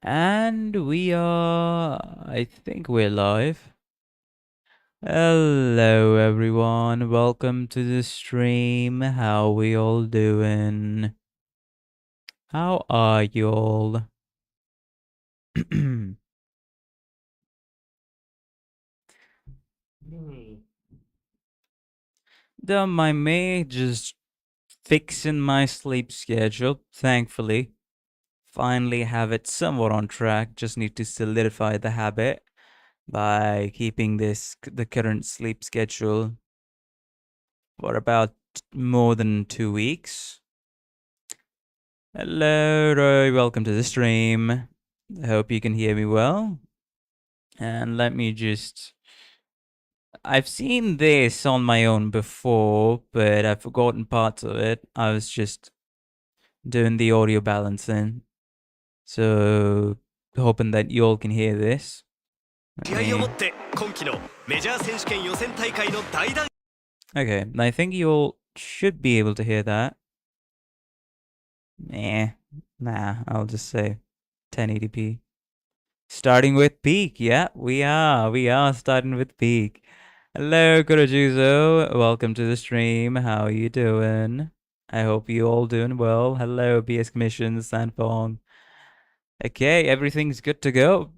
And I think we're live. Hello everyone, welcome to the stream. How we all doing? How are you all? Don't mind me, just fixing my sleep schedule, thankfully. Finally have it somewhat on track, just need to solidify the habit by keeping the current sleep schedule for about more than 2 weeks. Hello, Roy. Welcome to the stream. I hope you can hear me well. And let me just. I've seen this on my own before, but I've forgotten parts of it. I was just doing the audio balancing. So, hoping that you all can hear this. Okay, I think you all should be able to hear that. Nah, I'll just say 1080p. Starting with peak, yeah, we are starting with peak. Hello, Kurojuzo, welcome to the stream. How are you doing? I hope you all doing well. Hello, BS Commission, Sanfong. Okay, everything's good to go.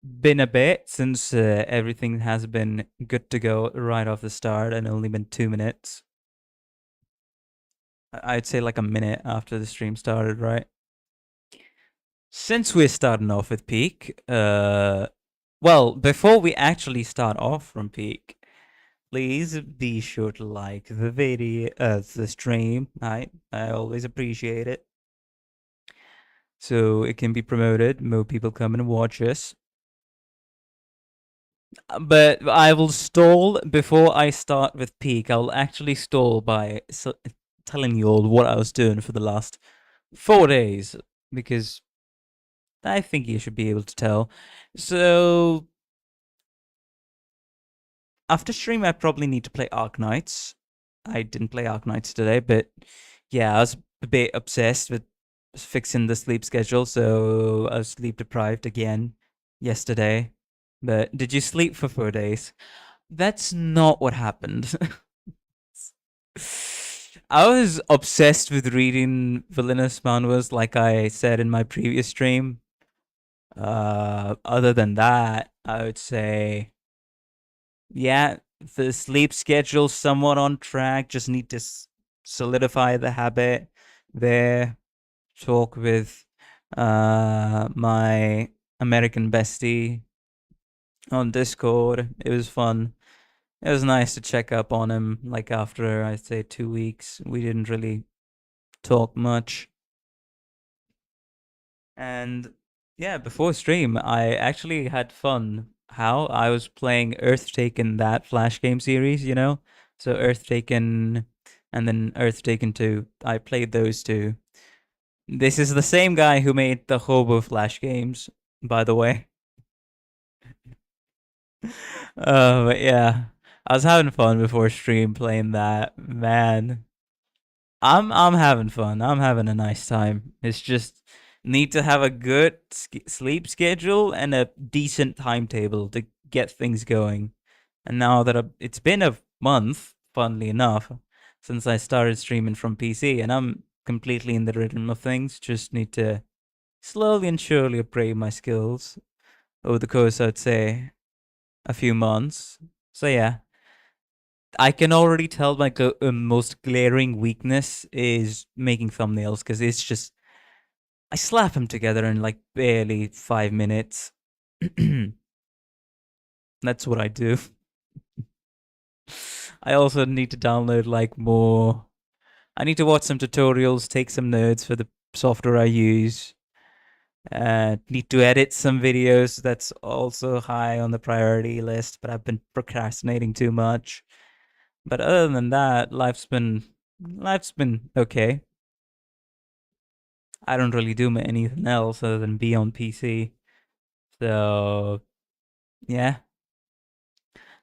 Been a bit since everything has been good to go right off the start, and only been 2 minutes. I'd say like a minute after the stream started, right? Since we're starting off with peak, well, before we actually start off from peak, please be sure to like the video, the stream. I always appreciate it. So it can be promoted, more people come and watch us. But I will stall before I start with peak. I'll actually stall by telling you all what I was doing for the last 4 days, because I think you should be able to tell. So after stream, I probably need to play Arknights. I didn't play Arknights today, but yeah, I was a bit obsessed with fixing the sleep schedule, so I was sleep deprived again yesterday. But did you sleep for 4 days? That's not what happened. I was obsessed with reading villainous manhwas, like I said in my previous stream. Other than that, I would say, yeah, the sleep schedule's somewhat on track. Just need to solidify the habit there. Talk with my American bestie on Discord. It was fun. It was nice to check up on him. Like after I'd say 2 weeks, we didn't really talk much. And yeah, before stream, I actually had fun. How I was playing Earth Taken, that Flash game series, you know? So Earth Taken and then Earth Taken 2. I played those two. This is the same guy who made the Hobo Flash games, by the way. But yeah, I was having fun before stream playing that. Man, I'm having fun. I'm having a nice time. It's just need to have a good sleep schedule and a decent timetable to get things going. And now that it's been a month, funnily enough, since I started streaming from PC, and I'm completely in the rhythm of things. Just need to slowly and surely upgrade my skills over the course, I'd say, a few months. So yeah, I can already tell my most glaring weakness is making thumbnails, because it's just I slap them together in like barely 5 minutes. That's what I do. I also need to download like more. I need to watch some tutorials, take some notes for the software I use. Need to edit some videos. That's also high on the priority list, but I've been procrastinating too much. But other than that, life's been okay. I don't really do anything else other than be on PC. So yeah,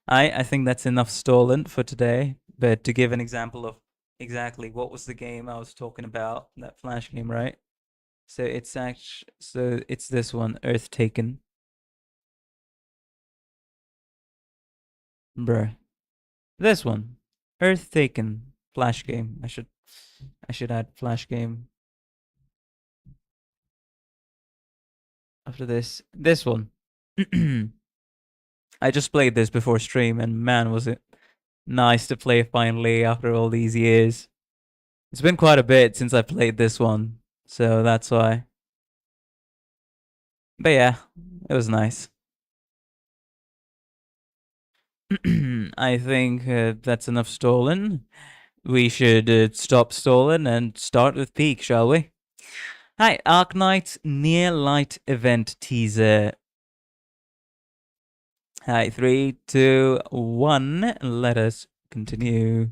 I think that's enough stolen for today. But to give an example of exactly what was the game I was talking about, that Flash game, right? So it's this one, Earth Taken. Bruh. This one. Earth Taken. Flash game. I should add flash game. After this. This one. I just played this before stream, and man, was it nice to play finally after all these years. It's been quite a bit since I played this one, so that's why. But yeah, it was nice. I think that's enough stolen. We should stop stolen and start with peak, shall we? Hi, Arknights Near Light Event teaser. Hi, 3, 2, 1. Let us continue.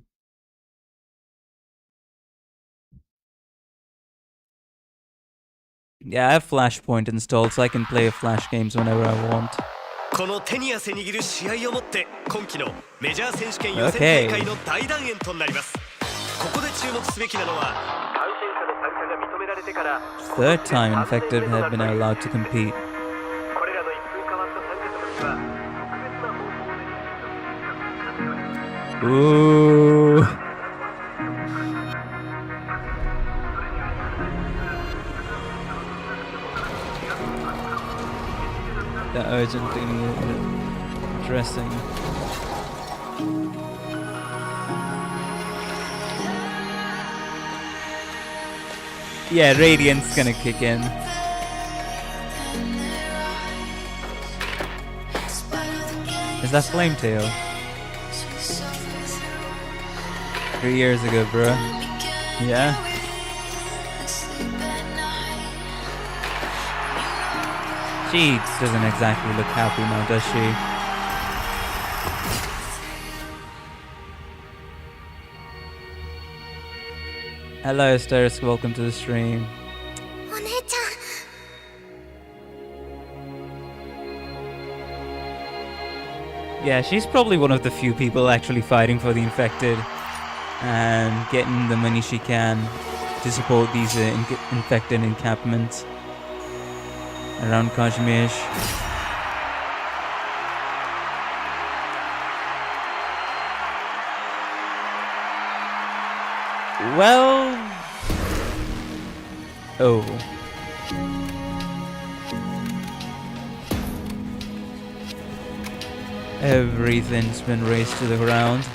Yeah, I have Flashpoint installed, so I can play Flash games whenever I want. この手に汗握る試合をもって今季のメジャー選手権予選大会の大団円となります。ここで注目すべきなのは感染者の参加が認められてから Third time infected have been allowed to compete. これらの一風変わった参加者たちは特別な方法で Ooh. The urgent thing addressing. Yeah, Radiant's gonna kick in. Is that Flametail? 3 years ago, bro. Yeah? She doesn't exactly look happy now, does she? Hello, Asterisk. Welcome to the stream. Yeah, she's probably one of the few people actually fighting for the infected and getting the money she can to support these infected encampments around Kashmir. Well... Oh. Everything's been razed to the ground.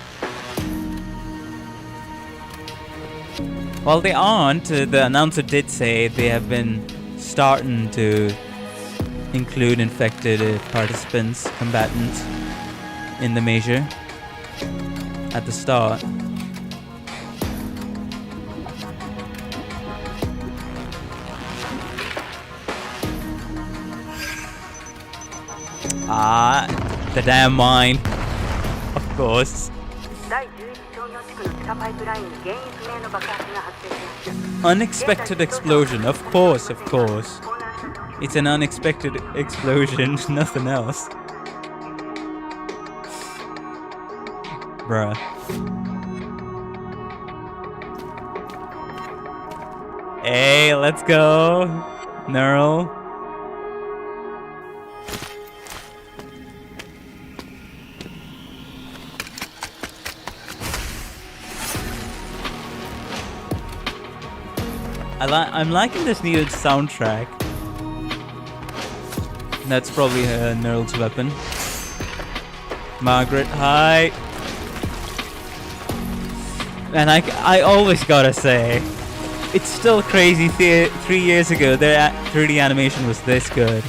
Well, they aren't. The announcer did say they have been starting to include infected participants, combatants, in the measure at the start. Ah, the damn mine. Of course. Unexpected explosion. Of course, of course. It's an unexpected explosion, nothing else. Bruh. Hey, let's go. Neural. I'm liking this new soundtrack. That's probably Neural's weapon. Margaret, hi. And I always gotta say, it's still crazy. 3 years ago, their 3D animation was this good.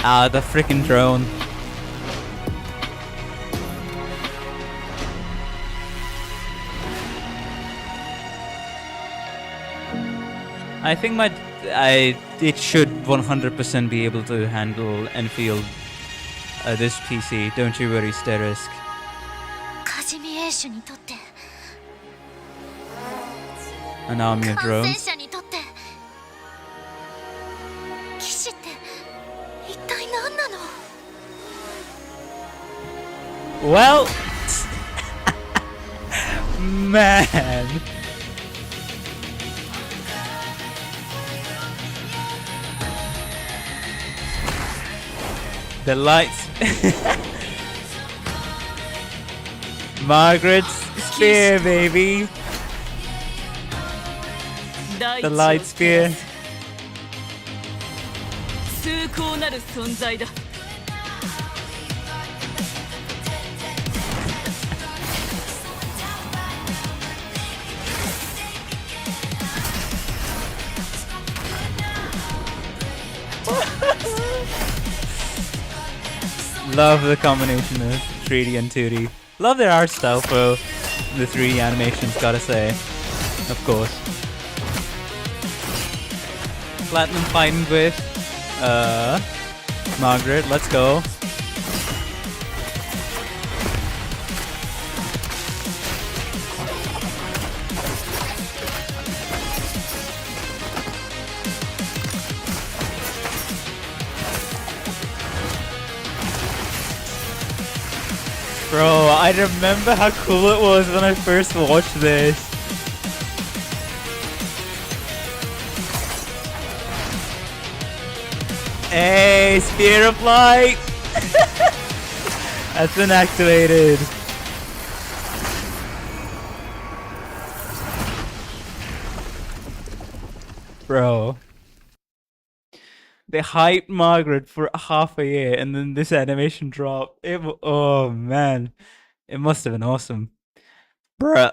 Ah, the freaking drone. I think it should 100% be able to handle and field this PC. Don't you worry, Sterisk. An army of drones. Well, Man. The lights. Margaret's spear, baby. The light spear. Love the combination of 3D and 2D. Love their art style for the 3D animations, gotta say. Of course. Platinum fighting with Margaret, let's go. Bro, I remember how cool it was when I first watched this. Hey, Spear of Light! That's been activated. Bro. They hyped Margaret for half a year and then this animation dropped. Oh man. It must have been awesome. Bruh.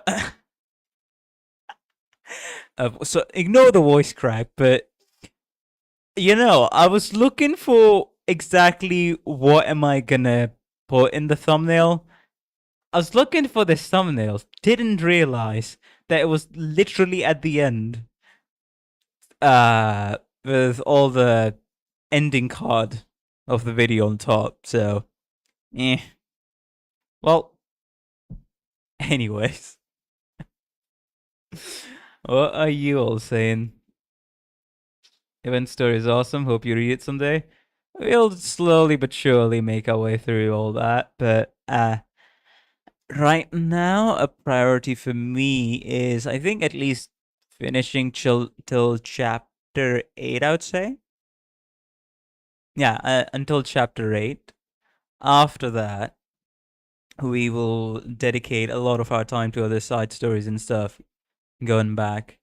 So ignore the voice crack, but you know, I was looking for exactly what am I gonna put in the thumbnail. I was looking for this thumbnail, didn't realize that it was literally at the end. With all the ending card of the video on top, so well, anyways. What are you all saying? Event story is awesome, hope you read it someday. We'll slowly but surely make our way through all that, but right now a priority for me is, I think, at least finishing till chapter 8, I would say. Yeah, until chapter 8. After that, we will dedicate a lot of our time to other side stories and stuff, going back.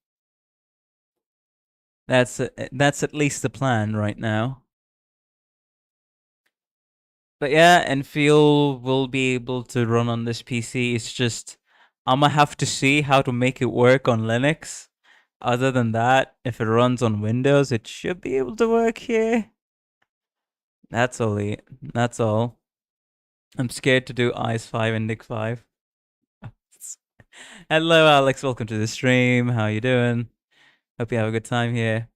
That's at least the plan right now. But yeah, Enfield will be able to run on this PC. It's just, I'ma have to see how to make it work on Linux. Other than that, if it runs on Windows, it should be able to work here. That's all. I'm scared to do IS5 and NIC5. Hello, Alex. Welcome to the stream. How you doing? Hope you have a good time here.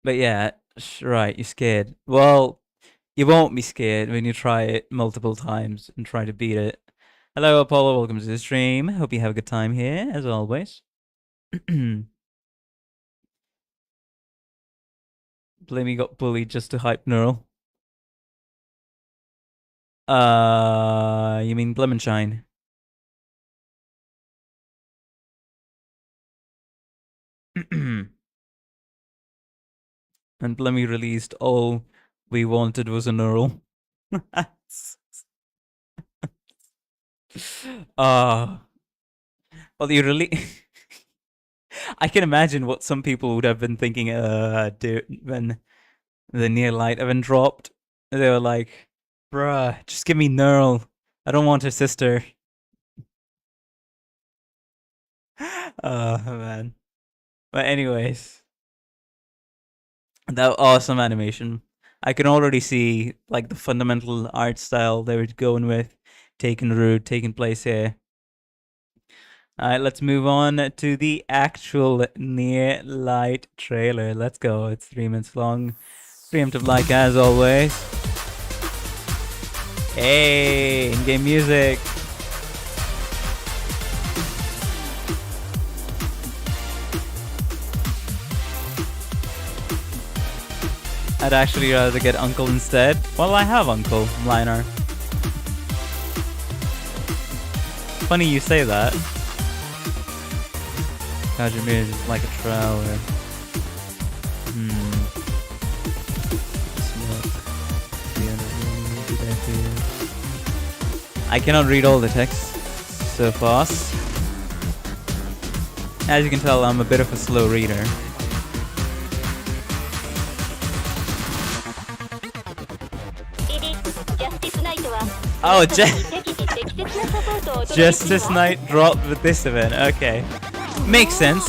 But yeah, right, you're scared. Well, you won't be scared when you try it multiple times and try to beat it. Hello, Apollo. Welcome to the stream. Hope you have a good time here, as always. Blamey got bullied just to hype Neural. You mean Blemenshine? And Blemmy released All We Wanted Was a Neural. Well, you really... I can imagine what some people would have been thinking when the Near Light event dropped. They were like, bruh, just give me Neural. I don't want her sister. Oh, man. But anyways, that awesome animation. I can already see like the fundamental art style they were going with, taking place here. Alright, let's move on to the actual Near Light trailer. Let's go. It's 3 minutes long. Preemptive like as always. Hey, in-game music. I'd actually rather get Uncle instead. Well, I have Uncle, Liner. funny you say that. Kajimir is like a trower. I cannot read all the text so fast. As you can tell, I'm a bit of a slow reader. Oh, Justice Knight dropped with this event. Okay. Makes sense.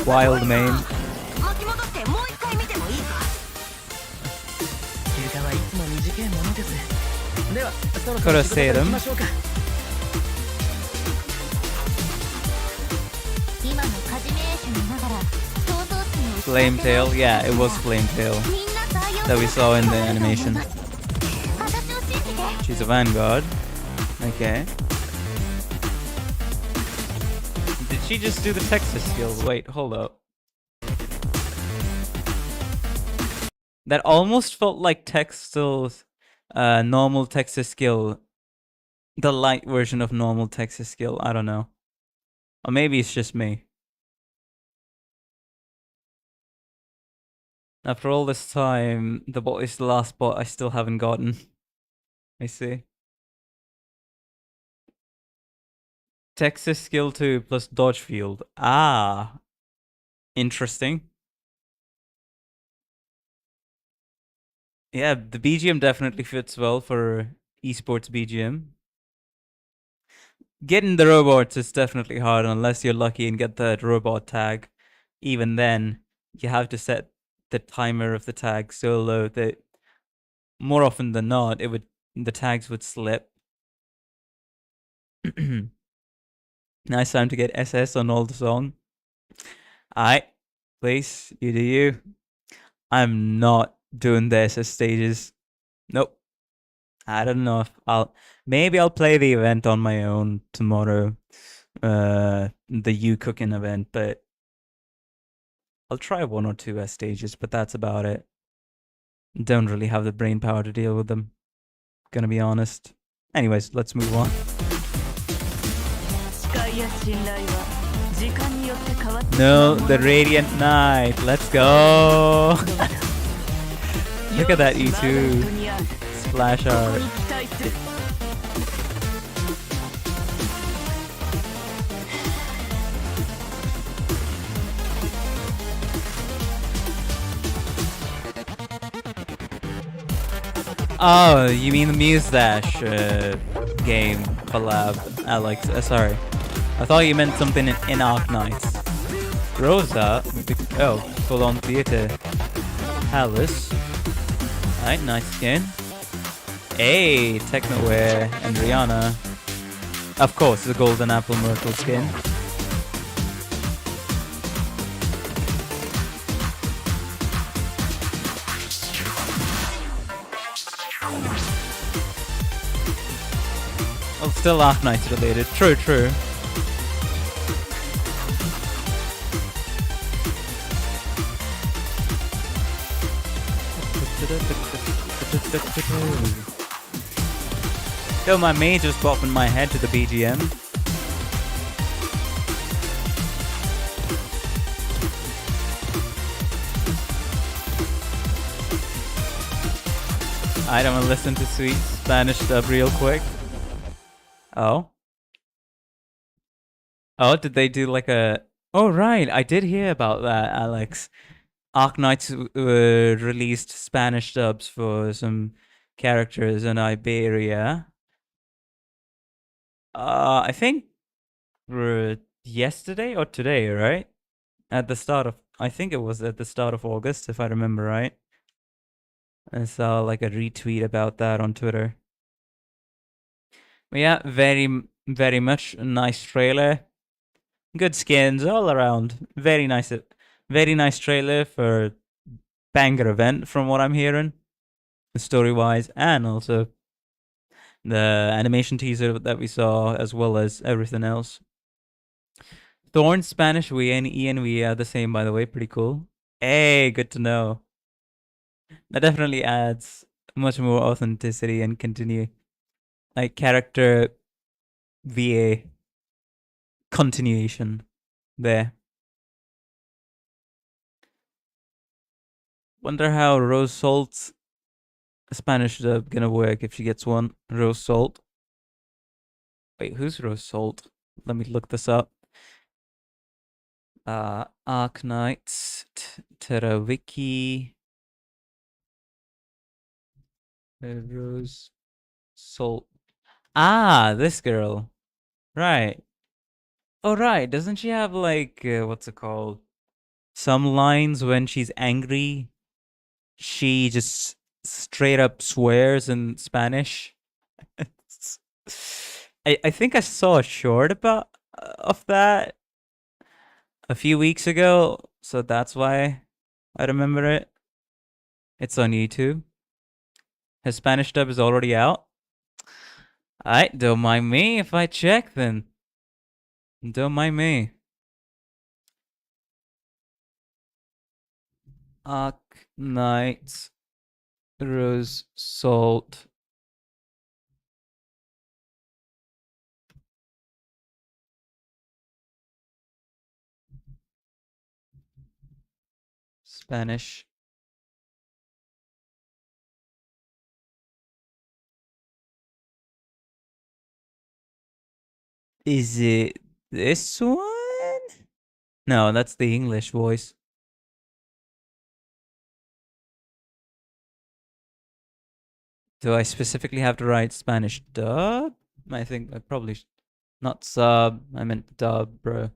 Wild main. Koroserum. Flametail. Yeah, it was Flametail that we saw in the animation. She's a Vanguard. Okay. Did she just do the Texas skill? Wait, hold up. That almost felt like Textil's normal Texas skill. The light version of normal Texas skill. I don't know. Or maybe it's just me. After all this time, the bot is the last bot I still haven't gotten. I see. Texas skill 2 plus dodge field. Ah. Interesting. Yeah, the BGM definitely fits well for esports BGM. Getting the robots is definitely hard unless you're lucky and get that robot tag. Even then, you have to set the timer of the tag so low that more often than not, the tags would slip. Nice time to get SS on all the song. Alright, please, you do you. I'm not doing the SS stages. Nope. I don't know if maybe I'll play the event on my own tomorrow. The you cooking event, but I'll try 1 or 2 stages, but that's about it. Don't really have the brain power to deal with them. Gonna be honest. Anyways, let's move on. No, the Radiant Knight. Let's go. Look at that E2 splash art. Oh, you mean the Muse Dash game collab, Alex? Sorry. I thought you meant something in Arknights. Rosa? Oh, full on theater. Alice. Alright, nice skin. Hey, Technoware and Rihanna. Of course, the Golden Apple Myrtle skin. Oh, still Arknights related. True, true. Yo, my mage just bopping my head to the BGM. I don't want to listen to sweet Spanish dub real quick. Oh. Oh, did they do like a... Oh, right. I did hear about that, Alex. Arknights released Spanish dubs for some characters in Iberia. I think yesterday or today, right? At the start of... I think it was at the start of August, if I remember right. I saw like a retweet about that on Twitter. But yeah, very much a nice trailer. Good skins all around. Very nice trailer for Banger event from what I'm hearing. Story-wise, and also the animation teaser that we saw, as well as everything else. Thorn, Spanish, we and ENV are the same, by the way. Pretty cool. Hey, good to know. That definitely adds much more authenticity and continue like character VA continuation there. Wonder how Rose Salt's Spanish dub gonna work if she gets one. Rose Salt. Wait, who's Rose Salt? Let me look this up. Arknights, Terawiki, Rose Salt. Ah, this girl. Right. Oh, right. Doesn't she have like, what's it called? Some lines when she's angry, she just straight up swears in Spanish. I think I saw a short about of that a few weeks ago, so that's why I remember it. It's on YouTube. His Spanish dub is already out. Alright, don't mind me if I check then. Don't mind me. Arknights, Rose Salt. Spanish. Is it this one? No, that's the English voice. Do I specifically have to write Spanish dub? I think I probably not sub. I meant dub, bro.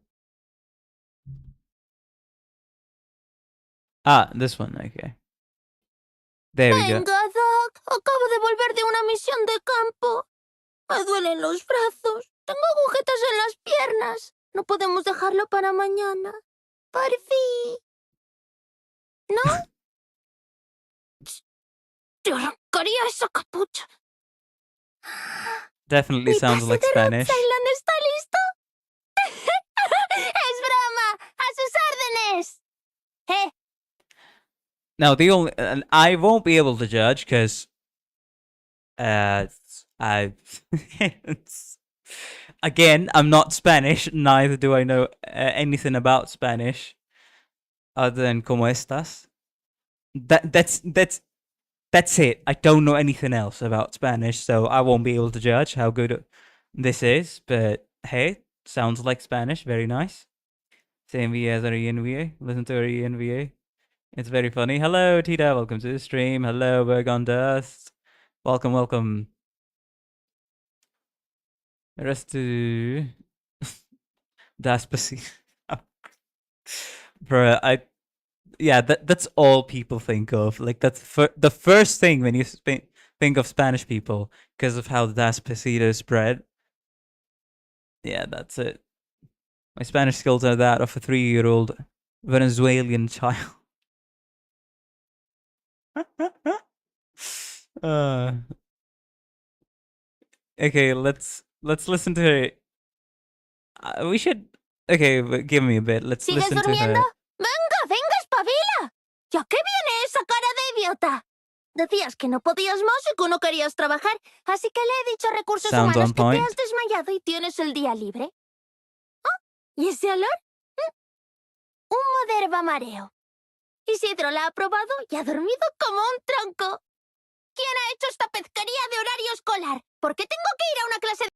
Ah, this one, okay. There we go. Venga, Doc. Acabo de volver de una misión de campo. Me duelen los brazos. Tengo agujetas en las piernas. No podemos dejarlo para mañana. Por fin. ¿No? Te arrancaría esa capucha. Definitely sounds like Spanish. Island está listo? Es broma. A sus órdenes. Now the only I won't be able to judge because again, I'm not Spanish. Neither do I know anything about Spanish other than "Cómo estás?" That's it. I don't know anything else about Spanish, so I won't be able to judge how good this is. But hey, sounds like Spanish. Very nice. Same VA as our ENVA. Listen to our ENVA. It's very funny. Hello, Tita. Welcome to the stream. Hello, Berg on Dust. Welcome, welcome. The rest to Despacito. Bruh, that's all people think of. Like, that's the first thing when you think of Spanish people because of how Despacito spread. Yeah, that's it. My Spanish skills are that of a 3-year-old Venezuelan child. Okay, let's listen to her. We should. Okay, give me a bit. Let's ¿Sigues listen durmiendo? to her. Venga, espabila. ¿Ya qué viene esa cara de idiota? Decías que no podías más y que no querías trabajar, así que le he dicho a Recursos Sounds Humanos on que te point. has desmayado y tienes el día libre. ¿Oh? ¿Y ese olor? Un moderno mareo. Isidro la ha probado y ha dormido como un tronco. ¿Quién ha hecho esta pesquería de horario escolar? ¿Por qué tengo que ir a una clase de...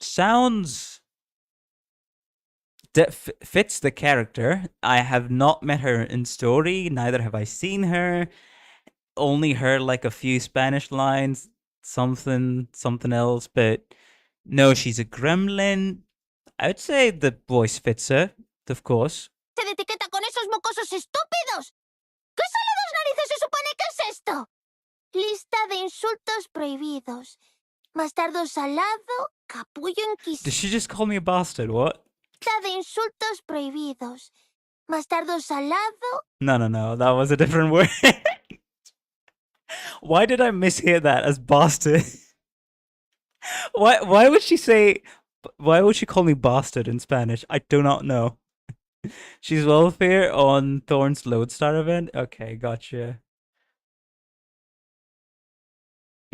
Sounds fits the character. I have not met her in story, neither have I seen her. Only heard like a few Spanish lines, something else, but no, she's a gremlin. I would say the voice fits her, of course. de etiqueta con esos mocosos estúpidos? ¿Qué solo dos narices se supone que es esto? Lista de insultos prohibidos. Bastardo salado, capullo inquisitivo. Did she just call me a bastard? What? Lista de insultos prohibidos. Bastardo salado. No. That was a different word. Why did I mishear that as bastard? Why would she say? Why would she call me bastard in Spanish? I do not know. She's welfare on Thorn's Lodestar event. Okay, gotcha.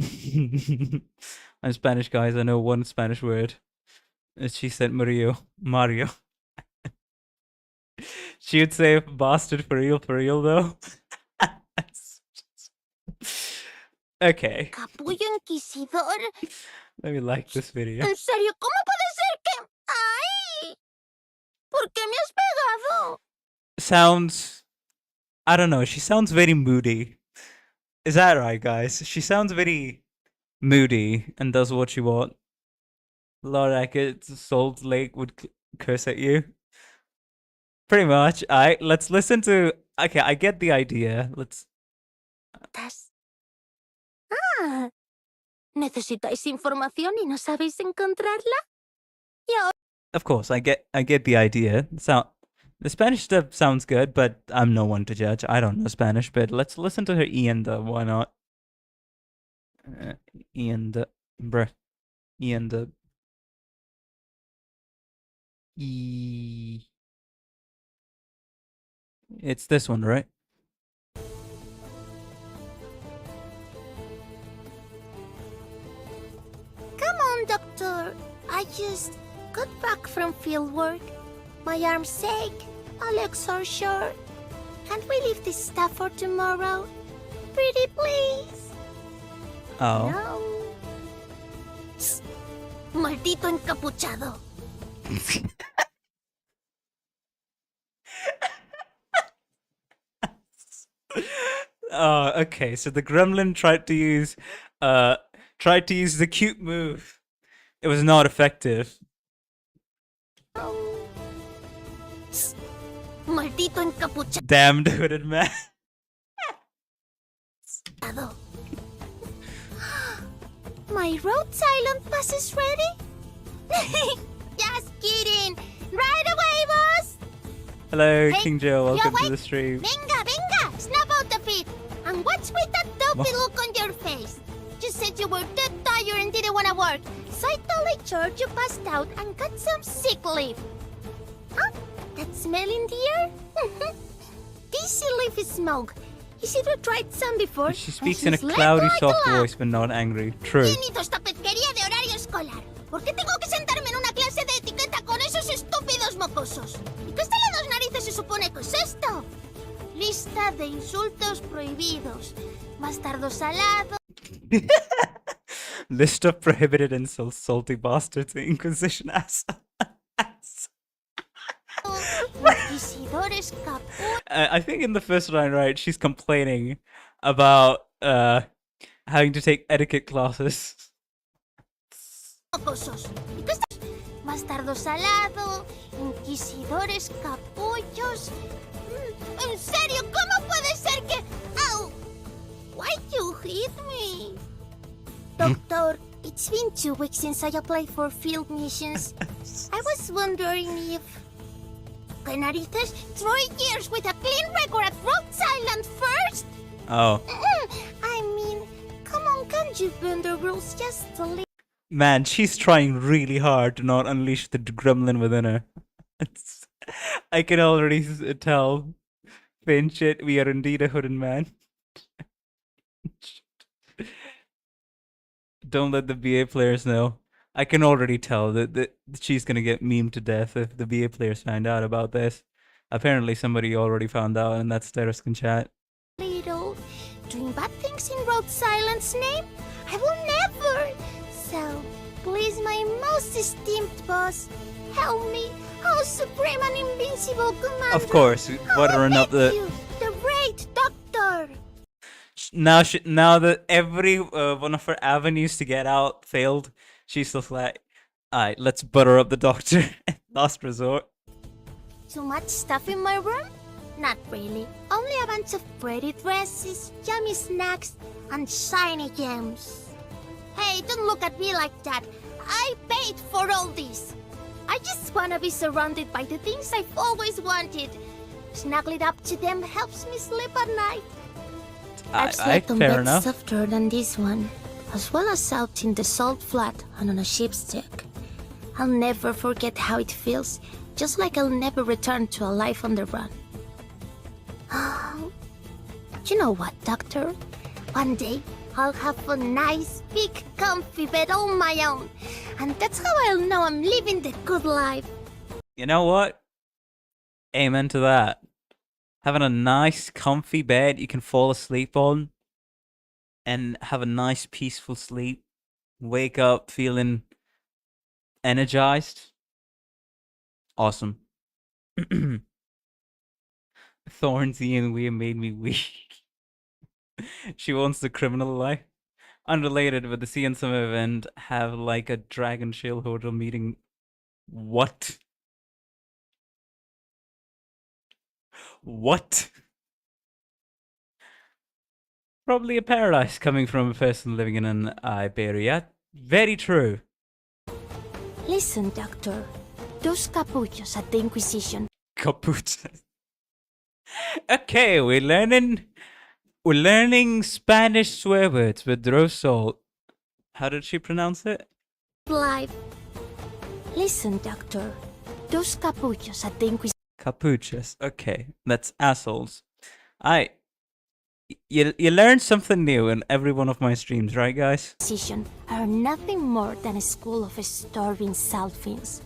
I'm Spanish, guys. I know one Spanish word. She said Mario. Mario. She would say bastard for real though. Okay. Capullo Inquisidor. Let me like this video. ¿En serio? ¿Cómo puede ser que...? ¡Ay! ¿Por qué me has pegado? Sounds... I don't know. She sounds very moody. Is that right, guys? She sounds very moody and does what you want. Lord Eckert, Salt Lake would curse at you. Pretty much. Alright, let's listen to... Okay, I get the idea. Let's... Ah. ¿Necesitáis información y no sabéis encontrarla? Of course, I get the idea. The Spanish stuff sounds good, but I'm no one to judge. I don't know Spanish, but let's listen to her Ian, why not? Ian, bruh. Ian, It's this one, right? Come on, Doctor. I just got back from field work. My arms ache. My legs are short. Can't we leave this stuff for tomorrow? Pretty please. Oh. No. Psst. Maldito encapuchado. Oh, okay. So the gremlin tried to use the cute move. It was not effective. Psst. Maldito encapuchado. Damned hooded man. My road silent pass is ready? Just kidding. Right away, boss. Hello, Hey, King Joe. you Welcome to awake? the stream. Venga, snap out of it. And what's with that dopey look on your face? You said you were too tired and didn't want to work. So I told HR you passed out and got some sick leave. Huh? That smell in the air? This leaf smoke. Isidro tried some before. She speaks and in a he's cloudy, let soft right voice, but not angry. True. ¿Quién hizo esta pesquería de horario escolar? ¿Por qué tengo que sentarme en una clase de etiqueta con esos estúpidos mocosos? ¿Y qué las narices se supone que es esto? Lista de insultos prohibidos. Bastardo salado. List of prohibited insults, salty bastards, the Inquisition ass. Inquisidores capullos. I think in the first line, right, she's complaining about having to take etiquette classes. Mocosos. ¿Y qué estás? Bastardo salado. Inquisidores capullos. ¿En serio? ¿Cómo puede ser que...? ¡Au! Why you hit me? Doctor, it's been 2 weeks since I applied for field missions. I was wondering if... ¿Qué narices? 3 years with a clean record at Rhodes Island first? Oh. I mean, come on, can't you bend the rules just a little? Man, she's trying really hard to not unleash the gremlin within her. I can already tell. Finch it, we are indeed a hooded man. Don't let the BA players know. I can already tell that she's gonna get memed to death if the BA players find out about this. Apparently somebody already found out, and that's Terrascan chat. Doing bad things in Rhodes Island's name? I will never! So, please, my most esteemed boss, help me, oh supreme and invincible commander! Of course, buttering up the... The great doctor! Now that every one of her avenues to get out failed, she's just like, alright, let's butter up the doctor. Last resort. Too much stuff in my room? Not really. Only a bunch of pretty dresses, yummy snacks, and shiny gems. Hey, don't look at me like that. I paid for all this. I just wanna be surrounded by the things I've always wanted. Snuggling up to them helps me sleep at night. I've slept on fair beds enough. softer than this one, as well as out in the salt flat and on a ship's deck. I'll never forget how it feels, just like I'll never return to a life on the run. You know what, Doctor? One day, I'll have a nice, big, comfy bed all my own. And that's how I'll know I'm living the good life. You know what? Amen to that. Having a nice, comfy bed you can fall asleep on and have a nice, peaceful sleep. Wake up feeling energized. Awesome. Thornsy and Weir made me weak. She wants the criminal life. Unrelated, but the sea and summer event have like a dragon shield hotel meeting. What? What? Probably a paradise coming from a person living in an Iberia. Very true. Listen, Doctor. Those capuchos at the Inquisition. Capuchas. Okay, we're learning Spanish swear words with Drosol. How did she pronounce it? Life. Listen, Doctor. Those capuchos at the Inquisition. Capuchas. Okay, that's assholes. You learn something new in every one of my streams, right, guys? Are nothing more than a school of starving selfings.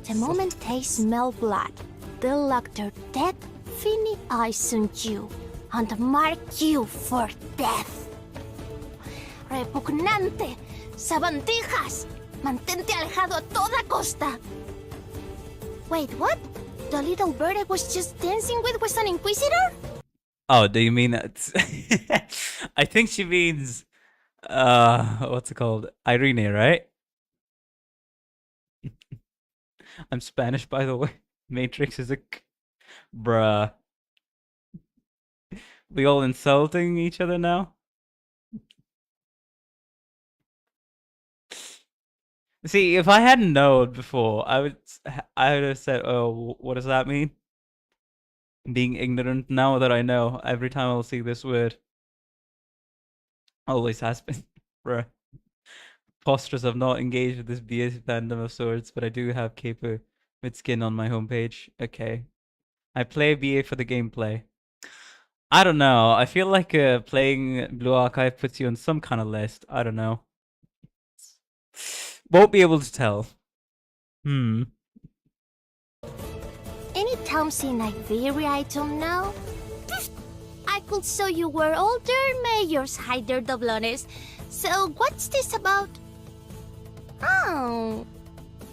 The moment they smell blood, they'll lock their dead, finny eyes on you and mark you for death. Repugnante, sabandijas, mantente alejado a toda costa. Wait, what? The little bird I was just dancing with was an inquisitor? Oh, do you mean that? I think she means, what's it called? Irene, right? I'm Spanish, by the way. Matrix is a... Bruh. We all insulting each other now? See, if I hadn't known before, I would have said, oh, what does that mean? Being ignorant. Now that I know, every time I'll see this word. Always has been. Bruh. Posters have not engaged with this BA fandom of sorts, but I do have caper with skin on my homepage. Okay. I play BA for the gameplay. I don't know. I feel like playing Blue Archive puts you on some kind of list. I don't know. Won't be able to tell. Any towns in Iberia I don't know? I could show you where older mayors hide their doblones. So what's this about? Oh,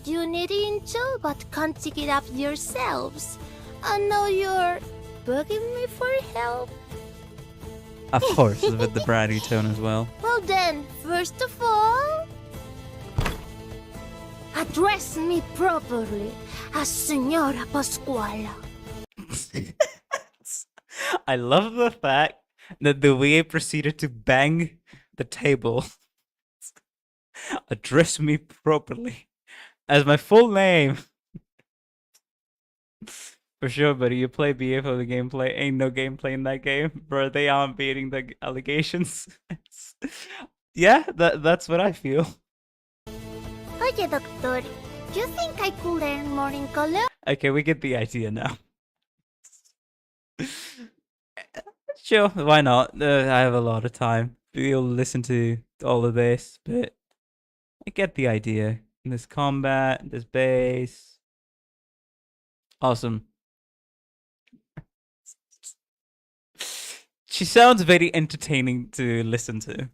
you need intel but can't dig it up yourselves. I know you're bugging me for help. Of course, with the bratty tone as well. Well then, first of all, address me properly as Señora Pascuala. I love the fact that the way I proceeded to bang the table. Address me properly as my full name. For sure, buddy. You play BA for the gameplay. Ain't no gameplay in that game, bro. They aren't beating the allegations. Yeah, that's what I feel. Oye, doctor, you think I could learn more in color? Okay, we get the idea now. Sure, why not? I have a lot of time. We'll listen to all of this, but I get the idea. There's combat, there's base. Awesome. She sounds very entertaining to listen to.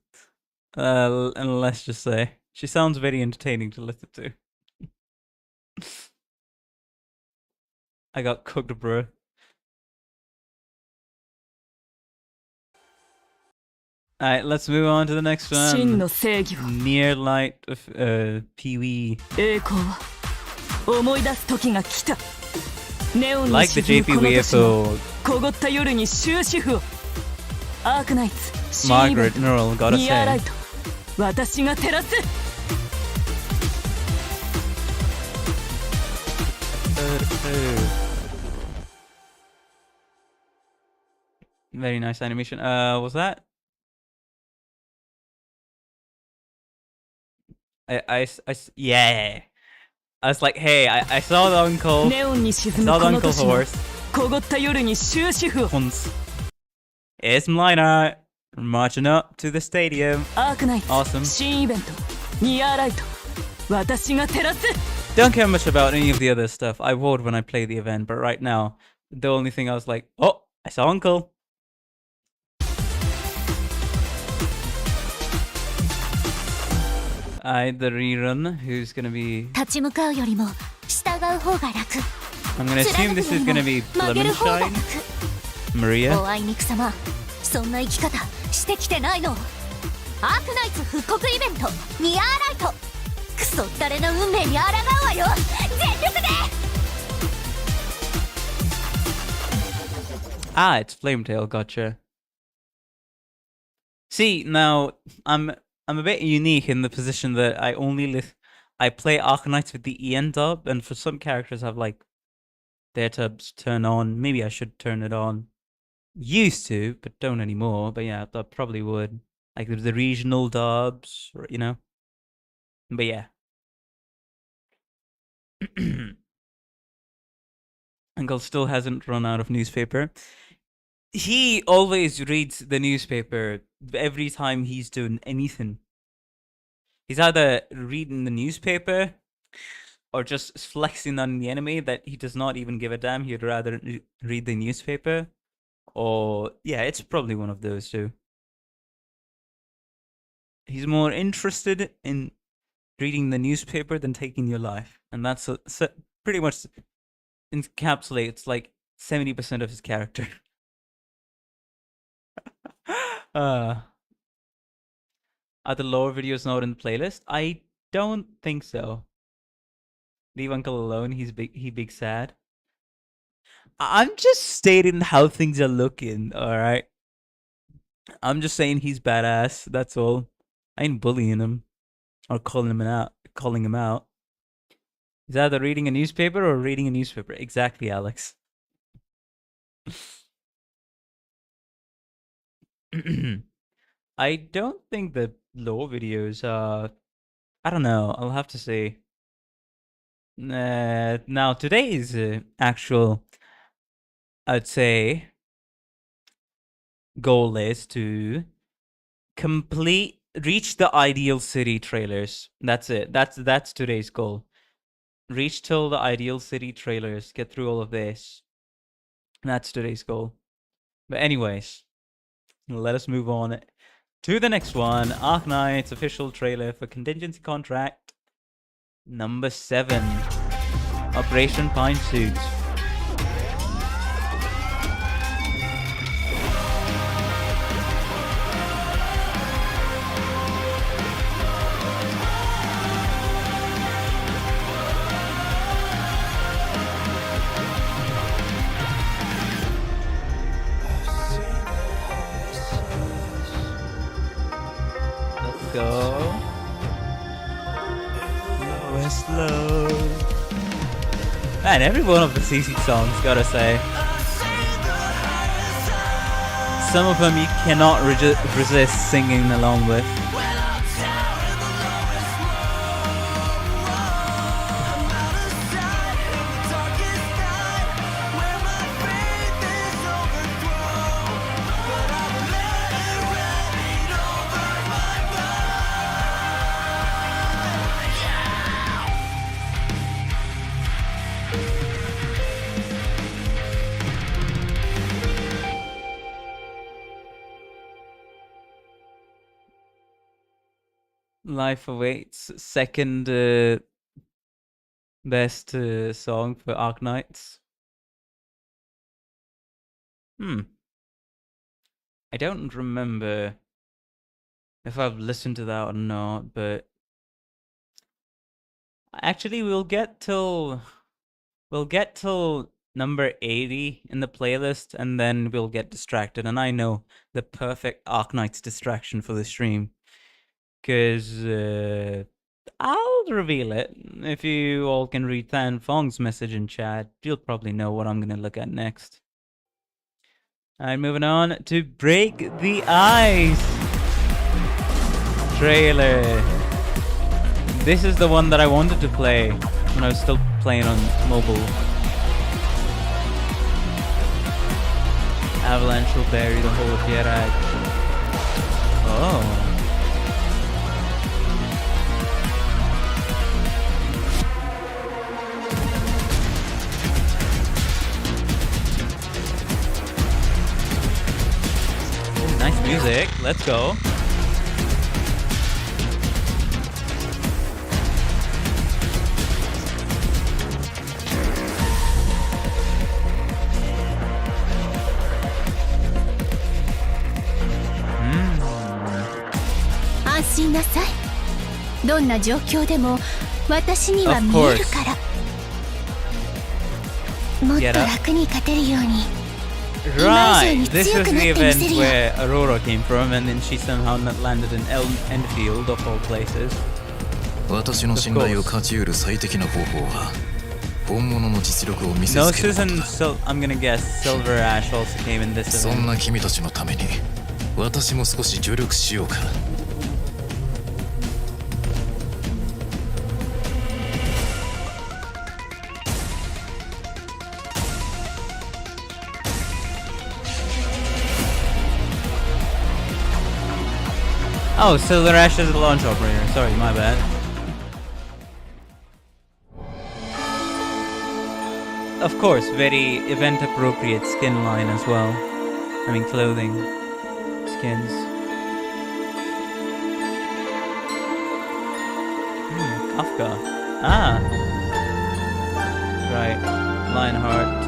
And let's just say, she sounds very entertaining to listen to. I got cooked, bro. Alright, let's move on to the next one. Near Light of Pee-wee. Like the JPWFO. Margaret Neural, gotta say. Very nice animation. Was that? Yeah. I was like, hey, I saw the uncle. Saw the uncle's horse. Hunts. It's Mlina. Marching up to the stadium. Arknights Awesome. 新イベントニアライト私が照らす Don't care much about any of the other stuff. I would when I play the event, but right now, the only thing I was like, oh, I saw Uncle. The rerun, who's gonna be... 立ち向かうよりも従う方が楽 I'm gonna assume this is gonna be 曲げる方が Lemonshine, 楽 Maria. おあいにくさまそんな生き方してきてないのアークナイツ復刻イベントニアーライトクソったれの運命に抗うわよ全力で Ah, it's Flametail, gotcha. See, now, I'm a bit unique in the position that I only I play Arknights with the EN dub, and for some characters I've like their dubs turn on. Maybe I should turn it on. Used to, but don't anymore. But yeah, I probably would. Like the regional dubs, you know. But yeah. Uncle still hasn't run out of newspaper. He always reads the newspaper every time he's doing anything. He's either reading the newspaper or just flexing on the enemy that he does not even give a damn. He'd rather read the newspaper. Or, yeah, it's probably one of those two. He's more interested in reading the newspaper than taking your life. And that's pretty much encapsulates like 70% of his character. Are the lore videos not in the playlist? I don't think so. Leave Uncle alone, he big sad. I'm just stating how things are looking, alright? I'm just saying he's badass, that's all. I ain't bullying him. Or calling him out. He's either reading a newspaper or reading a newspaper. Exactly, Alex. I don't think the lore videos are... I don't know, I'll have to say. Now, today's actual, I'd say, goal is to reach the ideal city trailers. That's it. That's today's goal. Reach till the ideal city trailers. Get through all of this. That's today's goal. But anyways, let us move on to the next one. Arknights official trailer for contingency contract number 7. Operation Pine Suit. Let's go. Slow. Man, every one of the CC songs, gotta say. Some of them you cannot resist singing along with. Life Awaits, second best song for Arknights. I don't remember if I've listened to that or not, but actually we'll get till number 80 in the playlist, and then we'll get distracted. And I know the perfect Arknights distraction for the stream. Because I'll reveal it. If you all can read Than Fong's message in chat, you'll probably know what I'm going to look at next. Alright, moving on to Break the Ice trailer. This is the one that I wanted to play when I was still playing on mobile. Avalanche will bury the whole of Gerard. Oh. Nice music. Let's go. Right, this was the event where Aurora came from, and then she somehow landed in Enfield of all places. 私の信頼を勝ち得る最適な方法は本物の実力を見せつけることだ。 Noxus and I'm gonna guess Silver Ash also came in this event. そんな君たちのために私も少し助力しようか。Oh, Silver Ash is the launch operator. Sorry, my bad. Of course, very event-appropriate skin line as well. I mean, clothing, skins. Kafka. Ah. Right. Lionheart.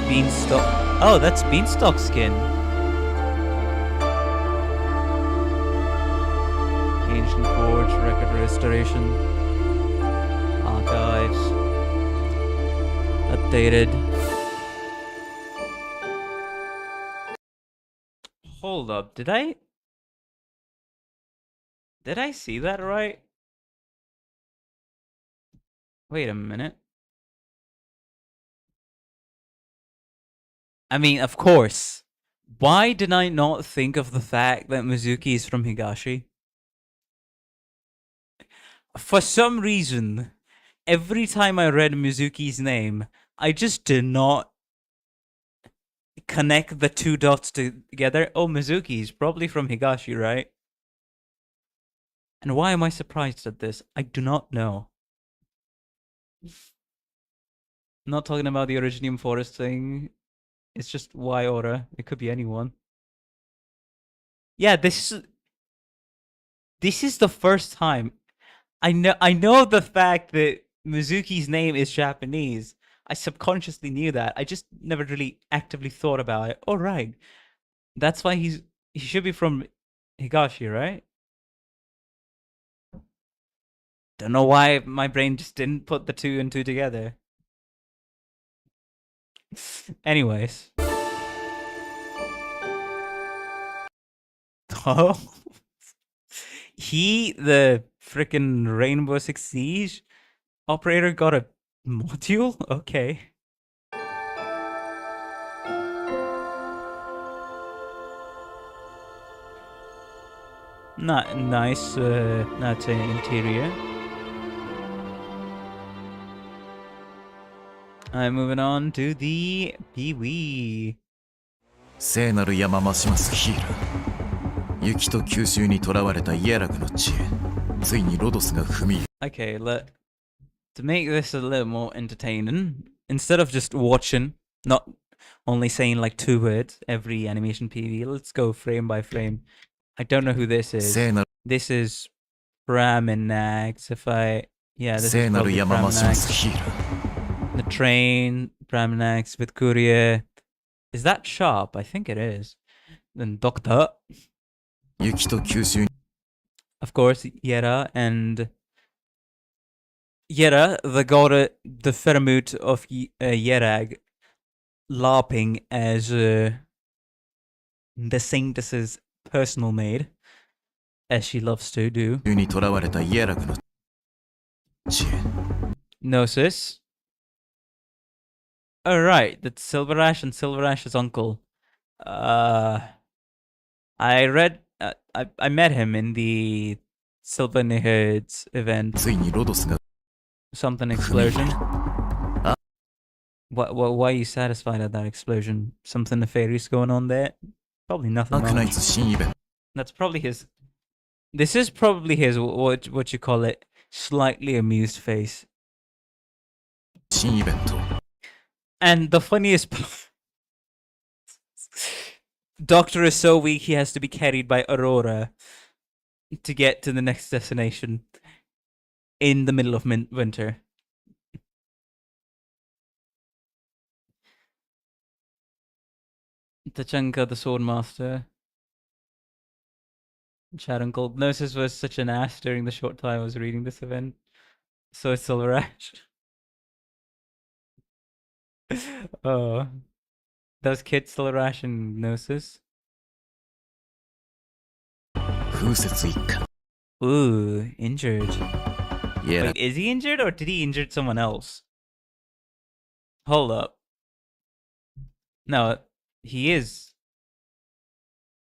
Beanstalk. Oh, that's Beanstalk skin. Ancient Forge, Record Restoration, Archives, Updated. Hold up, did I see that right? Wait a minute. I mean, of course. Why did I not think of the fact that Mizuki is from Higashi? For some reason, every time I read Mizuki's name, I just did not connect the two dots together. Oh, Mizuki is probably from Higashi, right? And why am I surprised at this? I do not know. I'm not talking about the Originium Forest thing. It's just Y Aura. It could be anyone. Yeah, this is the first time. I know the fact that Mizuki's name is Japanese. I subconsciously knew that. I just never really actively thought about it. Oh, right. That's why he should be from Higashi, right? Don't know why my brain just didn't put the two and two together. Anyways. Oh. The frickin' Rainbow Six Siege operator got a module? Okay. Not nice, not an interior. I'm moving on to the BEING. 聖なる山ますますヒール。雪と吸収に囚われたイエラグの地へ、ついにロドスが踏み入れ。 Okay, to make this a little more entertaining, instead of just watching, not only saying like 2 words every animation PV, let's go frame by frame. I don't know who this is. This is Brahminax. This is probably Brahminax. The train, Brahminax with Courier. Is that Sharp? I think it is. Then Doctor. Of course, Yera and Yera, the god, the Pheramut of Yerag, LARPing as the Saintess's personal maid, as she loves to do. Gnosis. Alright, that's Silver Ash and Silver Ash's uncle. I met him in the Silver Niherds event. Something explosion. Why are you satisfied at that explosion? Something nefarious going on there? Probably nothing much. Arknights 新イベント That's probably his. This is probably his what you call it, slightly amused face. 新イベント And the funniest part, Doctor is so weak he has to be carried by Aurora to get to the next destination in the middle of winter. Tachanka, the Swordmaster. Chat Uncle. Gnosis was such an ass during the short time I was reading this event. So is Silver Ash. Oh. Those kids, Silver Ash and Gnosis. 風雪一家 Ooh, injured. イエラ Wait, is he injured or did he injure someone else? Hold up. No, he is.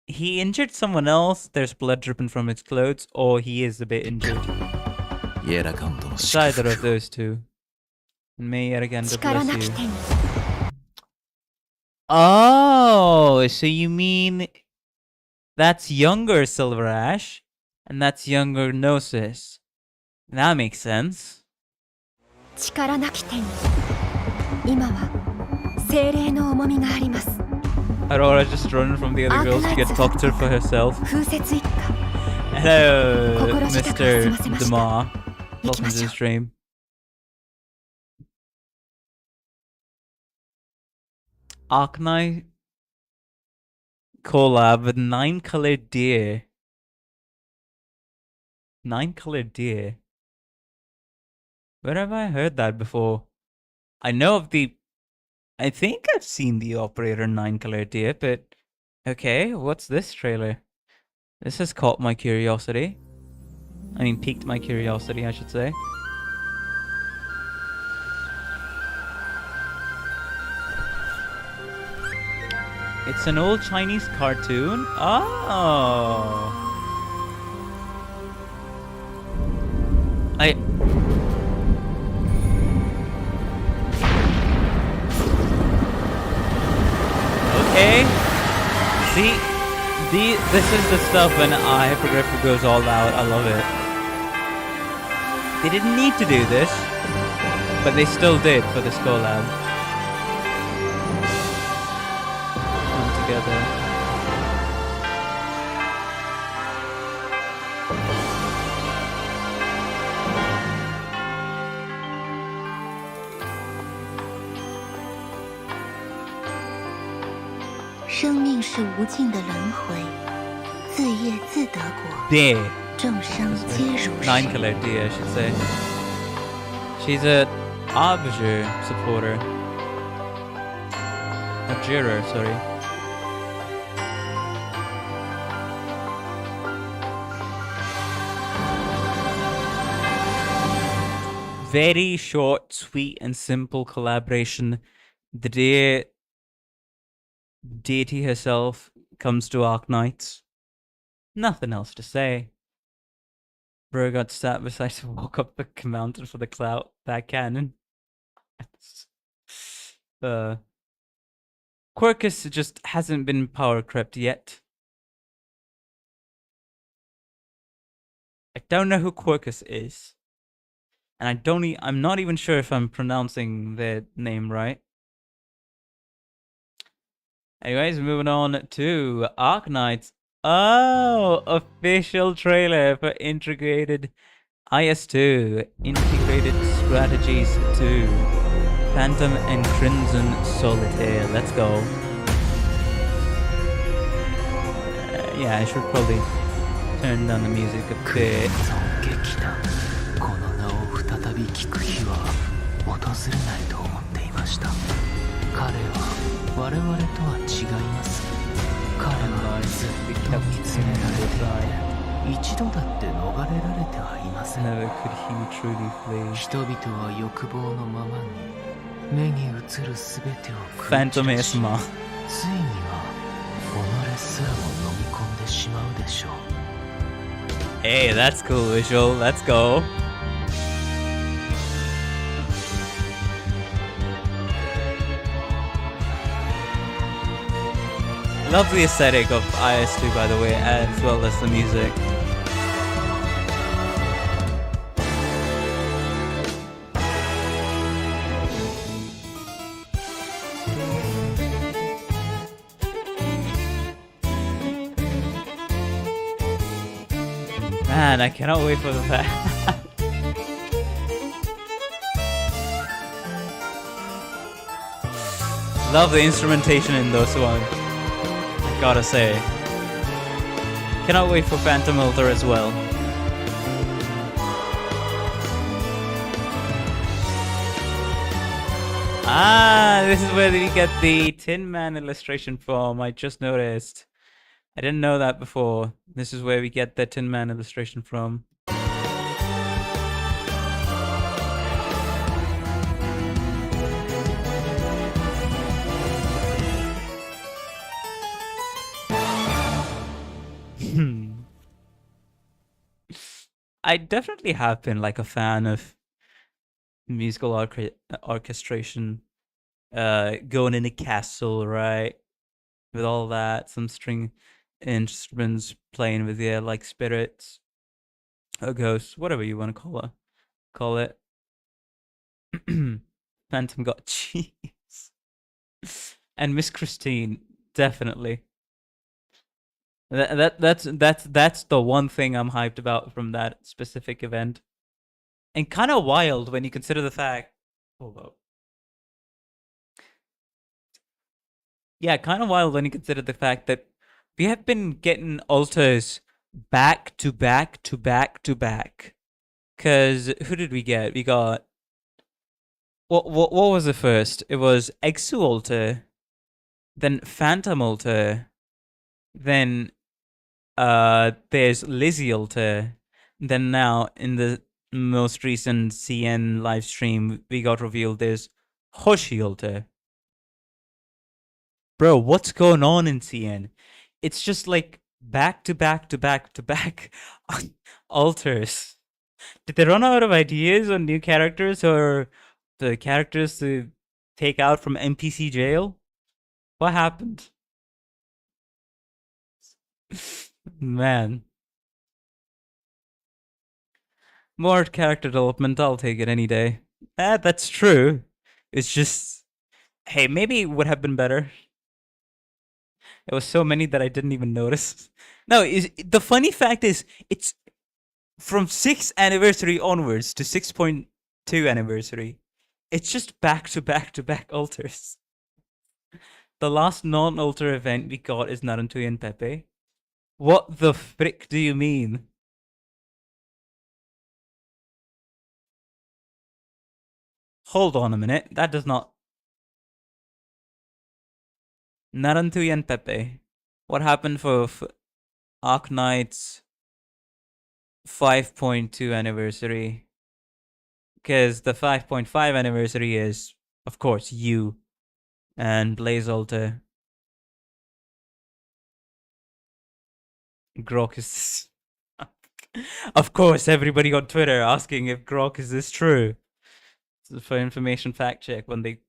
He injured someone else, there's blood dripping from his clothes, or he is a bit injured. イエラカウントの It's 祝 either 福 of those two. And may yet again God 力な bless き you. 手に Oh, so you mean that's younger Silver Ash, and that's younger Gnosis. That makes sense. 力なき手に今は精霊の重みがあります。 Aurora just running from the other girls to get talked to for herself. 風雪一家 Hello, 心近く Mr. 済ませました。 Demar. 行き Welcome ま to し the ょう。 stream. Arknight collab with 9-colored deer. 9-colored deer. Where have I heard that before? I know of the... I think I've seen the operator 9-colored deer, but... Okay, what's this trailer? This has caught my curiosity. I mean, piqued my curiosity, I should say. It's an old Chinese cartoon? Oh! Okay. See, this is the stuff when Hypergraphic goes all out. I love it. They didn't need to do this, but they still did for this collab. Come together. There. 众生皆如是。 9-color deer, I should say. She's a Arbiter supporter. Abjurer, sorry. Very short, sweet, and simple collaboration. The deity herself comes to Arknights. Nothing else to say. Bro got sat beside to walk up the mountain for the clout. That cannon. Quirkus just hasn't been power crept yet. I don't know who Quirkus is. And I'm not even sure if I'm pronouncing their name right. Anyways, moving on to Arknights. Oh, official trailer for Integrated IS2, Integrated Strategies 2, Phantom and Crimson Solitaire. Let's go. Yeah, I should probably turn down the music a bit. この名を再び聞く日は訪れないと思っていました。彼は我々とは違います。彼はずっと見つめられていて、一度だって逃れられてはいません。 Never could he truly flee. 人々は欲望のままに目に映るすべてを食い Phantom 散らし、 ASMR. ついには己すらも飲み込んでしまうでしょう。 Hey, that's cool visual. Let's go. Love the aesthetic of IS2, by the way, as well as the music. Man, I cannot wait for that. Love the instrumentation in those ones. I gotta say. Cannot wait for Phantom Altar as well. Ah, this is where we get the Tin Man illustration from. I just noticed. I didn't know that before. This is where we get the Tin Man illustration from. I definitely have been like a fan of musical orchestration, going in a castle, right, with all that, some string instruments playing with the like spirits or ghosts, whatever you want to call it. Phantom got cheese. And Miss Christine, definitely. That's the one thing I'm hyped about from that specific event. And kind of wild when you consider the fact. Hold up. Yeah, kind of wild when you consider the fact that we have been getting alters back to back to back to back. Cause who did we get? We got what was the first? It was Exu altar, then Phantom altar, then there's Lizzie altar, then now in the most recent CN live stream we got revealed there's Hoshi altar. Bro, what's going on in CN? It's just like back to back to back to back alters. Did they run out of ideas on new characters or the characters to take out from NPC jail? What happened? Man. More character development, I'll take it any day. That's true. It's just, hey, maybe it would have been better. There was so many that I didn't even notice. No, the funny fact is, it's from 6th anniversary onwards to 6.2 anniversary. It's just back to back to back alters. The last non-alter event we got is Naruto and Pepe. What the frick do you mean? Hold on a minute. That does not. Naruto and Pepe. What happened for Arknights 5.2 anniversary? Because the 5.5 anniversary is, of course, you and Blaze Alter. Grok is. Of course, everybody on Twitter asking if Grok is this true. For information fact check when they.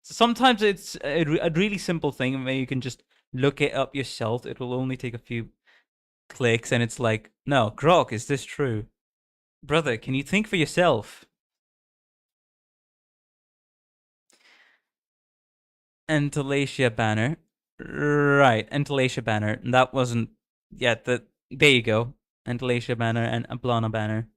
So sometimes it's a really simple thing where you can just look it up yourself. It will only take a few clicks, and it's like, no, Grok, is this true? Brother, can you think for yourself? Entalacia banner. Right, Entalacia banner. That wasn't yet there you go. Entalacia banner and Ablana banner.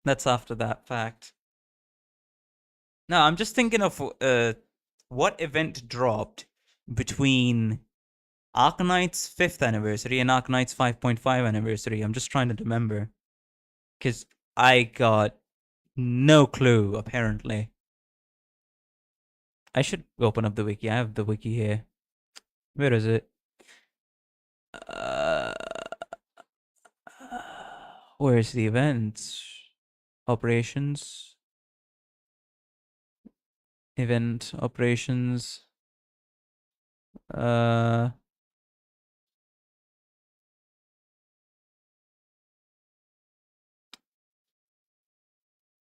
That's after that fact. No, I'm just thinking of what event dropped between Arknights 5th anniversary and Arknights 5.5 anniversary. I'm just trying to remember. Because I got no clue, apparently. I should open up the wiki. I have the wiki here. Where is it? Where's the events? Operations. Event operations.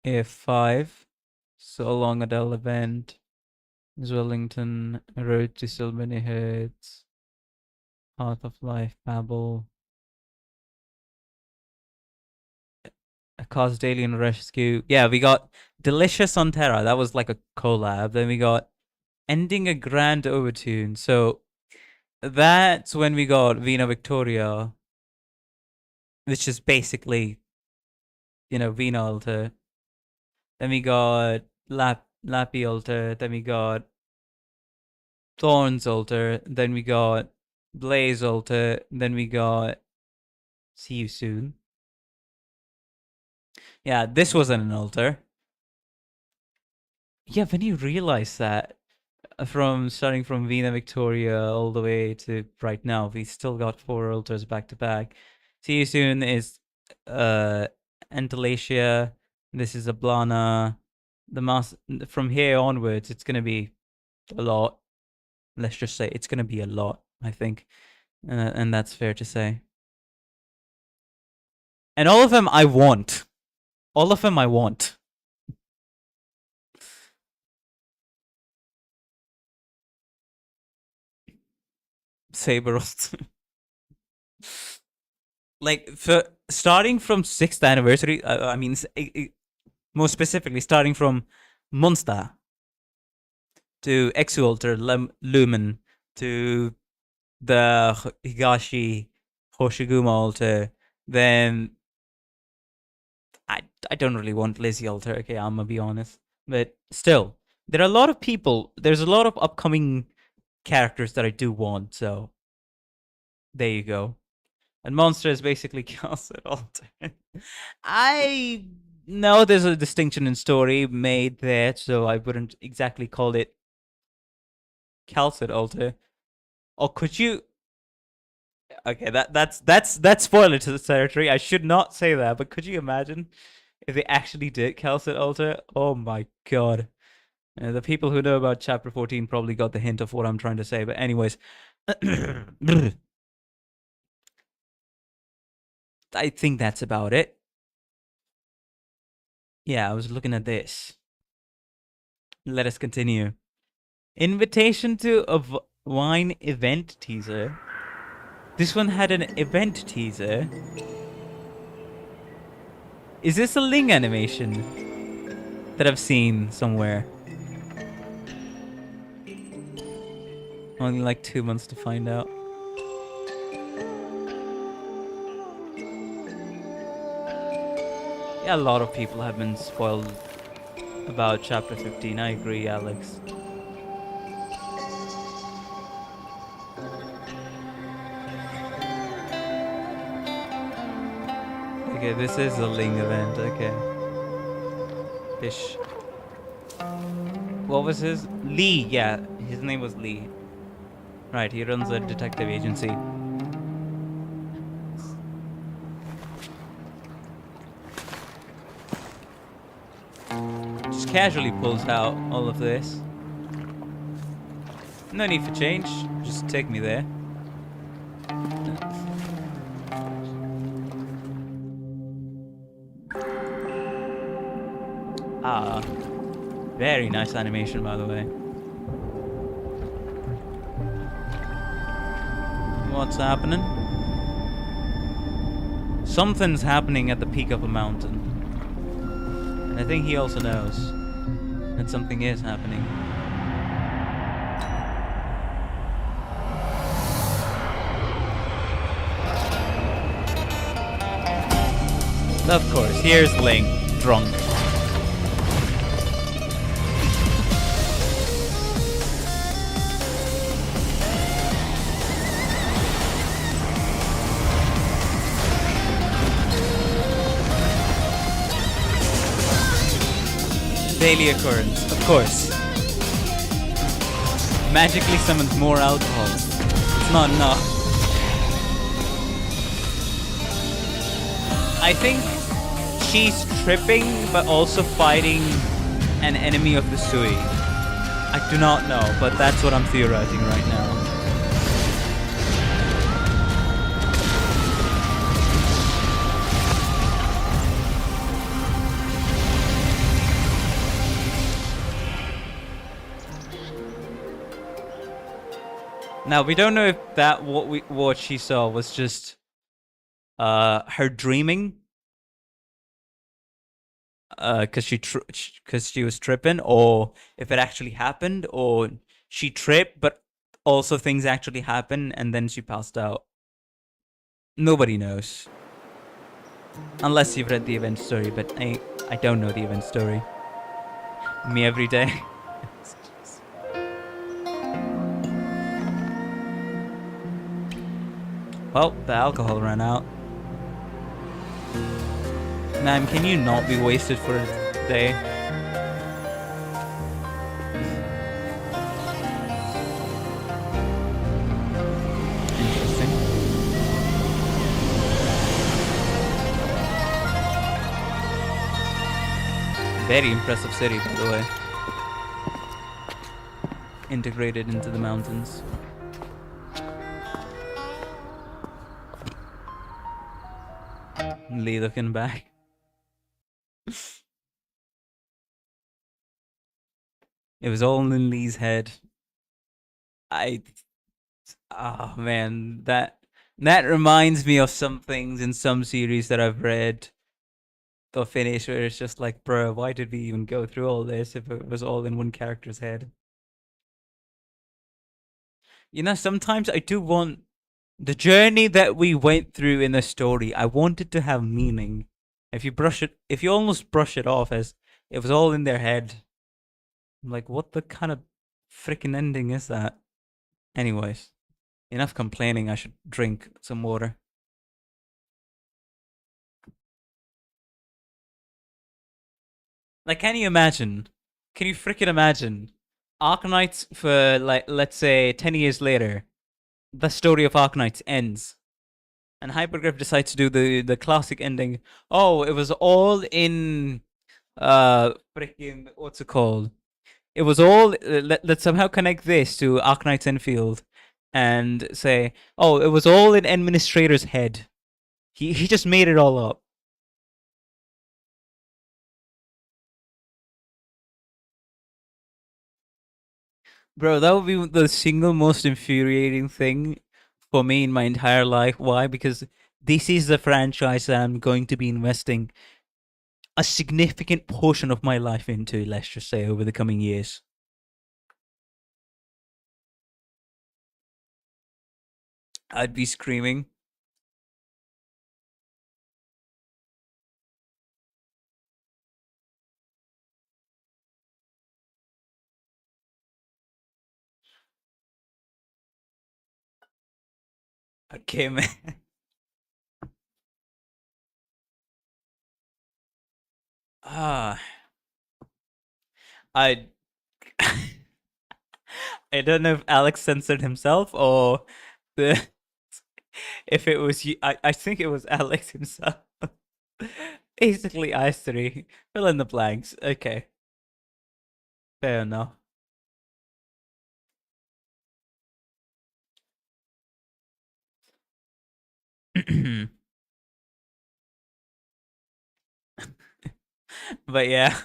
F5. So long Adele event. Zwellington, Road to so many hits. Path of Life, Babel. A Cosdalian Rescue. Yeah, we got Delicious on Terra. That was like a collab. Then we got Ending a Grand Overtune. So that's when we got Vina Victoria, which is basically, you know, Vina Alter. Then we got Lappy Alter. Then we got Thorns Alter. Then we got Blaze Alter. Then we got See You Soon. Yeah, this wasn't an altar. Yeah, when you realize that, from starting from Vina Victoria all the way to right now, we still got 4 altars back to back. See You Soon is Entalacia. This is Ablana. From here onwards, it's gonna be a lot. Let's just say it's gonna be a lot, I think, and that's fair to say. And all of them I want. All of them I want. Saber. Like, for starting from 6th anniversary, I mean, more specifically, starting from Monster to Exualter, Lumen, to the Higashi Hoshiguma altar, then I don't really want Lizzie altar, okay, I'm gonna be honest. But still, there are a lot of people, there's a lot of upcoming characters that I do want, so there you go. And Monster is basically Calcid altar. I know there's a distinction in story made there, so I wouldn't exactly call it Calcid altar. Or could you? Okay, that's spoiler to the territory. I should not say that, but could you imagine if they actually did Calcid altar? Oh my god. The people who know about chapter 14 probably got the hint of what I'm trying to say, but anyways. I think that's about it. Yeah, I was looking at this. Let us continue. Invitation to a wine event teaser. This one had an event teaser. Is this a Ling animation that I've seen somewhere? Only like 2 months to find out. Yeah, a lot of people have been spoiled about chapter 15. I agree, Alex. Okay, this is a Ling event, okay. Fish. What was his? Lee, yeah. His name was Lee. Right, he runs a detective agency. Just casually pulls out all of this. No need for change, just take me there. Ah, very nice animation, by the way. What's happening? Something's happening at the peak of a mountain. And I think he also knows that something is happening. Of course, here's Ling, drunk. Daily occurrence, of course. Magically summons more alcohol. It's not enough. I think she's tripping, but also fighting an enemy of the Sui. I do not know, but that's what I'm theorizing right now. Now we don't know if that what she saw was just her dreaming, because she was tripping, or if it actually happened, or she tripped but also things actually happened and then she passed out. Nobody knows. Unless you've read the event story, but I don't know the event story. Me every day. Well, the alcohol ran out. Ma'am, can you not be wasted for a day? Interesting. Very impressive city, by the way. Integrated into the mountains. Lee looking back. It was all in Lee's head. Oh man, that reminds me of some things in some series that I've read or finished where it's just like, bro, why did we even go through all this if it was all in one character's head? You know, sometimes I do want the journey that we went through in the story, I want it to have meaning. If you almost brush it off as it was all in their head, I'm like, what the kind of freaking ending is that? Anyways, enough complaining. I should drink some water. Like, can you imagine? Can you freaking imagine? Arknights for, like, let's say 10 years later, the story of Arknights ends. And Hypergraph decides to do the classic ending. Oh, it was all in freaking, what's it called? It was all, let's somehow connect this to Arknights Enfield and say, oh, it was all in Administrator's head. He just made it all up. Bro, that would be the single most infuriating thing for me in my entire life. Why? Because this is the franchise that I'm going to be investing a significant portion of my life into, let's just say, over the coming years. I'd be screaming. Okay, man. I I don't know if Alex censored himself or if it was you. I think it was Alex himself. Basically, ice 3. Fill in the blanks. Okay. Fair enough. But yeah.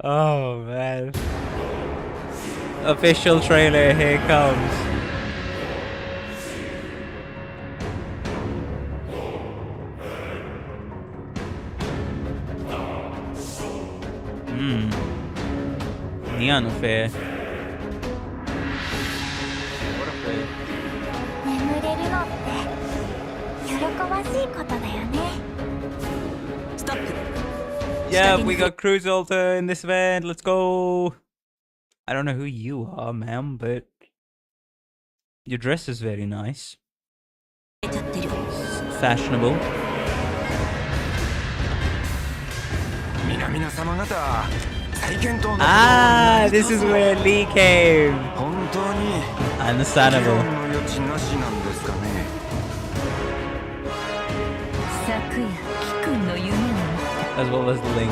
Oh man. Official trailer, here it comes. Neon affair. What affair? 眠れるのって喜ばしいことだよね。 Yeah, we got Cruise Alter in this event. Let's go. I don't know who you are, ma'am, but your dress is very nice. Fashionable. Ah, this is where Lee came. Understandable. As well as Ling.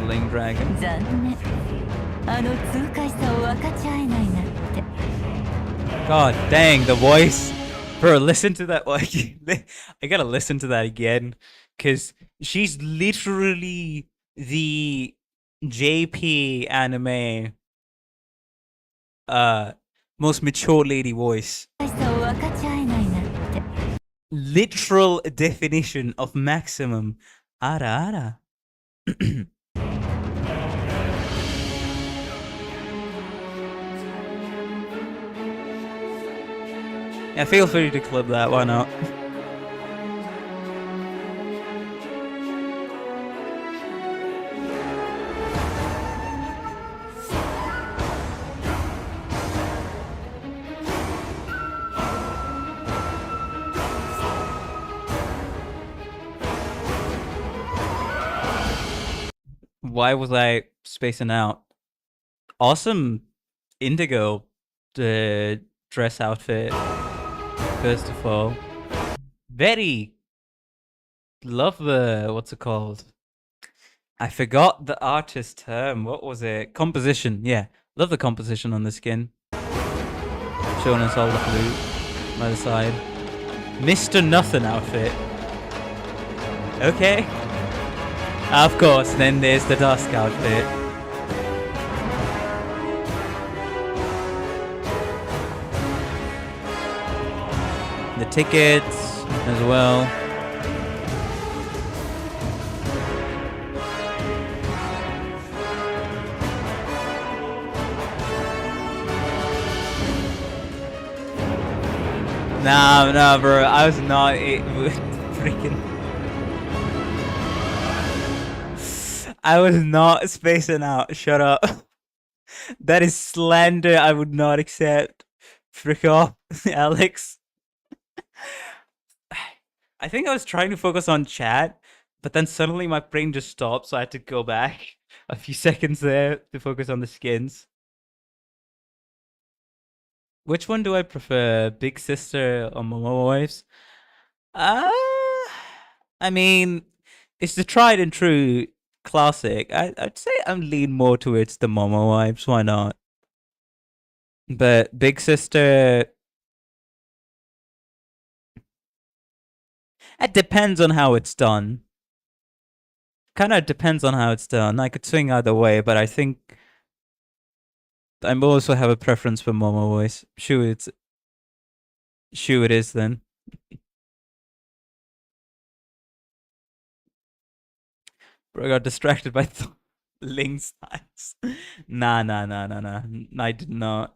Ling Dragon. God dang, the voice. Bro, listen to that. I gotta listen to that again, cause she's literally the JP anime most mature lady voice. Literal definition of maximum. Ara ara. Yeah, feel free to clip that, why not? Why was I spacing out? Awesome indigo dress outfit, first of all. Very love the, what's it called? I forgot the artist term. What was it? Composition. Yeah, love the composition on the skin. Showing us all the blue by the side. Mr. Nothing outfit. Okay. Of course, then there's the Dusk outfit. The tickets as well. Nah, bro. I was not freaking. I was not spacing out. Shut up. That is slander I would not accept. Frick off, Alex. I think I was trying to focus on chat, but then suddenly my brain just stopped, so I had to go back a few seconds there to focus on the skins. Which one do I prefer, Big Sister or Momo Wives? I mean, it's the tried and true classic. I'd say I'm lean more towards the Momo Wives. Why not? But Big Sister, it depends on how it's done. Kind of depends on how it's done. I could swing either way, but I think I also have a preference for Momo voice. Sure, it is then. Bro, I got distracted by Link's eyes. Nah. I did not.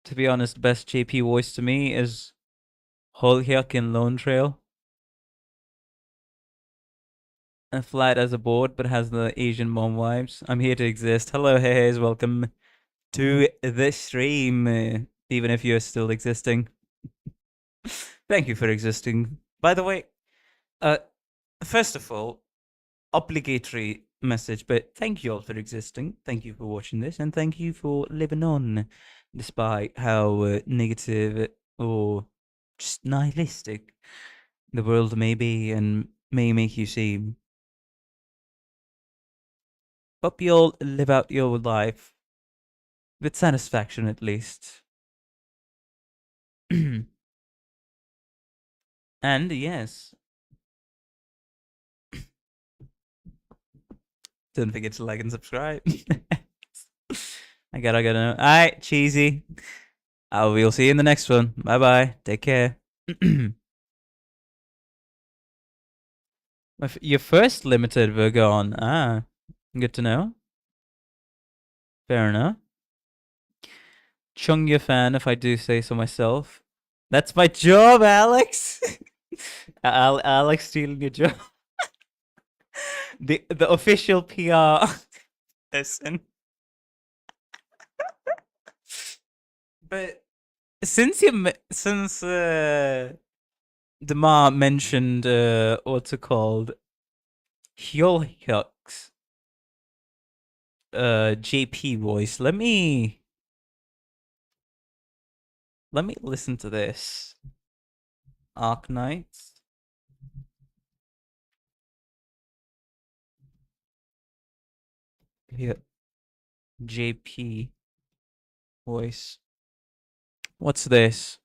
To be honest, best JP voice to me is Holhyuk in Lone Trail. And flat as a board, but has the Asian mom vibes. I'm here to exist. Hello, hey, welcome to the stream. Even if you're still existing. Thank you for existing. By the way, first of all, obligatory message, but thank you all for existing. Thank you for watching this, and thank you for living on, despite how negative or just nihilistic the world may be and may make you seem. Hope you all live out your life with satisfaction, at least. And yes, don't forget to like and subscribe. I gotta know. Alright, cheesy. We'll see you in the next one. Bye bye. Take care. Your first limited were gone. Ah, good to know. Fair enough. Chung your fan, if I do say so myself. That's my job, Alex. Alex stealing your job. The official PR person. But since Demar mentioned what's it called, Hyolhyuk's JP voice, let me listen to this. Arknights. Here, JP. voice. What's this?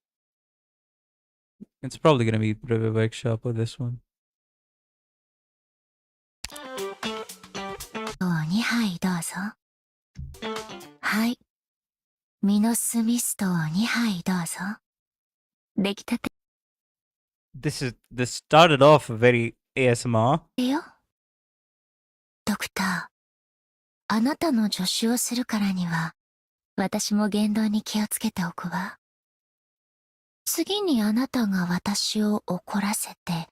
It's probably gonna be River Workshop or this one. 2杯どうぞ。はい。ミノスミストを2杯どうぞ。出来たて This started off very ASMR. よ。ドクター、あなたの助手をするからには、私も言動に気をつけておくわ。次にあなたが私を怒らせて、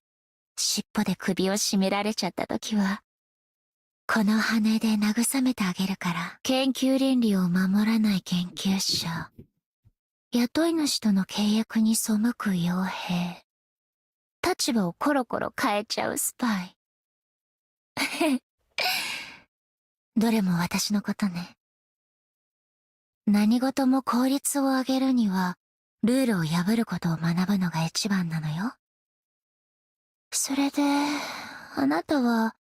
尻尾で首を絞められちゃったときは、この羽で慰めてあげるから。研究倫理を守らない研究者。雇い主との契約に背く傭兵。立場をコロコロ変えちゃうスパイ。どれも私のことね。何事も効率を上げるには、ルールを破ることを学ぶのが一番なのよ。それで、あなたは、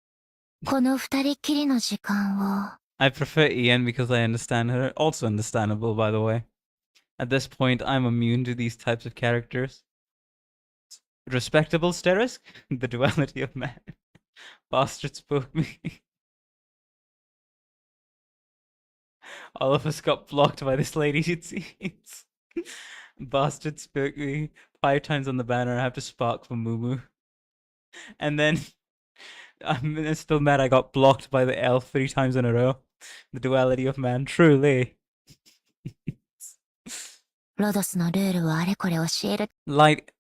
この二人きりの時間を。I prefer Ian because I understand her. Also understandable, by the way. At this point, I'm immune to these types of characters. Respectable Sterisk? The duality of man. Bastard spoke me. All of us got blocked by this lady, it seems. Bastard spoke me 5 times on the banner. I have to spark for Mumu. And then I'm still mad I got blocked by the elf 3 times in a row. The duality of man, truly. Like,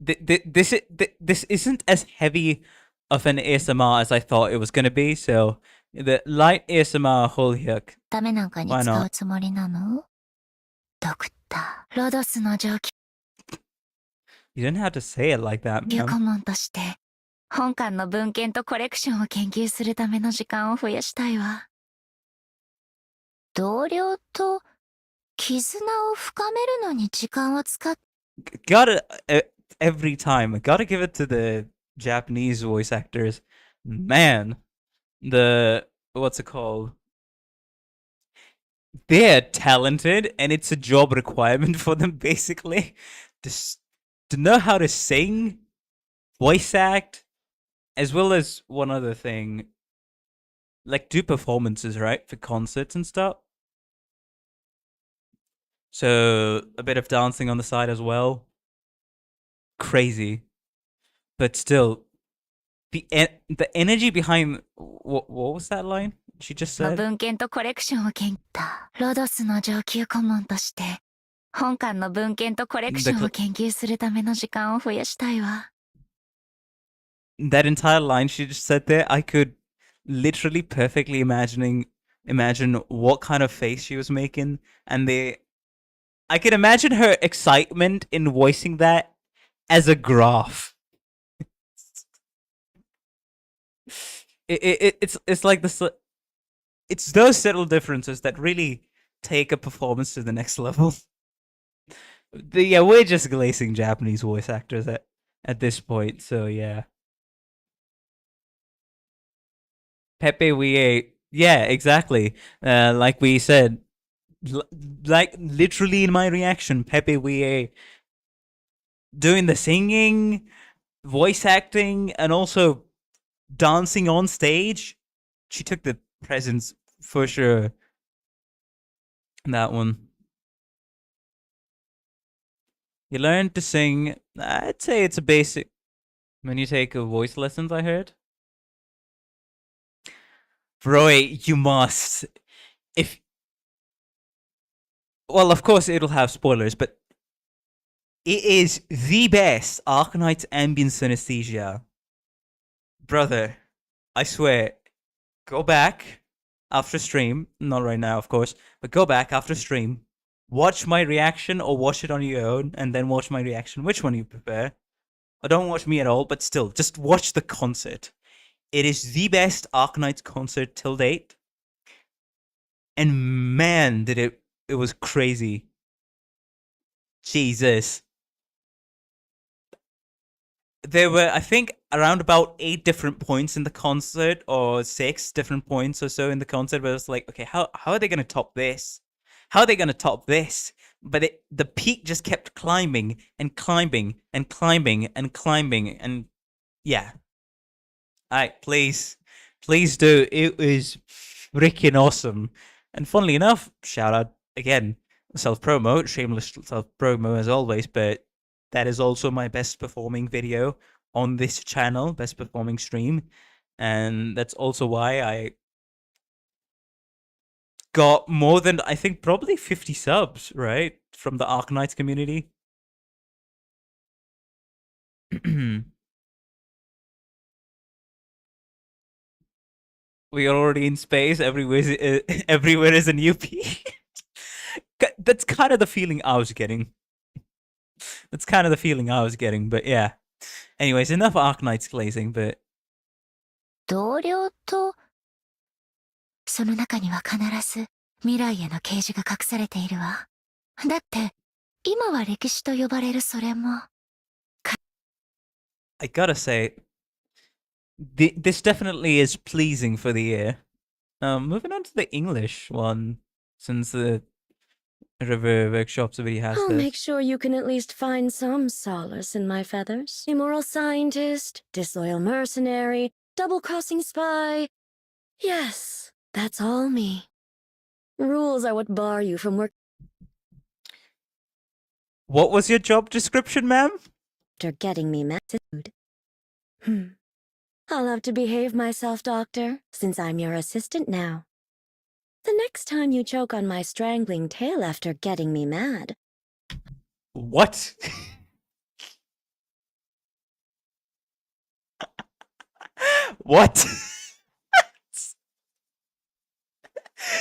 this isn't as heavy of an ASMR as I thought it was gonna be, so the light ASMR whole hook. Why not? You didn't have to say it like that, man. 本館の文献とコレクションを研究するための時間を増やしたいわ。同僚と絆を深めるのに時間を使っ Gotta, every time, I gotta give it to the Japanese voice actors. Man, what's it called? They're talented, and it's a job requirement for them, basically. To know how to sing, voice act, as well as one other thing, like do performances, right, for concerts and stuff. So a bit of dancing on the side as well. Crazy, but still, the energy behind what was that line she just said? 文献とコレクションを研究。ロドスの上級顧問として、本館の文献とコレクションを研究するための時間を増やしたいわ。That entire line she just said there, I could literally perfectly imagine what kind of face she was making, and I could imagine her excitement in voicing that as a graph. It's like this. It's those subtle differences that really take a performance to the next level. Yeah, we're just glazing Japanese voice actors at this point, so yeah. Pepe Wie, yeah, exactly. Like we said, like literally in my reaction, Pepe Wie doing the singing, voice acting, and also dancing on stage. She took the presence for sure. That one. You learn to sing. I'd say it's a basic. When you take voice lessons, I heard. Roy, you must. Well, of course it'll have spoilers, but it is the best Arknights ambient synesthesia. Brother, I swear, go back after stream, not right now, of course, but go back after stream, watch my reaction or watch it on your own, and then watch my reaction. Which one you prefer? Or don't watch me at all, but still, just watch the concert. It is the best Arknights concert till date. And man, did it was crazy. Jesus. There were, I think, around about 8 different points in the concert, or 6 different points or so in the concert, where it's like, okay, how are they going to top this? how are they gonna top this? But the peak just kept climbing and climbing and climbing and climbing, and yeah. Alright, please do. It was freaking awesome. And funnily enough, shout out again, self-promo, shameless self-promo as always, but that is also my best performing video on this channel, best performing stream. And that's also why I got more than, I think, probably 50 subs, right? From the Arknights community. We are already in space. Everywhere is a Newbie. That's kind of the feeling I was getting. But yeah. Anyways, enough Arknights glazing, but 同僚と、その中には必ず未来への啓示が隠されているわ。だって、今は歴史と呼ばれるそれも。I gotta say, this definitely is pleasing for the ear. Moving on to the English one, since the River Workshops already has I'll this. make sure you can at least find some solace in my feathers. Immoral scientist, disloyal mercenary, double-crossing spy. Yes, that's all me. Rules are what bar you from work What was your job description, ma'am? after getting me mad. I'll have to behave myself, Doctor, since I'm your assistant now. The next time you choke on my strangling tail after getting me mad. What? What?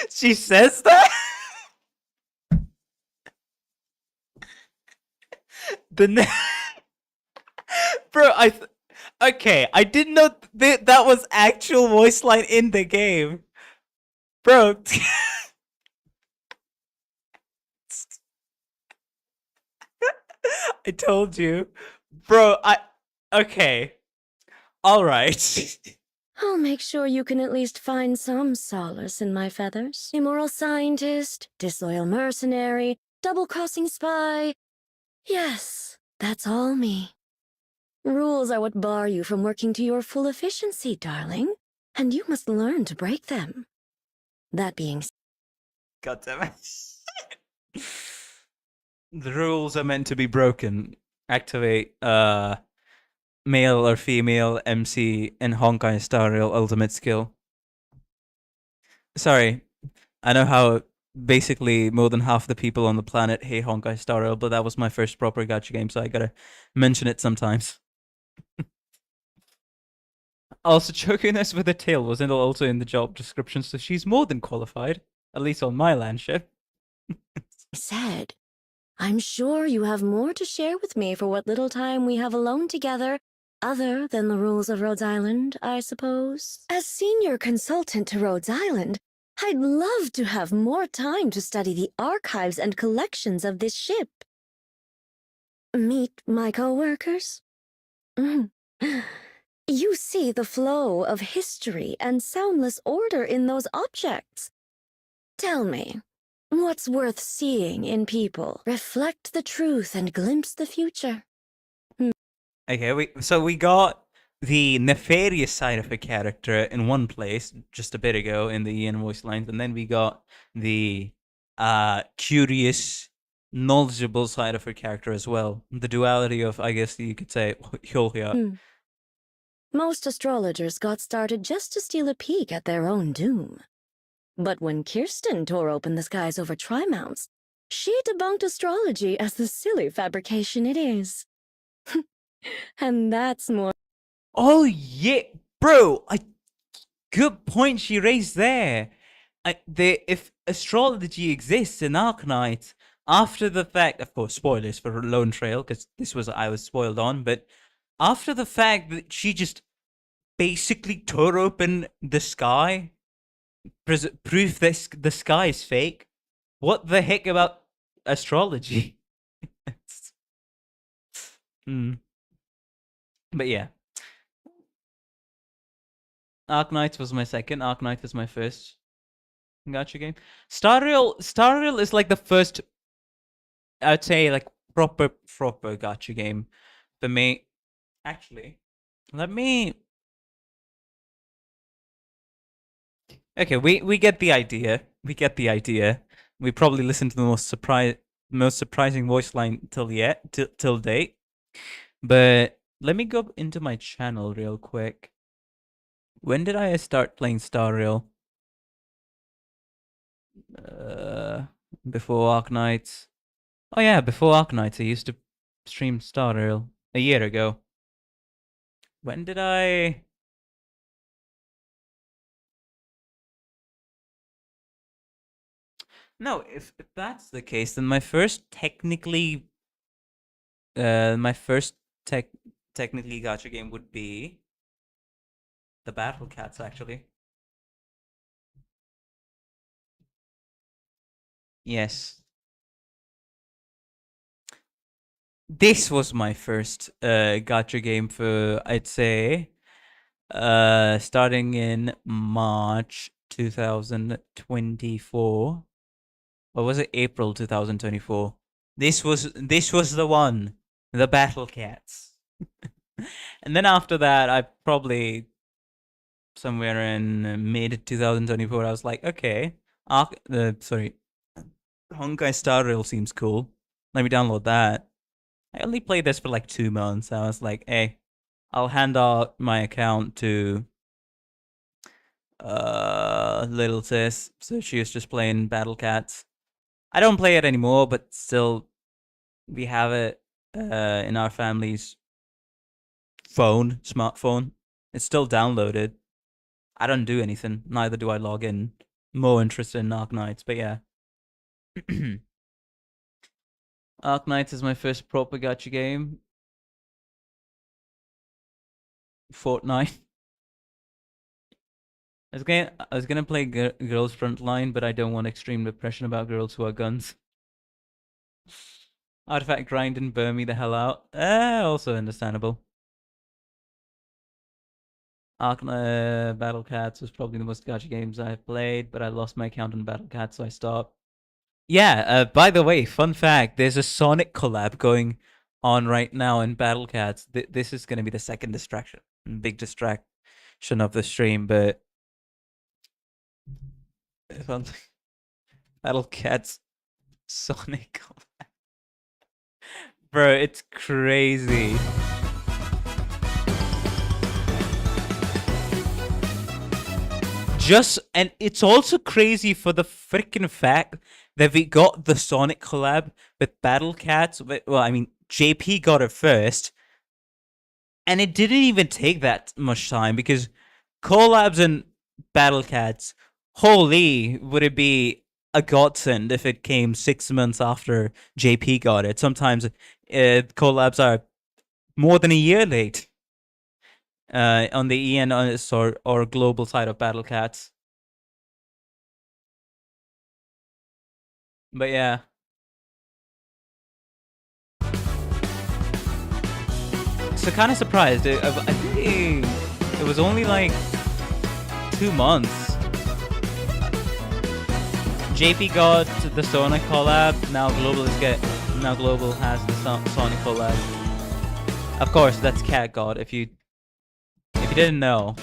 She says that? Bro, okay, I didn't know that was actual voice line in the game. Bro. I told you. Bro, okay. Alright. I'll make sure you can at least find some solace in my feathers. Immoral scientist, disloyal mercenary, double-crossing spy. Yes, that's all me. Rules are what bar you from working to your full efficiency, darling, and you must learn to break them. That being said, God damn it. The rules are meant to be broken. Activate male or female MC and Honkai Star Rail ultimate skill. Sorry, I know how basically more than half the people on the planet hate Honkai Star Rail, but that was my first proper gacha game, so I gotta mention it sometimes. Also, chokiness with a tail wasn't also in the job description, so she's more than qualified, at least on my landship. I'm sure you have more to share with me for what little time we have alone together, other than the rules of Rhodes Island, I suppose. As senior consultant to Rhodes Island, I'd love to have more time to study the archives and collections of this ship. Meet my co-workers. You see the flow of history and soundless order in those objects. Tell me, what's worth seeing in people? Reflect the truth and glimpse the future. Okay, so we got the nefarious side of a character in one place just a bit ago in the Ian voice lines, and then we got the curious, knowledgeable side of her character as well. The duality of, I guess you could say, Hyolya. Most astrologers got started just to steal a peek at their own doom. But when Kirsten tore open the skies over Trimounts, she debunked astrology as the silly fabrication it is. And that's more. Oh yeah, bro! Good point she raised there. If astrology exists in Arknights, after the fact, of course, spoilers for Lone Trail, because this was I was spoiled on, but after the fact that she just basically tore open the sky, proof this the sky is fake. What the heck about astrology? But yeah. Arknights was my second, Arknight was my first. gacha game. Star Rail is like the first, I'd say, like proper gacha game for me. Actually, let me. Okay, we get the idea. We get the idea. We probably listened to the most surprising voice line till date. But let me go into my channel real quick. When did I start playing Star Rail? Before Arknights. Oh yeah, before Arknights, I used to stream Star Rail a year ago. When did I? No, if that's the case, then my first technically gacha game would be the Battle Cats, actually. Yes. This was my first gacha game for, I'd say, starting in March 2024. Or was it April 2024? This was the one, the Battle Cats. And then after that, I probably somewhere in mid 2024, I was like, okay, Honkai Star Rail seems cool. Let me download that. I only played this for like 2 months. I was like, hey, I'll hand out my account to little sis. So she was just playing Battle Cats. I don't play it anymore, but still, we have it in our family's smartphone. It's still downloaded. I don't do anything. Neither do I log in. More interested in Arknights, but yeah. Arknights is my first proper gacha game. Fortnite. I was gonna play Girls Frontline, but I don't want extreme depression about girls who are guns. Artifact grind and burn me the hell out. Also understandable. Battle Cats was probably the most gacha games I've played, but I lost my account on Battle Cats, so I stopped. Yeah, by the way, fun fact, there's a Sonic collab going on right now in Battle Cats. This is going to be the second big distraction of the stream, but Battle Cats Sonic collab. Bro, it's crazy. And it's also crazy for the freaking fact that we got the Sonic collab with Battle Cats. Well, I mean, JP got it first. And it didn't even take that much time because collabs and Battle Cats, holy, would it be a godsend if it came 6 months after JP got it. Sometimes collabs are more than a year late. On the EN or global side of Battle Cats. But yeah. So kind of surprised. I think it was only like 2 months. JP got the Sonic collab. Now Global has the Sonic collab. Of course, that's Cat God. If you didn't know,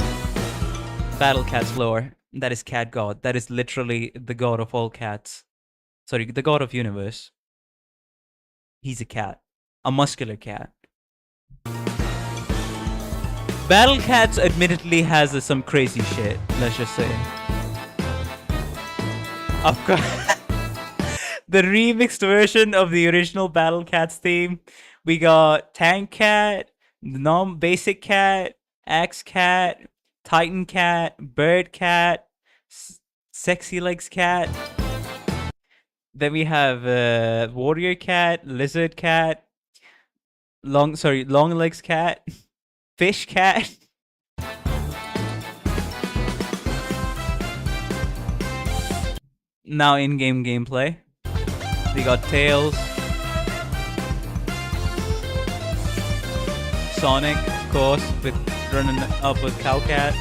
Battle Cats lore, that is Cat God. That is literally the god of all cats. Sorry, the god of universe. He's a cat. A muscular cat. Battle Cats admittedly has some crazy shit, let's just say. Of course. The remixed version of the original Battle Cats theme, we got Tank Cat, Basic Cat, Axe Cat, Titan Cat, Bird Cat, Sexy Legs Cat. Then we have Warrior Cat, Lizard Cat, Long Legs Cat, Fish Cat. Now in-game gameplay, we got Tails, Sonic, of course, with running up with Cowcat.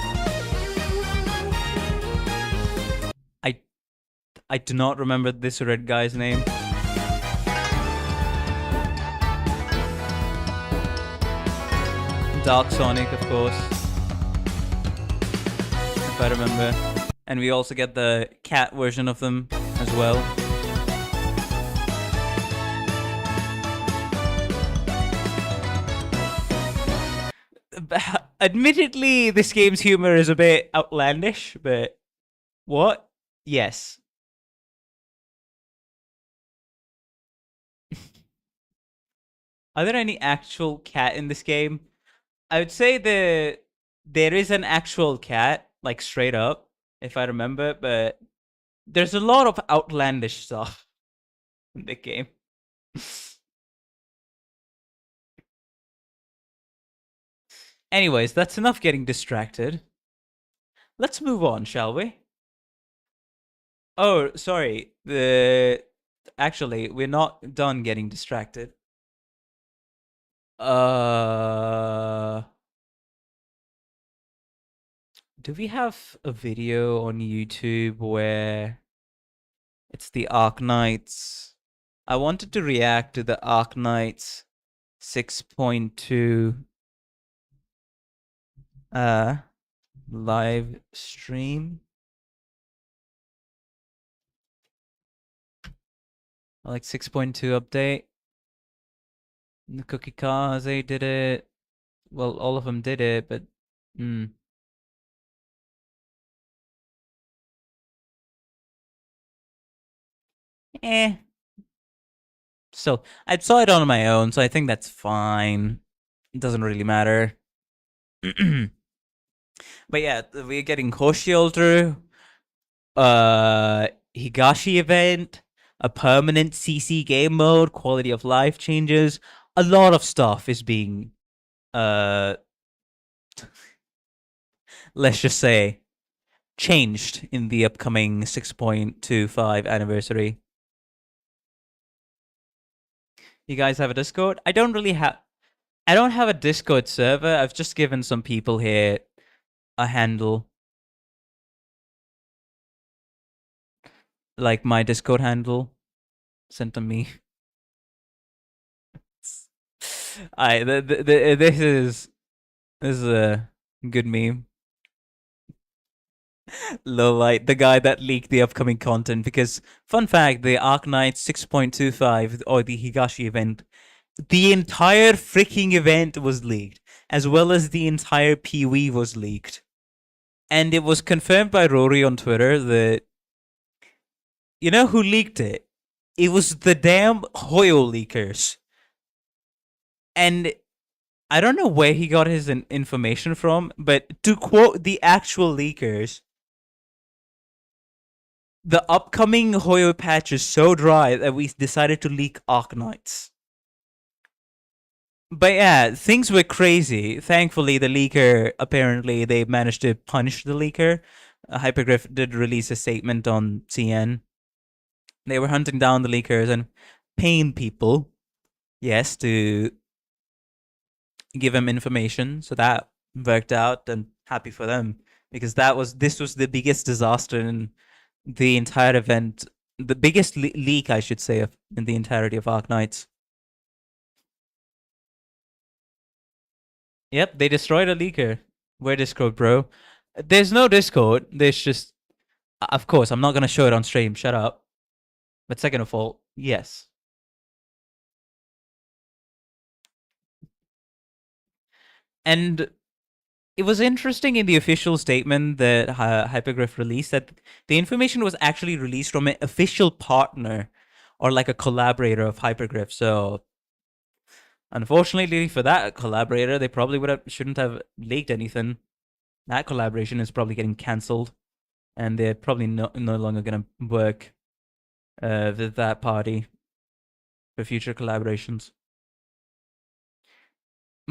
I do not remember this red guy's name. Dark Sonic, of course, if I remember. And we also get the cat version of them as well. Admittedly, this game's humor is a bit outlandish, but what? Yes. Are there any actual cat in this game? I would say there is an actual cat, like straight up, if I remember, but there's a lot of outlandish stuff in the game. Anyways, that's enough getting distracted. Let's move on, shall we? Oh, sorry. Actually, we're not done getting distracted. Do we have a video on YouTube where it's the Arknights? I wanted to react to the Arknights 6.2 live stream. Like 6.2 update. The Cookie Cars, they did it. Well, all of them did it, but So I saw it on my own, so I think that's fine. It doesn't really matter. But yeah, we're getting Hoshi Ultra, Higashi event, a permanent CC game mode, quality of life changes. A lot of stuff is being, let's just say, changed in the upcoming 6.25 anniversary. You guys have a Discord? I don't have a Discord server. I've just given some people here a handle. Like my Discord handle sent to me. This is a good meme. Lowlight, the guy that leaked the upcoming content, because fun fact, the Arknights 6.25 or the Higashi event, the entire freaking event was leaked, as well as the entire PoE was leaked. And it was confirmed by Rory on Twitter that, you know who leaked it? It was the damn Hoyo leakers. And I don't know where he got his information from, but to quote the actual leakers, the upcoming Hoyo patch is so dry that we decided to leak Arknights. But yeah, things were crazy. Thankfully, the leaker, apparently, they managed to punish the leaker. Hypergriff did release a statement on CN. They were hunting down the leakers and paying people, yes, to give them information. So that worked out, and happy for them, because this was the biggest disaster in the entire event, the biggest leak, I should say, in the entirety of Arknights. Yep, they destroyed a leaker. Where Discord, bro? There's no Discord. There's just, of course, I'm not gonna show it on stream. Shut up. But second of all, yes. And it was interesting in the official statement that Hypergriff released that the information was actually released from an official partner or like a collaborator of Hypergriff. So unfortunately for that collaborator, they probably shouldn't have leaked anything. That collaboration is probably getting cancelled, and they're probably no longer gonna work with that party for future collaborations.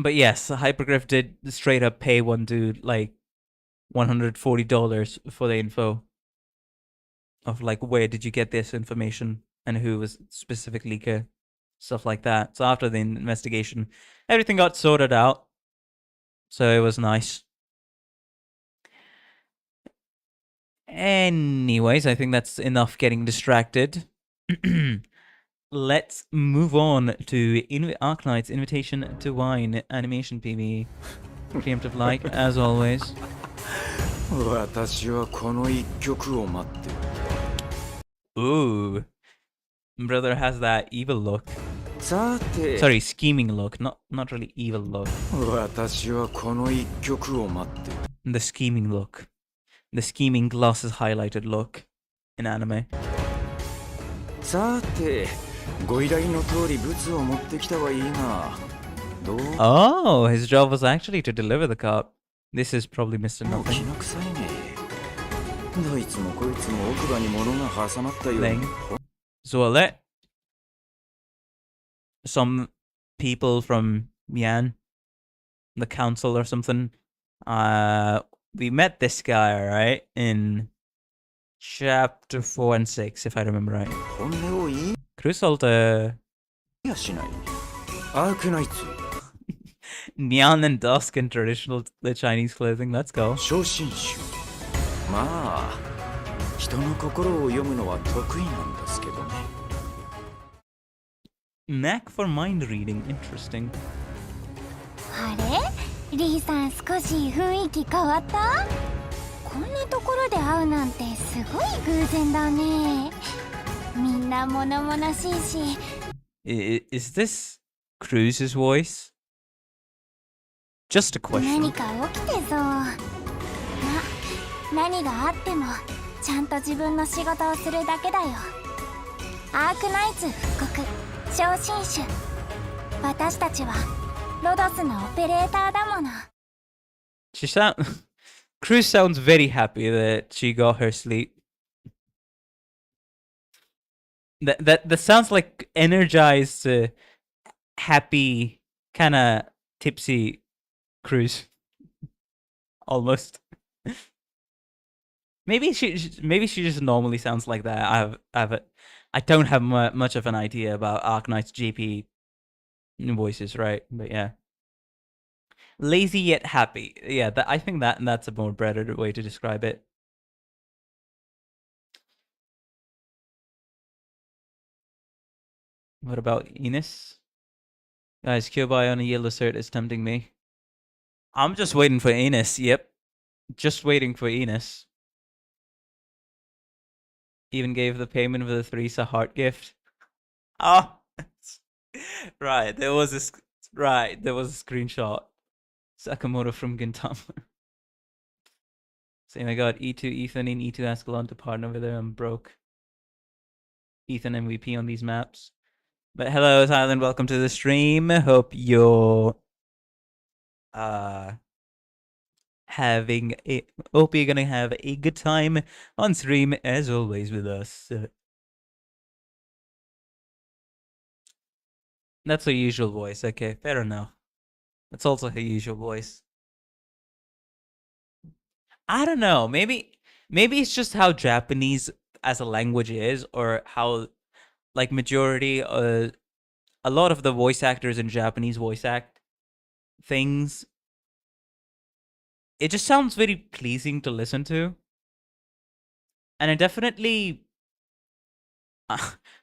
But yes, Hypergriff did straight up pay one dude like $140 for the info of like, where did you get this information and who was specific leaker, stuff like that. So after the investigation, everything got sorted out. So it was nice. Anyways, I think that's enough getting distracted. Let's move on to Arknights Invitation to Wine Animation PV. Preemptive like, as always. 私はこの一曲を待ってる。 Ooh. Brother has that evil look. さて、 Sorry, scheming look, not really evil look. 私はこの一曲を待ってる。 The scheming look. The scheming glasses highlighted look in anime. さて、ご依頼の通り物を持ってきたはいいが、どう？ Oh, his job was actually to deliver the cup. This is probably Mr. もう気 Nothing. の臭いね。どいつもこいつも奥歯に物が挟まったように。 Thing. So I'll let some people from Yan, the council or something, we met this guy, right, in chapter 4 and 6, if I remember right. 本音を言い Crusolte やしない。アークナイツ、 Neon and dusk in traditional Chinese clothing. Let's go. 昇進種。まあ、人の心を読むのは得意なんですけどね。 Knack for mind reading. Interesting. あれリーさん、少し雰囲気変わった？こんなところで会うなんてすごい偶然だね。みんな物々しいし。Is this Cruz's voice? Just a question. 何か起きてそう。何があってもちゃんと自分の仕事をするだけだよ。アークナイツ復刻昇進種。私たちはロドスのオペレーターだもの。Cruz sounds very happy that she got her sleep. That sounds like energized, happy, kind of tipsy Cruz. Almost. Maybe she just normally sounds like that. I don't have much of an idea about Arknight's GP voices, right? But yeah. Lazy yet happy. Yeah, I think that's a more better way to describe it. What about Enos? Guys, Kyobai on a yellow cert is tempting me. I'm just waiting for Enos. Yep. Just waiting for Enos. Even gave the payment for the 3-star heart gift. Oh, right. There was a screenshot. Sakamoto from Gintama. Saying I got E2 Ethan in E2 Ascalon to partner with her. I'm broke. Ethan MVP on these maps. But hello, Thailand. Welcome to the stream. Hope you're hope you're gonna have a good time on stream as always with us. That's her usual voice. Okay, fair enough. That's also her usual voice. I don't know. Maybe it's just how Japanese as a language is, or how like majority a lot of the voice actors in Japanese voice act things. It just sounds very pleasing to listen to. And I definitely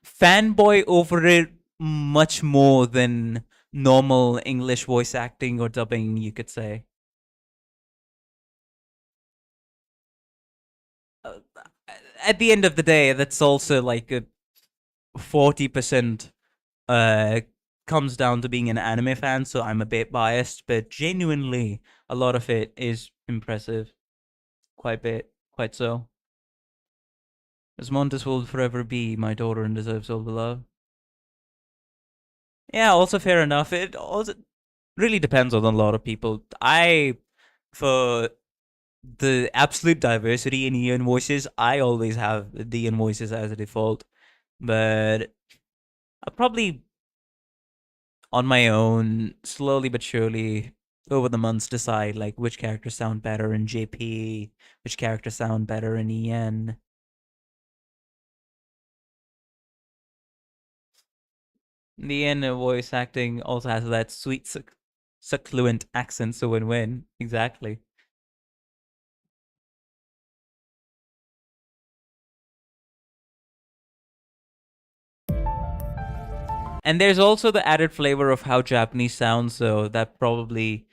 fanboy over it much more than normal English voice acting or dubbing, you could say. At the end of the day, that's also like a 40% comes down to being an anime fan, so I'm a bit biased, but genuinely a lot of it is impressive. Quite so. As Montes will forever be my daughter and deserves all the love. Yeah, also fair enough. It also really depends on a lot of people. For the absolute diversity in Ian voices, I always have the Ian voices as a default. But I'll probably, on my own, slowly but surely, over the months, decide like which characters sound better in JP, which characters sound better in EN. The EN voice acting also has that sweet, succulent accent, so win-win. Exactly. And there's also the added flavor of how Japanese sounds, so that probably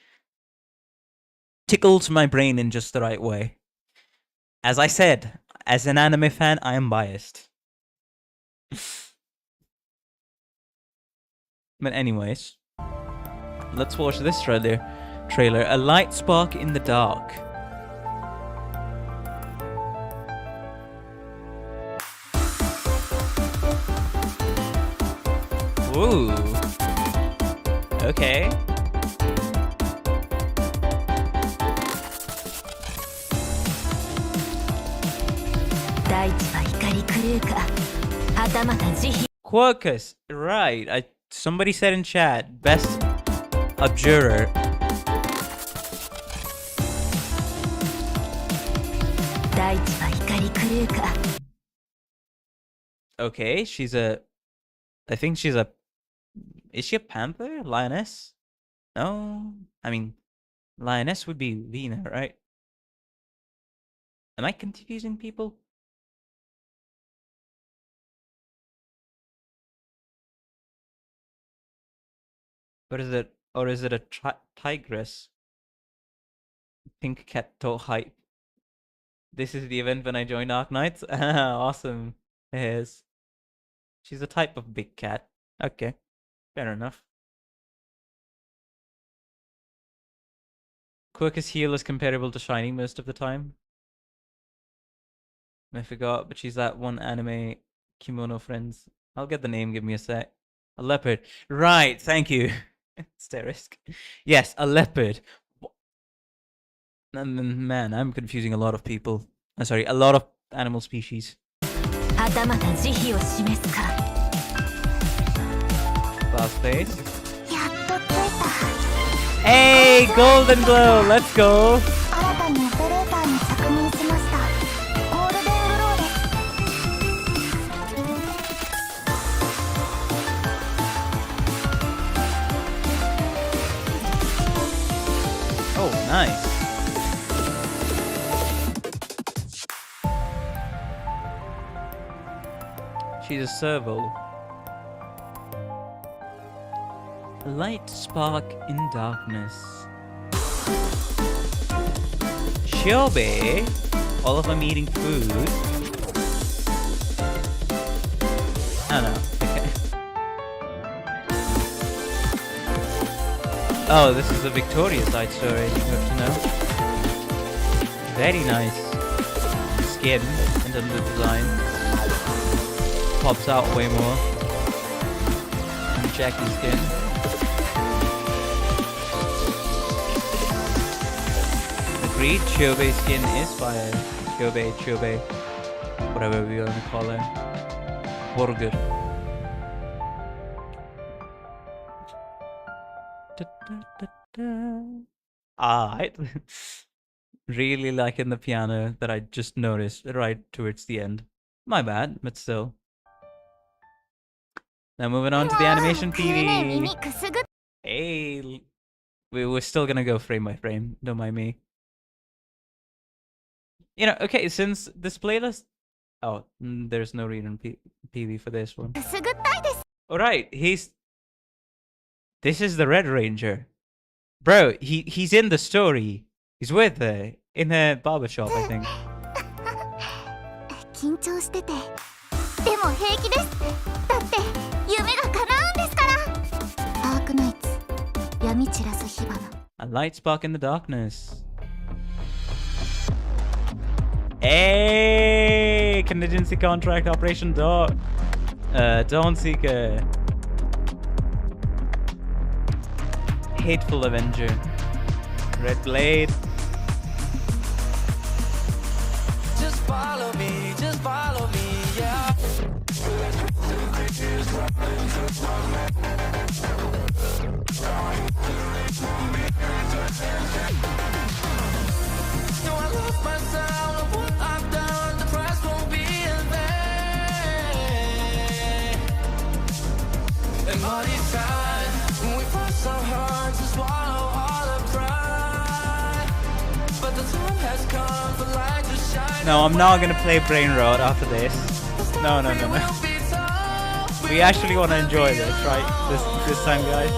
tickles my brain in just the right way. As I said, as an anime fan, I am biased. But anyways, let's watch this trailer. A light spark in the dark. Ooh. Okay. Quirkus, right. Somebody said in chat, best abjurer. Okay, I think she's a... Is she a panther? Lioness? No? I mean, lioness would be Lena, right? Am I confusing people? Or is it a tigress? Pink cat toe hype. This is the event when I joined Arknights. Awesome. Yes. She's a type of big cat. Okay. Fair enough. Quirkus heal is comparable to Shiny most of the time. I forgot, but she's that one anime kimono friends. I'll get the name, give me a sec. A leopard. Right, thank you. Asterisk. Yes, a leopard. Man, I'm confusing a lot of people. Sorry, a lot of animal species. Fast pace. Hey, golden glow, let's go. Oh, nice. She's a serval. Light spark in darkness. Shobe. All of them eating food. Oh no. Okay. Oh, this is a Victoria side story. You have to know. Very nice. Skin in terms of design. Pops out way more than Jackie's skin. Agreed, Chobe's skin is fire. Chobe, whatever we want to call her. Burger. Alright. Really liking the piano that I just noticed right towards the end. My bad, but still. Now moving on to the animation TV. Hey, we're still gonna go frame by frame. Don't mind me. You know, okay, since this playlist... Oh, there's no reason PV for this one. Alright, this is the Red Ranger. Bro, he's in the story. He's with her. In a barbershop, I think. A light spark in the darkness. Hey! Contingency contract Operation Dawn. Dawnseeker. Hateful Avenger. Red Blade. Just follow me, yeah. No, I lost my sound of what I've done. The price won't be in vain. And money time, when we fought so hard to swallow all the pride. But the time has come for light to shine. No, I'm not gonna play Brain Rot after this. No. We actually want to enjoy this, right? This time, guys.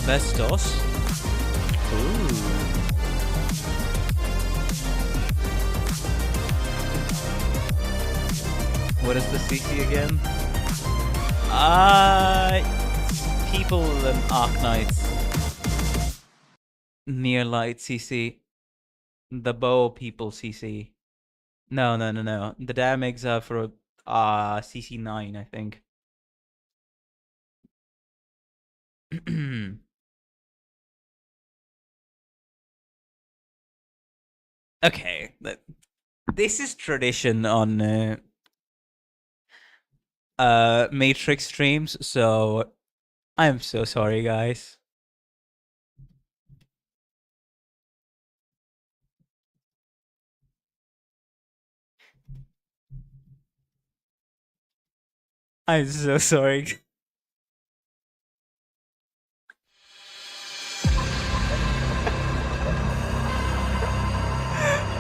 Vestos. Ooh. What is the CC again? People and Arknights. Near light CC. The bow people CC. No. The damage for CC 9, I think. Okay, this is tradition on Matrix streams, so I'm so sorry, guys. I'm so sorry.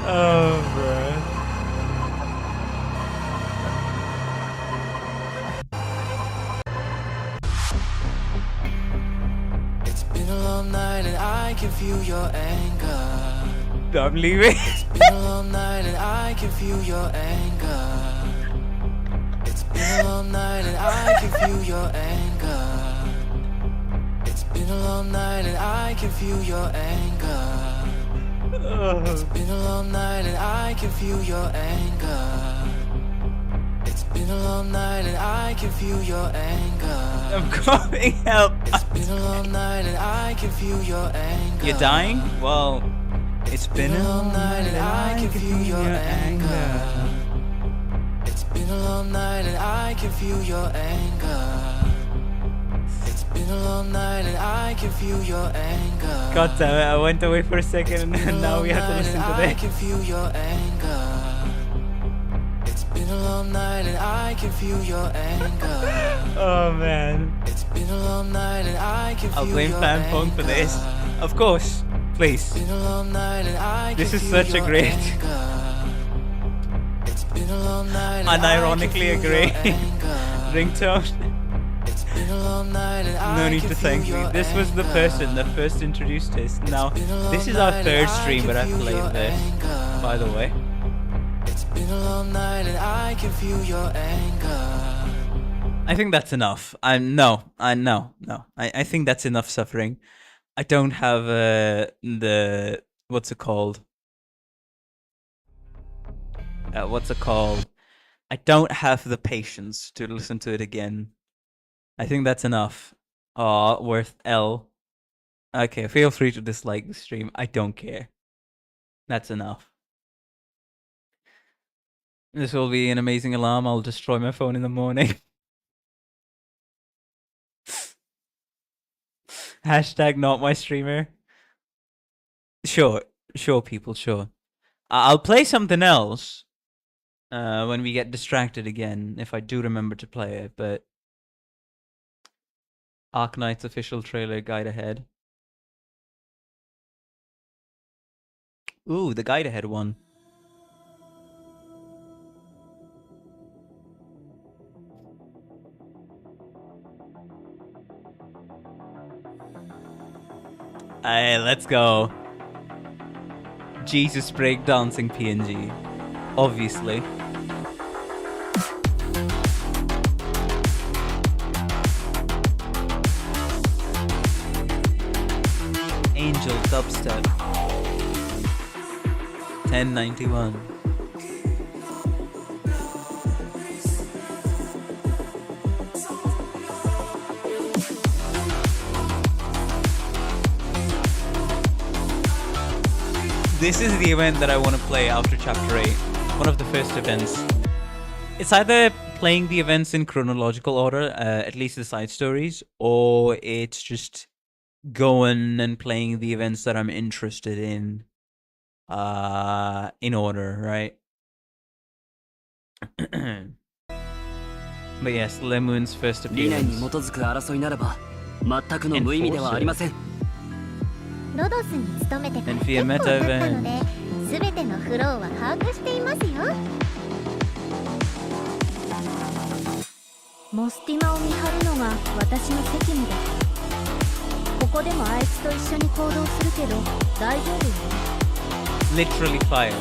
Oh, bro. It's been a long night and I can feel your anger. I'm leaving. It's been a long night and I can feel your anger. It's been a long night and I can feel your anger. It's been a long night and I can feel your anger. It's been a long night and I can feel your anger. It's been a long night and I can feel your anger. I'm calling help. It's been a long night and I can feel your anger. You're dying? Well, it's been a long night and I can feel your anger. It's been a long night and I can feel your anger. It's been a long night and I can feel your anger. God damn it, I went away for a second and now we have to listen to I this. can feel your anger. It's been a long night and I can feel your anger. Oh man. It's been a long night and I can feel I'll blame your Fanfong for this. Of course. Please. It's been a long night and I This can is feel such a your great anger. It's been a long night and unironically I a can feel great your anger. ringtone. It's been a long night and No I need can to feel thank me. your This was the anger. person that first introduced us. Now, this is our third stream where I played this, by the way. It's been a long night and I can feel your anger. I think that's enough. I think that's enough suffering. I don't have the what's it called? I don't have the patience to listen to it again. I think that's enough. Worth L. Okay, feel free to dislike the stream. I don't care. That's enough. This will be an amazing alarm. I'll destroy my phone in the morning. Hashtag not my streamer. Sure, people, sure. I'll play something else when we get distracted again, if I do remember to play it, but Arknights official trailer guide ahead. Ooh, the guide ahead one. Hey, let's go. Jesus breakdancing PNG. Obviously. Angel dubstep. 1091. This is the event that I want to play after Chapter 8. One of the first events. It's either playing the events in chronological order, at least the side stories, or it's just going and playing the events that I'm interested in order, right? But yes, Lemoon's first 理念に appearance. 基づく争いならば全くの無意味ではありません。ロドスに勤めてから And 結 via 構 meta 経ったの event. で、すべてのフローは把握していますよ。モスティマを見張るのが私の責務です。ここでもあいつと一緒に行動するけど大丈夫よね。Literally fired.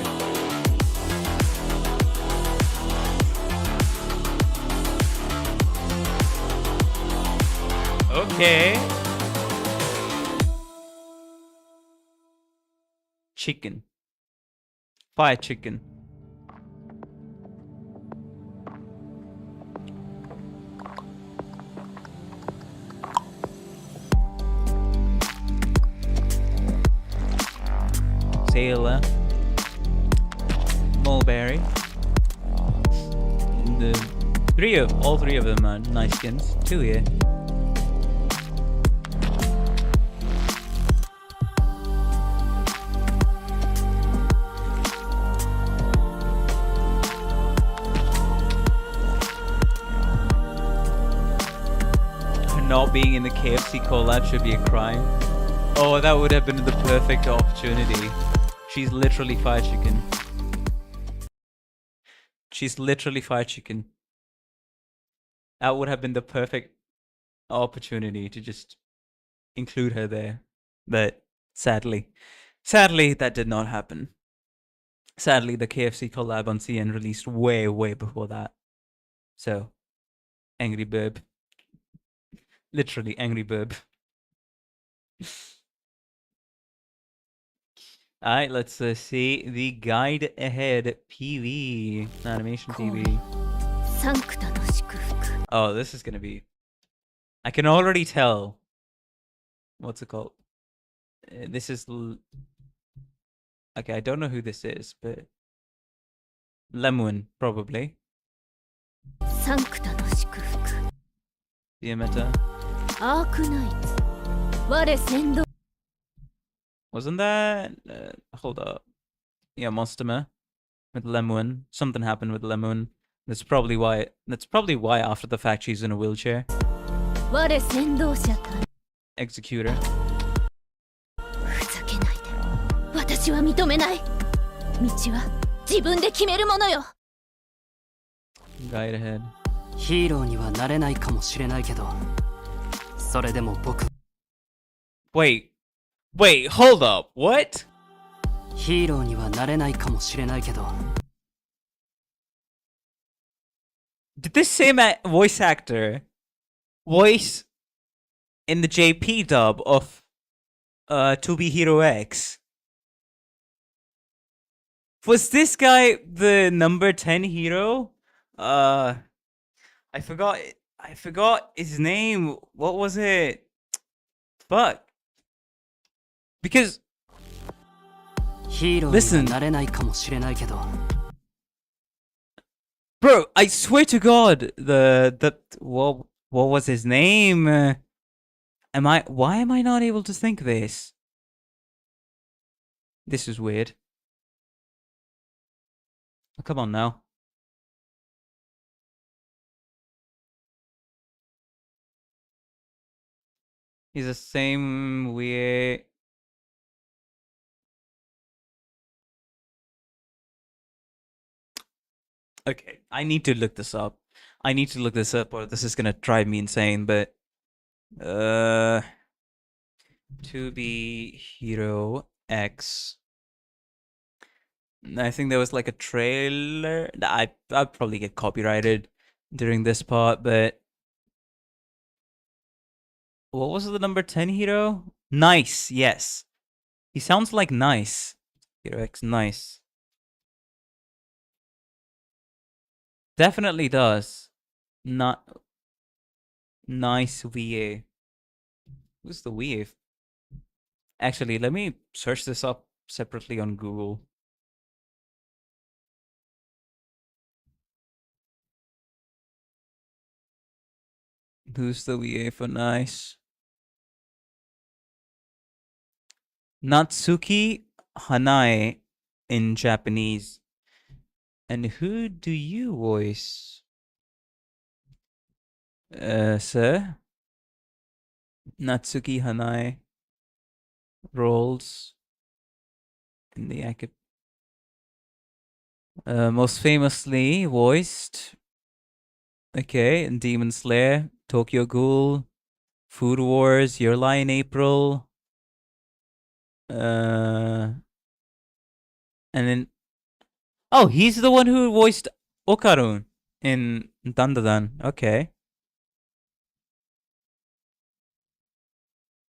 Okay. Chicken. Fire chicken. Sailor. Mulberry. All three of them are nice skins. 2 here. Not being in the KFC collab should be a crime. Oh, that would have been the perfect opportunity. She's literally fried chicken. She's literally fried chicken. That would have been the perfect opportunity to just include her there. But sadly, that did not happen. Sadly, the KFC collab on CN released way before that. So, angry burb. Literally angry burb. Alright, let's see the guide ahead PV. Animation PV. Oh, this is gonna be... I can already tell. What's it called? This is... Okay, I don't know who this is, but... Lemon, probably. Diameter. Arknights. Wasn't that... hold up. Yeah, Monster with Lemon. Something happened with Lemon. That's probably why after the fact she's in a wheelchair. Executor. Guide ahead. ヒーローにはなれないかもしれないけど、それでも僕 Wait, hold up. What? ヒーローにはなれないかもしれないけど Did this same voice actor voice in the JP dub of To Be Hero X? Was this guy the number 10 hero? I forgot his name. What was it? Fuck. Because ヒーローにはなれないかもしれないけど bro, I swear to God, what was his name? Why am I not able to think this? This is weird. Oh, come on now. He's the same weird. Okay, I need to look this up. Or this is gonna drive me insane, but To Be Hero X. I think there was like a trailer. I'd probably get copyrighted during this part, but what was the number 10 hero? Nice, yes. He sounds like Nice. Hero X, Nice. Definitely does. Not Nice VA. Who's the VA? Actually, let me search this up separately on Google. Who's the VA for Nice? Natsuki Hanae in Japanese. And who do you voice? Sir? Natsuki Hanae roles in the Most famously voiced, okay, in Demon Slayer, Tokyo Ghoul, Food Wars, Your Lie in April, and then, oh, he's the one who voiced Okarun in Dandadan. Okay,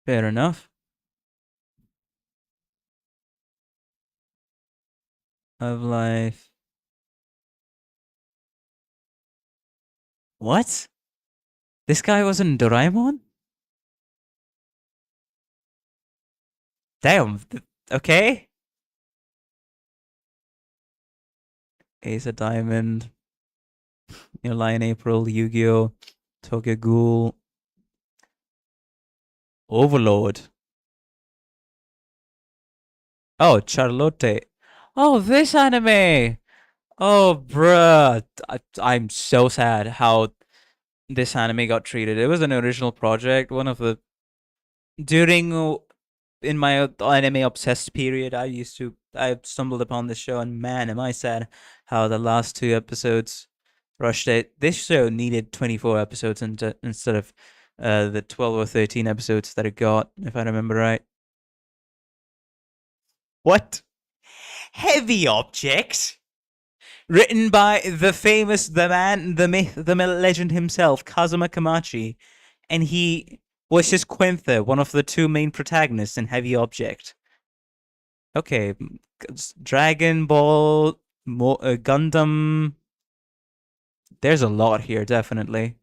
fair enough. Of Life. What? This guy was in Doraemon? Damn. Okay. Ace of Diamond. Your Lie in April. Yu-Gi-Oh! Tokyo Ghoul. Overlord. Oh, Charlotte. Oh, this anime. Oh, bruh. I'm so sad how this anime got treated. It was an original project. One of the... During... In my anime obsessed period, I stumbled upon this show, and man, am I sad how the last 2 episodes rushed it. This show needed 24 episodes instead of the 12 or 13 episodes that it got, if I remember right. What? Heavy Object? Written by the famous, the man, the myth, the legend himself, Kazuma Kamachi, and he was just Quinther, one of the 2 main protagonists in Heavy Object. Okay, Dragon Ball, Gundam. There's a lot here, definitely.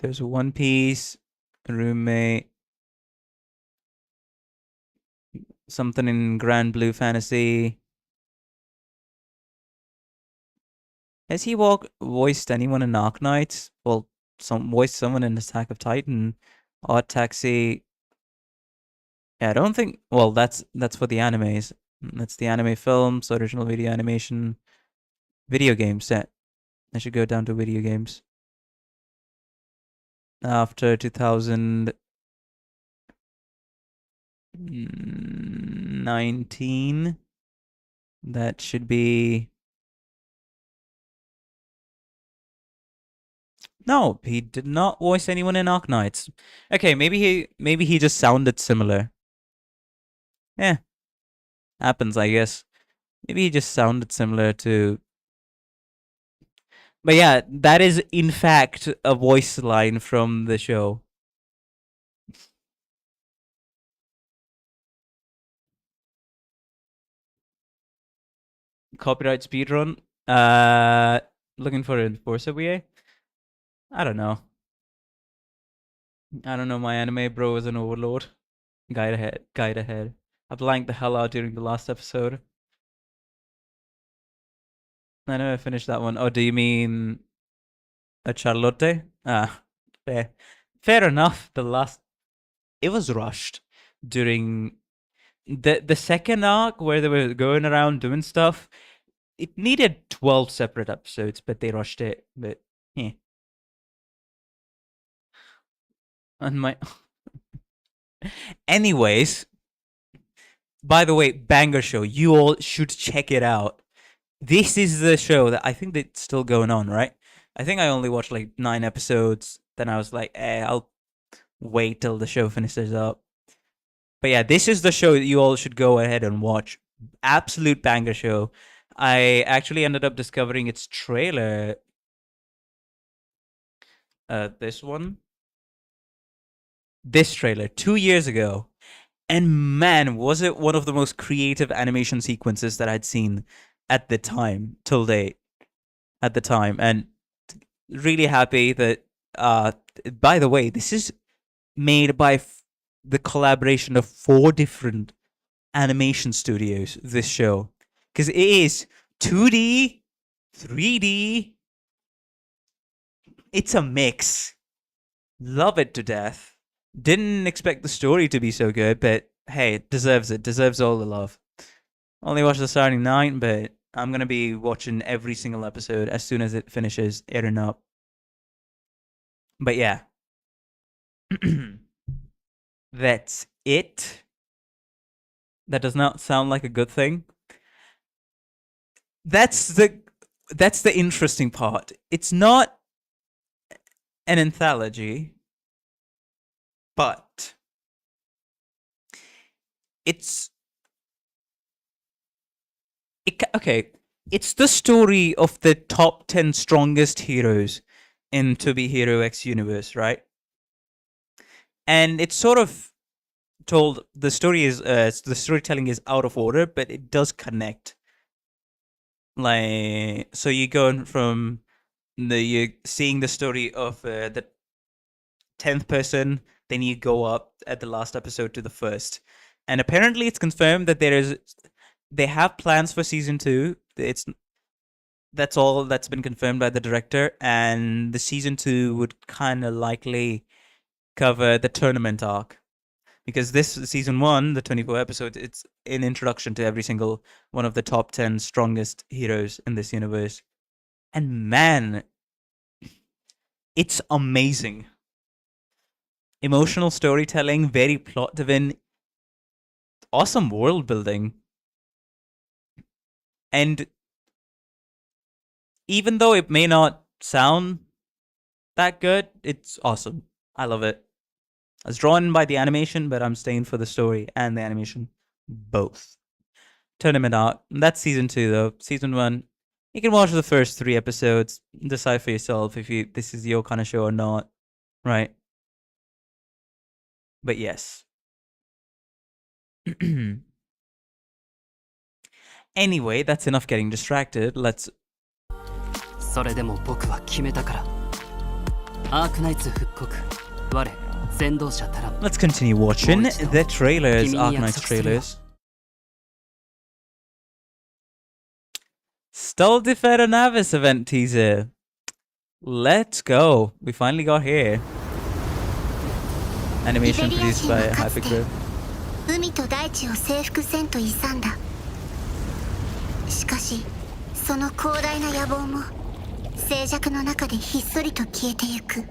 There's One Piece, Roommate, something in Grand Blue Fantasy. Has he voiced anyone in Arknights? Well, voiced someone in Attack of Titan, Odd Taxi. Yeah, I don't think. Well, that's for the animes. That's the anime films, original video animation, video game set. I should go down to video games. After 2019, that should be. No, he did not voice anyone in Arknights. Okay, maybe he just sounded similar. Yeah, happens, I guess. Maybe he just sounded similar to. But yeah, that is in fact a voice line from the show. Copyright speedrun. Looking for an Enforcer VA? I don't know. I don't know. My anime bro is an overload. Guide ahead. I blanked the hell out during the last episode. I know I finished that one. Oh, do you mean a Charlotte? Ah, fair enough. It was rushed during the second arc where they were going around doing stuff. It needed 12 separate episodes, but they rushed it. But yeah. On my. Anyways, by the way, banger show. You all should check it out. This is the show that I think that's still going on, right? I think I only watched like 9 episodes. Then I was like, I'll wait till the show finishes up. But yeah, this is the show that you all should go ahead and watch. Absolute banger show. I actually ended up discovering its trailer. This one. This trailer 2 years ago. And man, was it one of the most creative animation sequences that I'd seen at the time, till date. At the time. And really happy that, by the way, this is made by the collaboration of 4 different animation studios, this show. Because it is 2D, 3D. It's a mix. Love it to death. Didn't expect the story to be so good, but hey, it deserves it. Deserves all the love. Only watched the starting 9, but I'm going to be watching every single episode as soon as it finishes airing up. But yeah. That's it. That does not sound like a good thing. that's the interesting part. It's not an anthology, but it's the story of the top 10 strongest heroes in To Be Hero X universe, right? And it's sort of told, the storytelling is out of order, but it does connect. Like, so you go from you're seeing the story of the 10th person, then you go up at the last episode to the first. And apparently it's confirmed that they have plans for season 2. That's all that's been confirmed by the director, and the season 2 would kind of likely cover the tournament arc. Because this season 1, the 24 episodes, it's an introduction to every single one of the top 10 strongest heroes in this universe. And man, it's amazing. Emotional storytelling, very plot driven, awesome world building. And even though it may not sound that good, it's awesome. I love it. I was drawn by the animation, but I'm staying for the story and the animation. Both. Tournament arc. That's season 2, though. Season 1, you can watch the first 3 episodes. Decide for yourself if this is your kind of show or not. Right? But yes. Anyway, that's enough getting distracted. Let's... それでも僕は決めたから。アークナイツ復刻。我 Let's continue watching the trailers, Arknights trailers. Stoldifer Navis event teaser. Let's go. We finally got here. Animation produced by Hypergroup. 海と大地を征服せんと勇んだ。しかし、その広大な野望も静寂の中でひっそりと消えてゆく。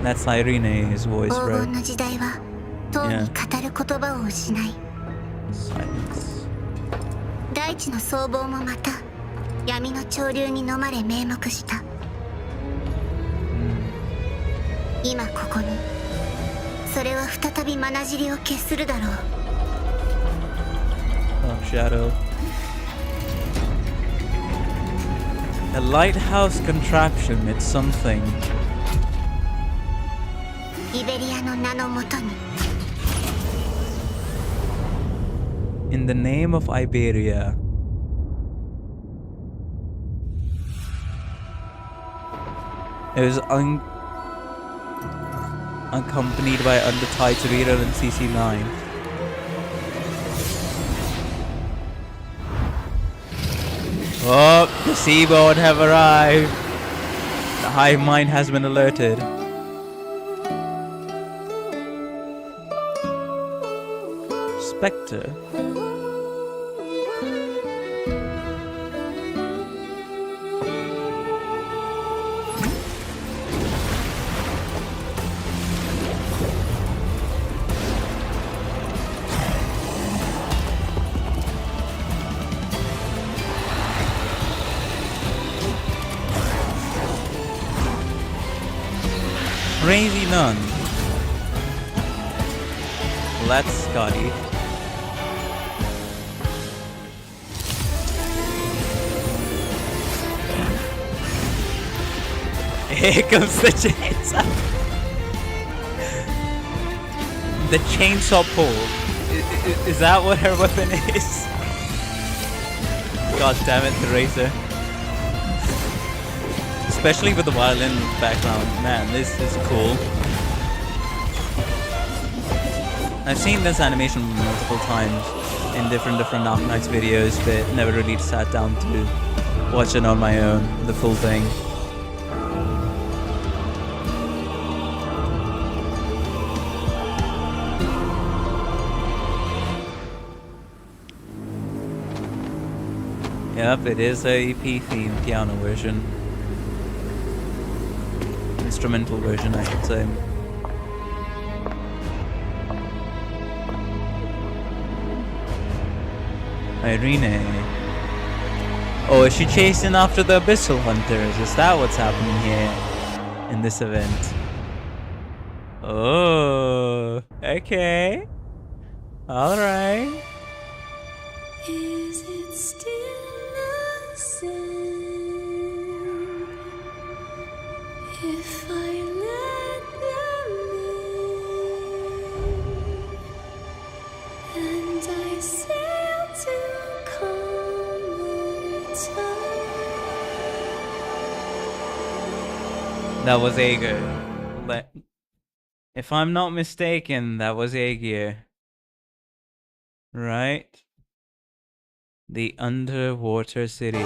That's Irene's voice, 黄 bro. 金の時代はとうに語る言葉を失い、Silence. 大地の僧帽もまた闇の潮流に飲まれ瞑目した。今ここに、それは再び眼尻を消するだろう。Oh, Shadow. A lighthouse contraption, it's something. イベリアの名のもとに。In the name of Iberia. It was accompanied by Undertides Reader and CC9. Oh, the Seaboard have arrived. The Hive Mind has been alerted. Spectre. Crazy Nun. Let's Scotty. Here comes the chainsaw. The chainsaw pole. Is that what her weapon is? God damn it, the racer. Especially with the violin background. Man, this is cool. I've seen this animation multiple times in different Arknights videos, but never really sat down to watch it on my own, the full thing. Yep, it is a EP theme piano version. Instrumental version, I should say. Irene. Oh, is she chasing after the Abyssal Hunters? Is that what's happening here in this event? Oh, okay. Alright. Is it still a sin if I let them in and I sail to calmer time? That was Aegir. If I'm not mistaken, that was Aegir. Right? The underwater city.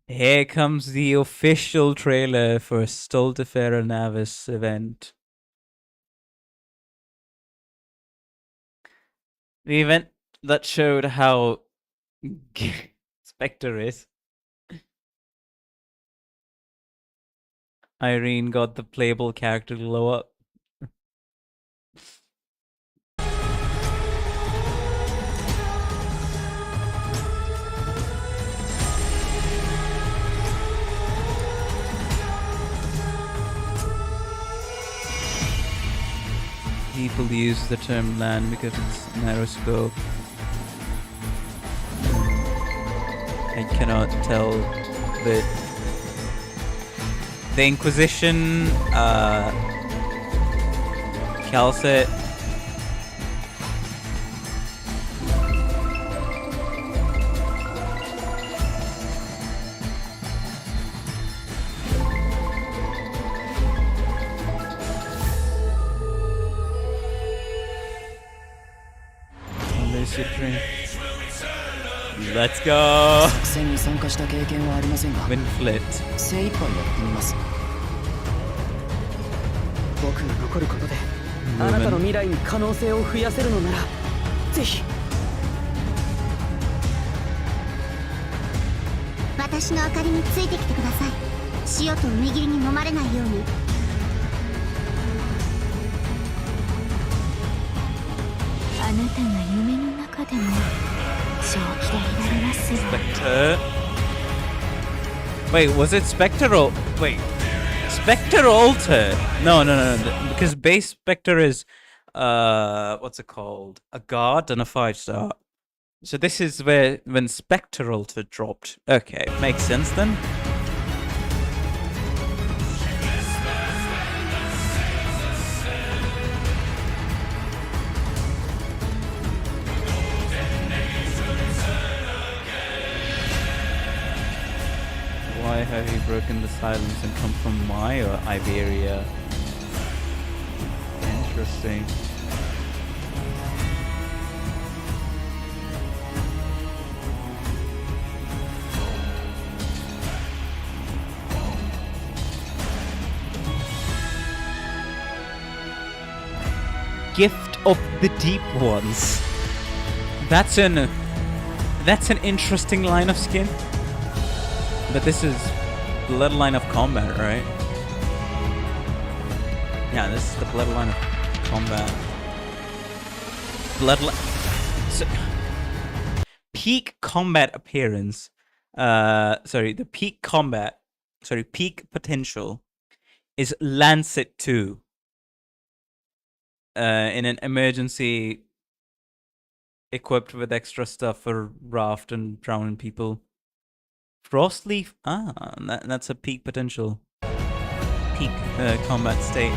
Here comes the official trailer for Stultifera Navis event. The event that showed how Spectre is. Irene got the playable character glow up. People use the term land because it's narrow scope. I cannot tell, but the Inquisition, Calcet, let's go! 作戦に参加した経験はありませんが Windflit. 精一杯やってみます。僕が残ることであなたの未来に可能性を増やせるのならぜひ。私の明かりについてきてください。潮と海霧に飲まれないように。あなたが夢の中でも正気でいられます。 Spectre. Wait, was it Spectre or... Wait. Spectre Alter? No. Because base Spectre is... what's it called? A god and a 5-star. So this is where... when Spectre Alter dropped. Okay, makes sense then. Why have you broken the silence and come from my or Iberia? Interesting. Gift of the Deep Ones. That's an interesting line of skin. But this is Bloodline of Combat, right? Yeah, this is the Bloodline of Combat. Bloodline... So, peak combat appearance. Sorry, peak potential is Lancet 2. In an emergency equipped with extra stuff for raft and drowning people. Frostleaf, that's a peak potential. Peak combat state.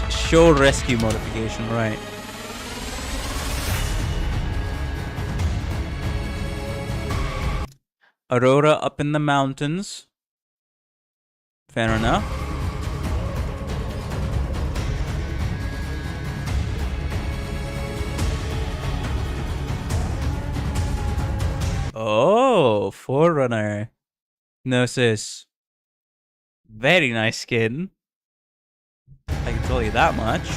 Shore rescue modification, right. Aurora up in the mountains. Fair enough. Oh, Forerunner. Gnosis. Very nice skin. I can tell you that much.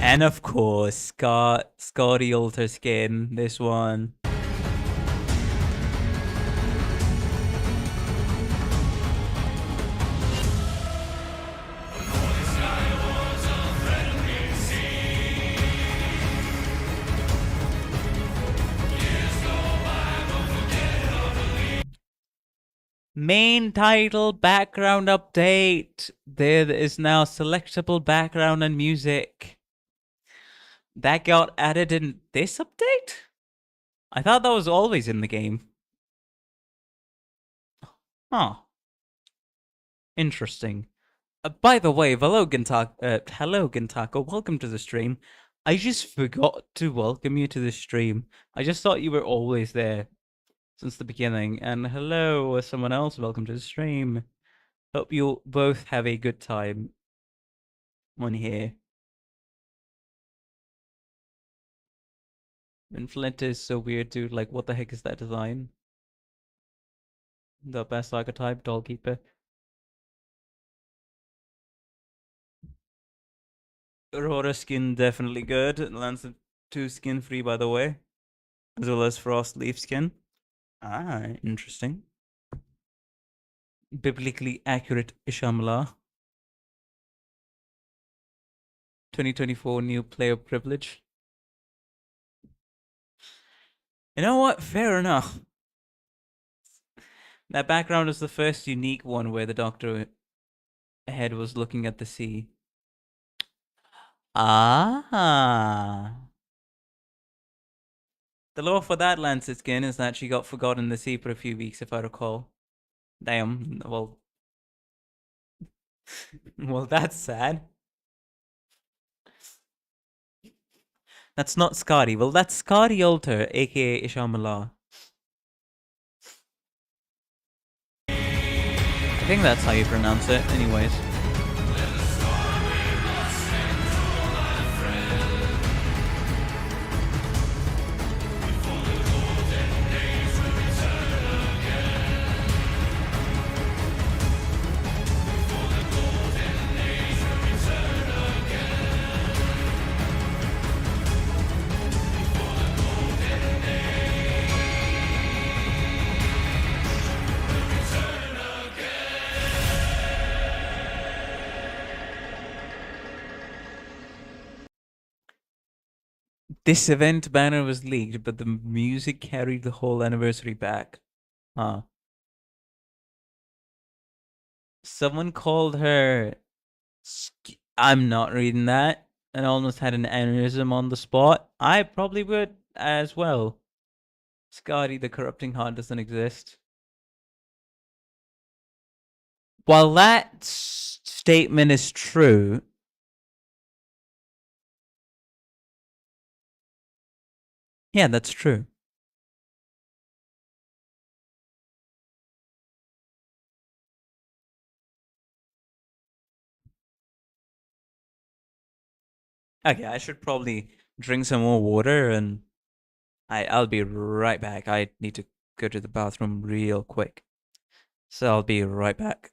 And of course, Scotty Alter skin. This one. Main title background update. There is now selectable background and music. That got added in this update? I thought that was always in the game. Huh. Interesting. By the way, hello Gintako, welcome to the stream. I just forgot to welcome you to the stream. I just thought you were always there since the beginning. And hello, someone else, welcome to the stream. Hope you both have a good time on here. And Flint is so weird, dude. Like, what the heck is that design? The best archetype, Dollkeeper. Aurora skin definitely good. Lancet 2 skin free, by the way. As well as Frost Leaf skin. Ah, interesting. Biblically accurate Ishamla. 2024 new player privilege. You know what? Fair enough. That background is the first unique one where the Doctor head was looking at the sea. Ah. The lore for that Lancet skin is that she got forgotten in the sea for a few weeks, if I recall. Damn, well... well, that's sad. That's not Scotty. Well, that's Scotty Alter, aka Ishamala. I think that's how you pronounce it, anyways. This event banner was leaked, but the music carried the whole anniversary back. Huh. Someone called her... I'm not reading that. And almost had an aneurysm on the spot. I probably would as well. Scotty, the corrupting heart doesn't exist. While that statement is true... yeah, that's true. Okay, I should probably drink some more water and I'll be right back. I need to go to the bathroom real quick. So I'll be right back.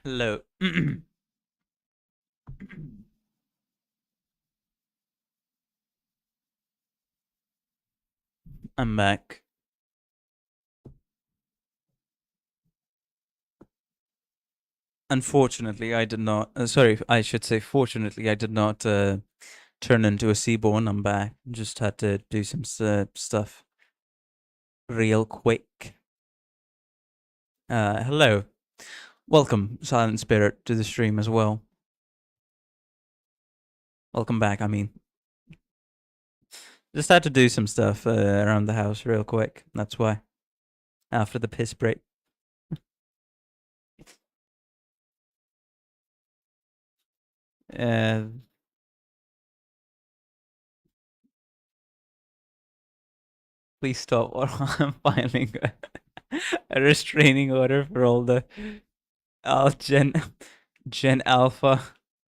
Hello. I'm back. Unfortunately, I did not. Sorry, I should say fortunately, I did not turn into a seaborn. I'm back. Just had to do some stuff real quick. Hello. Welcome, Silent Spirit, to the stream as well. Welcome back, I mean. Just had to do some stuff around the house real quick. That's why. After the piss break. Please stop or I'm filing a restraining order for all the Gen Alpha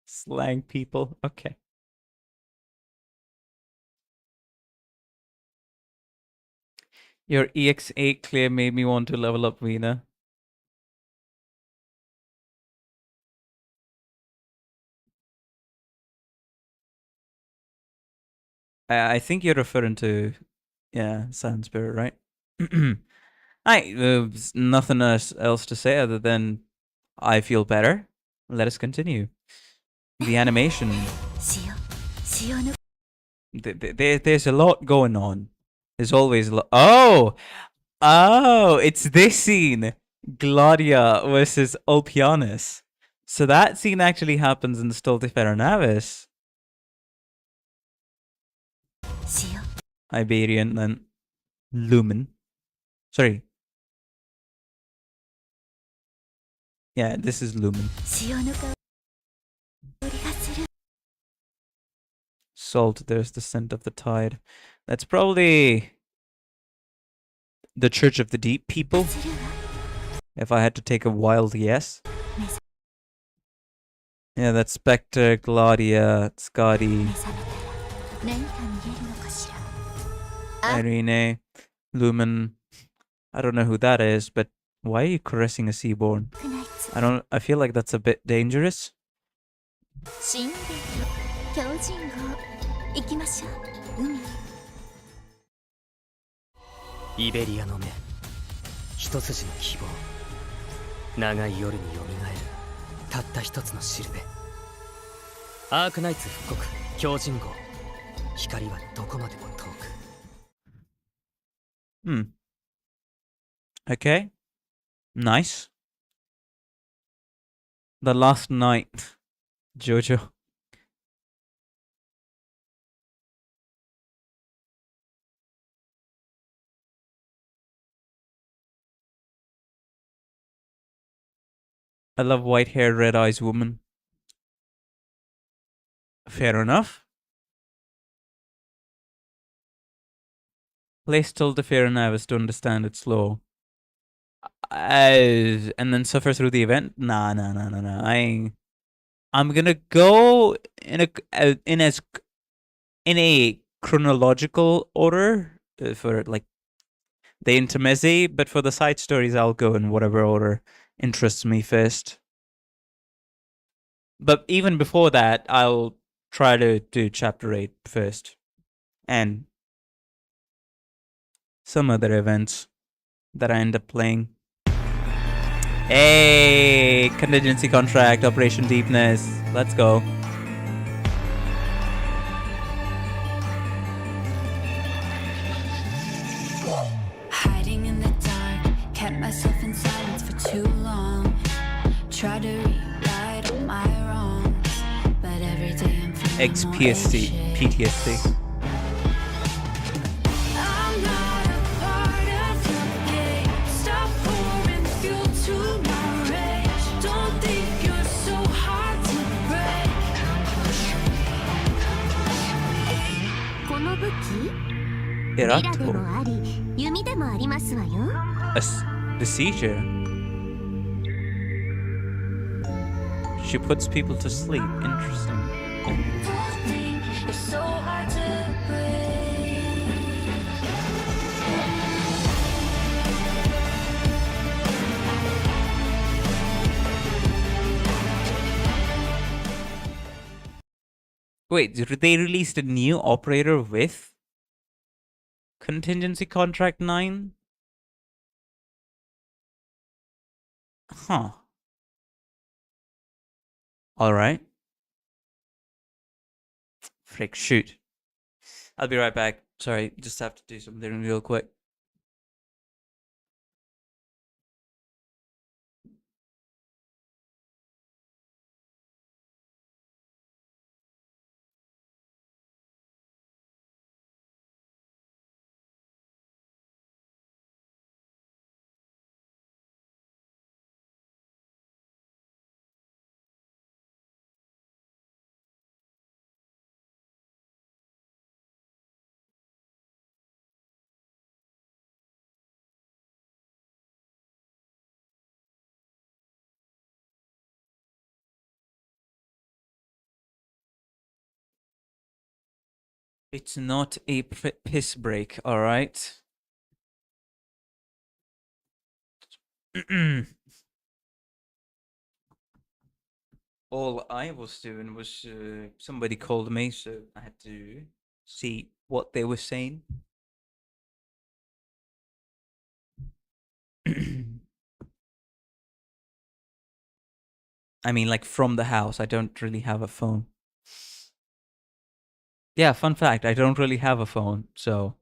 slang people. Okay. Your EX8 clear made me want to level up Vina. I think you're referring to, yeah, Silent Spirit, right? There's nothing else to say other than I feel better. Let us continue. The animation. There's a lot going on. There's always a lot. Oh, it's this scene. Gladia versus Ulpianus. So that scene actually happens in the Stultifera Navis. Iberian, then Lumen. Sorry. Yeah, this is Lumen. Salt, there's the scent of the tide. That's probably the Church of the Deep people. If I had to take a wild guess. Yeah, that's Spectre, Gladia, Scotty, Irene, Lumen. I don't know who that is, but why are you caressing a seaborn? I feel like that's a bit dangerous. イベリアの目、一筋の希望、長い夜によみがえるたった一つのしるべ。アークナイツ復刻強靭号、光はどこまでも遠く。Okay. Nice. The Last Night, Jojo. I love white hair, red eyes woman. Fair enough. Play Stultifera Navis to understand its lore. And then suffer through the event? Nah. I'm gonna go in a chronological order for like the intermezzi, but for the side stories, I'll go in whatever order interests me first. But even before that, I'll try to do chapter 8 first. And some other events that I end up playing. Hey, contingency contract, Operation Deepness. Let's go. Hiding in the dark, kept myself in silence for too long. Tried to rewrite all my wrongs, but every day I'm feeling XPSD, PTSD. Erato. The seizure. She puts people to sleep. Interesting. Wait, did they released a new operator with Contingency Contract 9? Huh. Alright. Frick, shoot. I'll be right back. Sorry, just have to do something real quick. It's not a piss break, alright? All I was doing was somebody called me, so I had to see what they were saying. I mean, like from the house. I don't really have a phone. Yeah, fun fact, I don't really have a phone, so.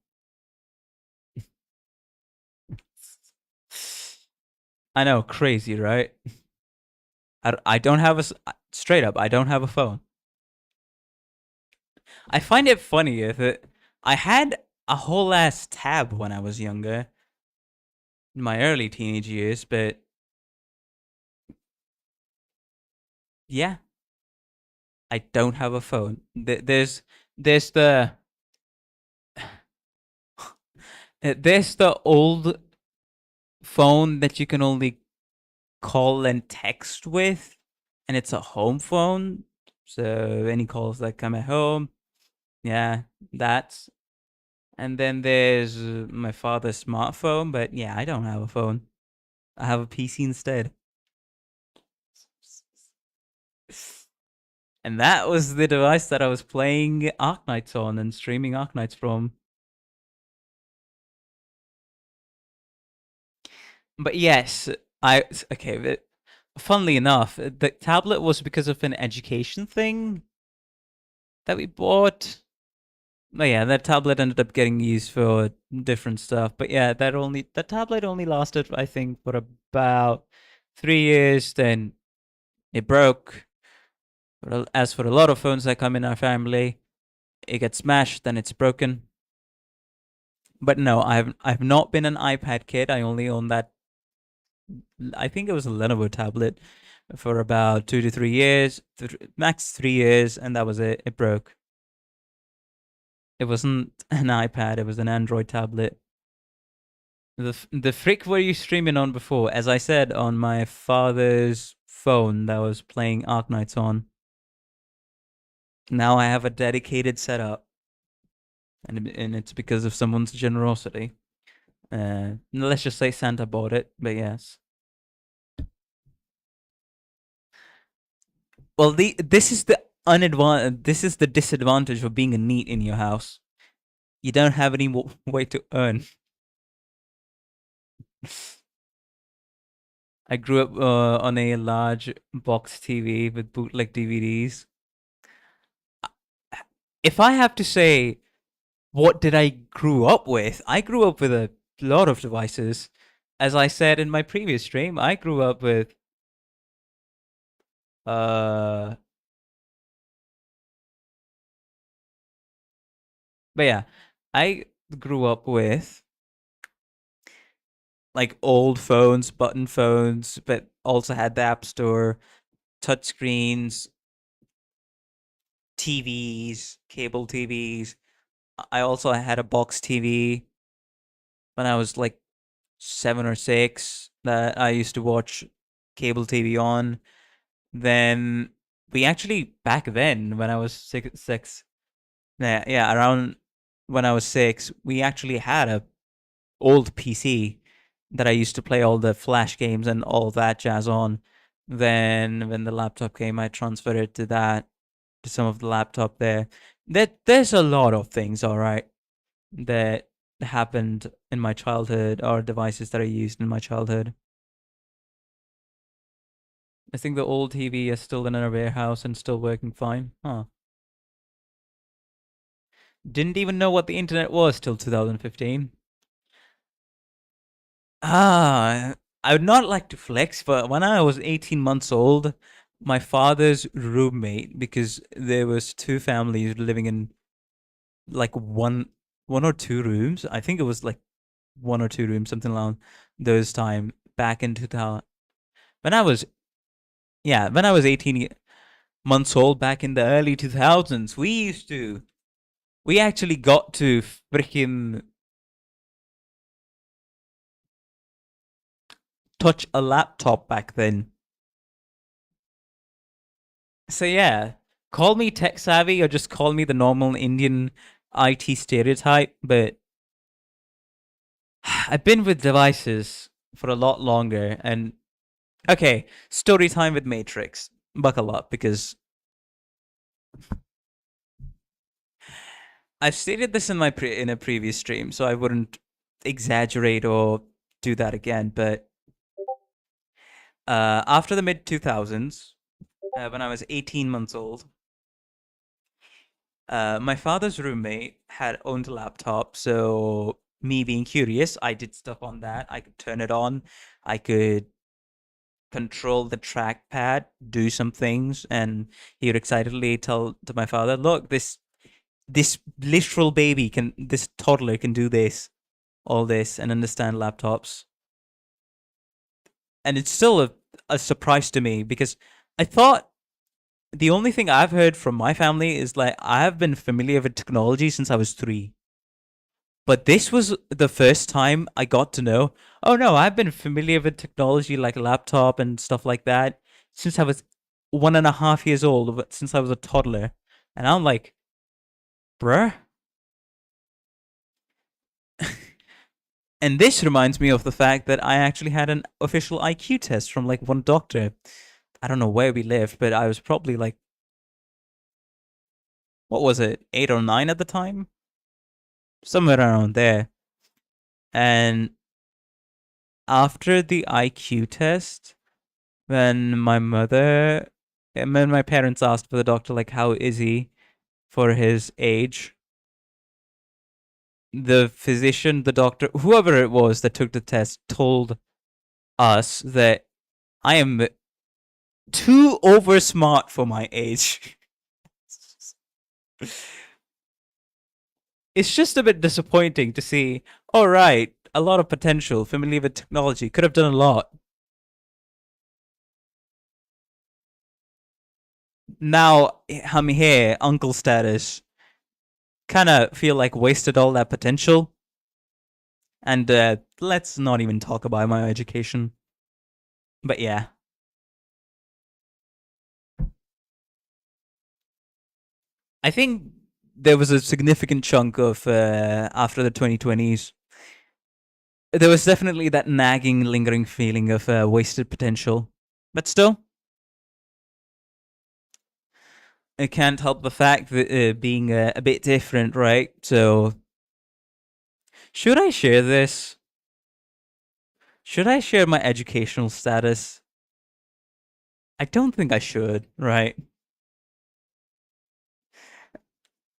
I know, crazy, right? I don't have straight up, I don't have a phone. I find it funny that I had a whole ass tab when I was younger, in my early teenage years, but yeah, I don't have a phone. There's the there's the old phone that you can only call and text with, and it's a home phone. So any calls that come at home, yeah, that's. And then there's my father's smartphone, but yeah, I don't have a phone. I have a PC instead. And that was the device that I was playing Arknights on and streaming Arknights from. But yes, okay, funnily enough, the tablet was because of an education thing that we bought. But yeah, that tablet ended up getting used for different stuff. But yeah, that tablet only lasted, I think, for about 3 years. Then it broke. As for a lot of phones that come in our family, it gets smashed, then it's broken. But no, I've not been an iPad kid. I only own that. I think it was a Lenovo tablet for about 2 to 3 years, max 3 years, and that was it. It broke. It wasn't an iPad, it was an Android tablet. The frick were you streaming on before? As I said, on my father's phone that was playing Arknights on. Now I have a dedicated setup. And it's because of someone's generosity. Let's just say Santa bought it, but yes. Well, this is the disadvantage of being a NEET in your house. You don't have any way to earn. I grew up on a large box TV with bootleg DVDs. If I have to say, what did I grew up with? I grew up with a lot of devices. As I said in my previous stream, I grew up with but yeah, I grew up with like old phones, button phones, but also had the App Store, touchscreens, TVs, cable TVs. I also had a box TV when I was like 7 or 6 that I used to watch cable TV on. Then we actually, back then when I was six, yeah, around when I was 6, we actually had a old PC that I used to play all the Flash games and all that jazz on. Then when the laptop came, I transferred it to that. to some of the laptop there. There's a lot of things, all right, that happened in my childhood, or devices that I used in my childhood. I think the old TV is still in our warehouse and still working fine. Huh. Didn't even know what the internet was till 2015. I would not like to flex, but when I was 18 months old, my father's roommate, because there was two families living in like one or two rooms. I think it was like one or two rooms, something along those time, back in 2000. When I was 18 months old, back in the early 2000s, we actually got to freaking touch a laptop back then. So yeah, call me tech savvy or just call me the normal Indian IT stereotype, but I've been with devices for a lot longer. And okay, story time with Matrix. Buckle up, because I've stated this in my in a previous stream, so I wouldn't exaggerate or do that again. But after the mid 2000s, when I was 18 months old, my father's roommate had owned a laptop, so me being curious, I did stuff on that. I could turn it on, I could control the trackpad, do some things, and he would excitedly tell to my father, "Look, this literal baby this toddler can do this, all this, and understand laptops." And it's still a surprise to me, because I thought the only thing I've heard from my family is like I've been familiar with technology since I was 3. But this was the first time I got to know, oh no, I've been familiar with technology like a laptop and stuff like that since I was 1.5 years old, since I was a toddler. And I'm like, bruh. And this reminds me of the fact that I actually had an official IQ test from like one doctor. I don't know where we lived, but I was probably like, what was it, 8 or 9 at the time? Somewhere around there. And after the IQ test, when my parents asked for the doctor, like, how is he for his age, the physician, the doctor, whoever it was that took the test, told us that I am too over smart for my age. It's just a bit disappointing to see, all right, a lot of potential, familiar with technology, could have done a lot. Now I'm here, uncle status, kind of feel like wasted all that potential. And let's not even talk about my education. But yeah. I think there was a significant chunk of, after the 2020s, there was definitely that nagging, lingering feeling of wasted potential. But still, I can't help the fact that being a bit different, right? So, should I share this? Should I share my educational status? I don't think I should, right?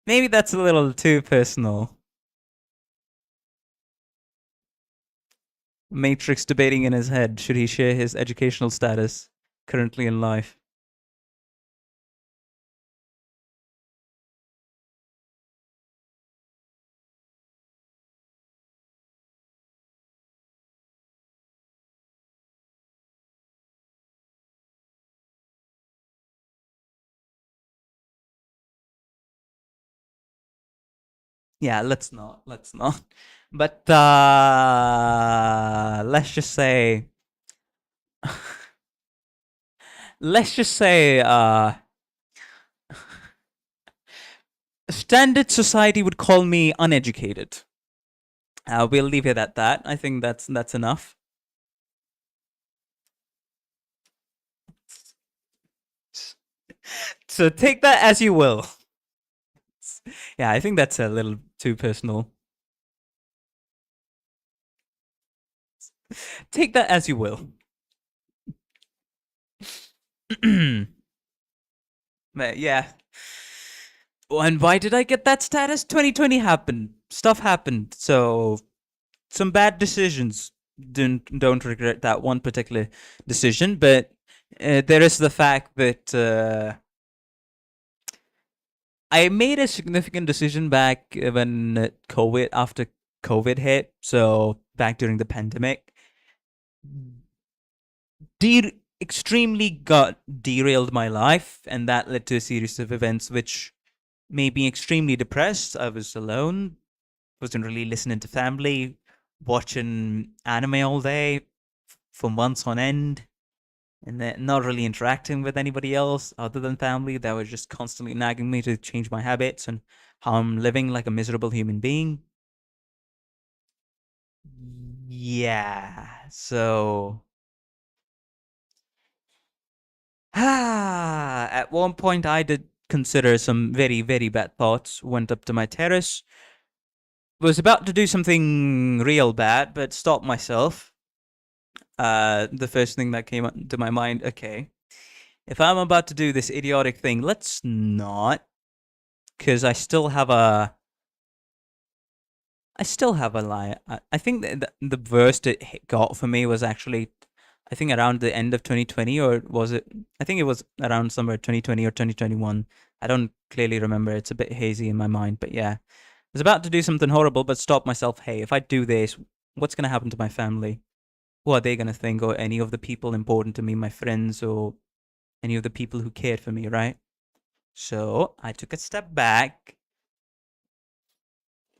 Maybe that's a little too personal. Matrix debating in his head, should he share his educational status currently in life? Yeah, let's not. But let's just say standard society would call me uneducated. We'll leave it at that. I think that's enough. So take that as you will. Yeah, I think that's a little too personal. Take that as you will. But yeah. And why did I get that status? 2020 happened. Stuff happened. So some bad decisions. Don't regret that one particular decision, but there is the fact that I made a significant decision back when after COVID hit. So back during the pandemic, extremely derailed my life, and that led to a series of events which made me extremely depressed. I was alone, wasn't really listening to family, watching anime all day for months on end, and then not really interacting with anybody else other than family. That was just constantly nagging me to change my habits and how I'm living like a miserable human being. Yeah, so at one point I did consider some very, very bad thoughts. Went up to my terrace, was about to do something real bad, but stopped myself. The first thing that came to my mind, okay, if I'm about to do this idiotic thing, let's not, because I still have a lie. I think the worst it got for me was actually, I think around the end of 2020, or was it? I think it was around somewhere 2020 or 2021. I don't clearly remember. It's a bit hazy in my mind, but yeah. I was about to do something horrible, but stopped myself. Hey, if I do this, what's going to happen to my family? What are they going to think? Or any of the people important to me, my friends, or any of the people who cared for me, right? So I took a step back,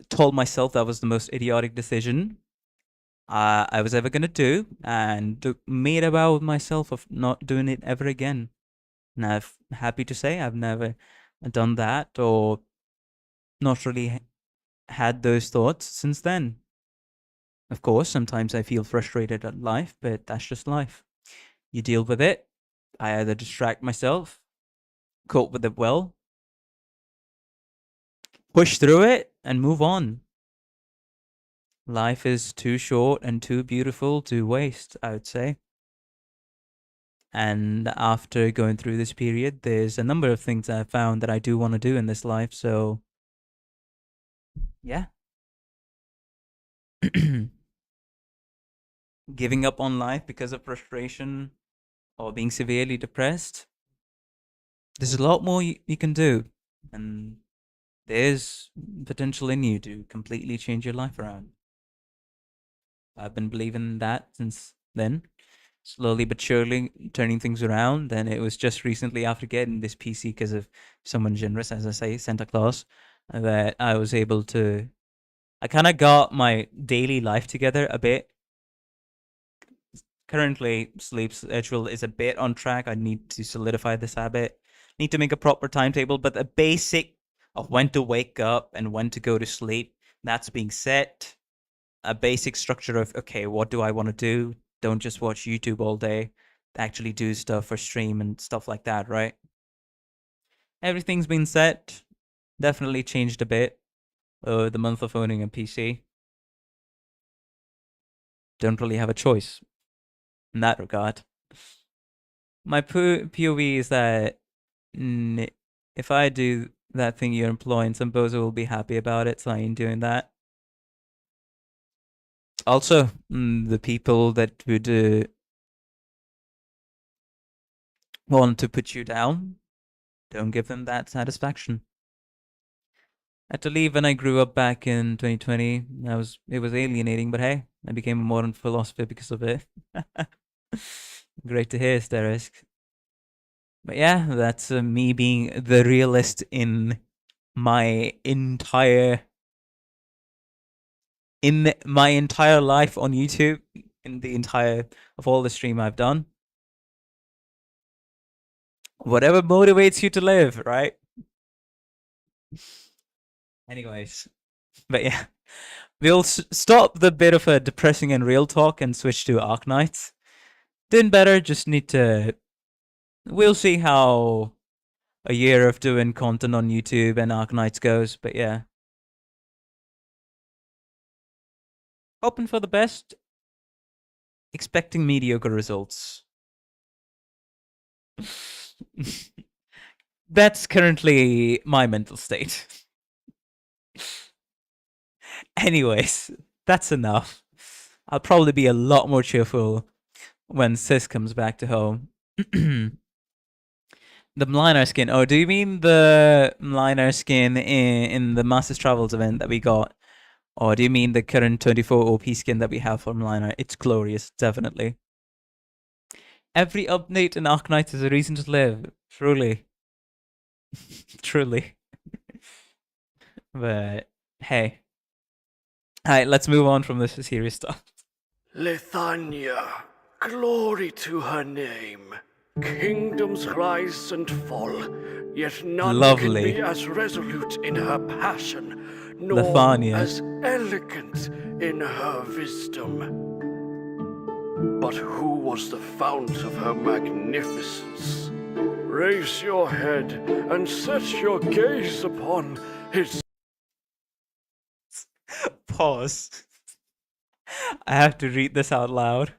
told myself that was the most idiotic decision I was ever going to do, and made a vow with myself of not doing it ever again. And I'm happy to say I've never done that or not really had those thoughts since then. Of course, sometimes I feel frustrated at life, but that's just life. You deal with it. I either distract myself, cope with it well, push through it, and move on. Life is too short and too beautiful to waste, I would say. And after going through this period, there's a number of things I've found that I do want to do in this life, so yeah. Giving up on life because of frustration or being severely depressed, there's a lot more you can do, and there's potential in you to completely change your life around. I've been believing that since then, slowly but surely turning things around. And it was just recently after getting this PC because of someone generous, as I say, Santa Claus, that I was able to, I kind of got my daily life together a bit. Currently, sleep schedule is a bit on track. I need to solidify this habit. Need to make a proper timetable, but the basic of when to wake up and when to go to sleep, that's being set. A basic structure of, okay, what do I want to do? Don't just watch YouTube all day. Actually do stuff for stream and stuff like that, right? Everything's been set. Definitely changed a bit. The month of owning a PC. Don't really have a choice in that regard. My POV is that if I do that thing you're employing, some bozo will be happy about it, so I ain't doing that. Also, the people that would want to put you down, don't give them that satisfaction. I had to leave when I grew up back in 2020. It was alienating, but hey, I became a modern philosopher because of it. Great to hear, Sterisk. But yeah, that's me being the realist in my entire life on YouTube, in the entire of all the stream I've done. Whatever motivates you to live, right? Anyways, but yeah, we'll stop the bit of a depressing and real talk and switch to Arknights. Doing better, just need to. We'll see how a year of doing content on YouTube and Arknights goes. But yeah, hoping for the best, expecting mediocre results. That's currently my mental state. Anyways, that's enough. I'll probably be a lot more cheerful when Sis comes back to home. The Mlinar skin. Oh, do you mean the Mlinar skin in the Masters Travels event that we got? Or do you mean the current 24 OP skin that we have for Mlinar? It's glorious, definitely. Every update in Arknights is a reason to live. Truly. Truly. But, hey. Alright, let's move on from this serious stuff. Lithania, glory to her name. Kingdoms rise and fall, yet none can be as resolute in her passion, nor Lithania. as elegant in her wisdom. But who was the fount of her magnificence? Raise your head and set your gaze upon his... Pause. I have to read this out loud.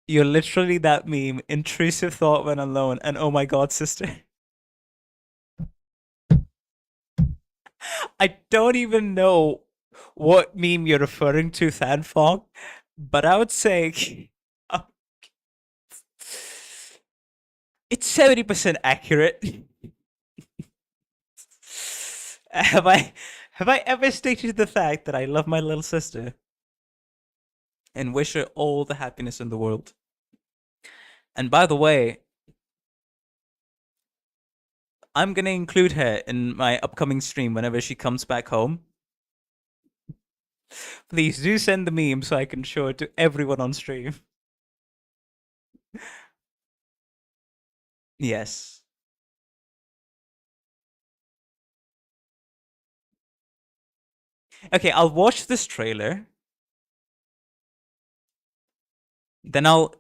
You're literally that meme, intrusive thought when alone, and oh my god, sister. I don't even know what meme you're referring to, Thanfong, but I would say it's 70% accurate. Have I ever stated the fact that I love my little sister and wish her all the happiness in the world? And by the way, I'm gonna include her in my upcoming stream whenever she comes back home. Please do send the meme so I can show it to everyone on stream. Yes. Okay, I'll watch this trailer. Then I'll...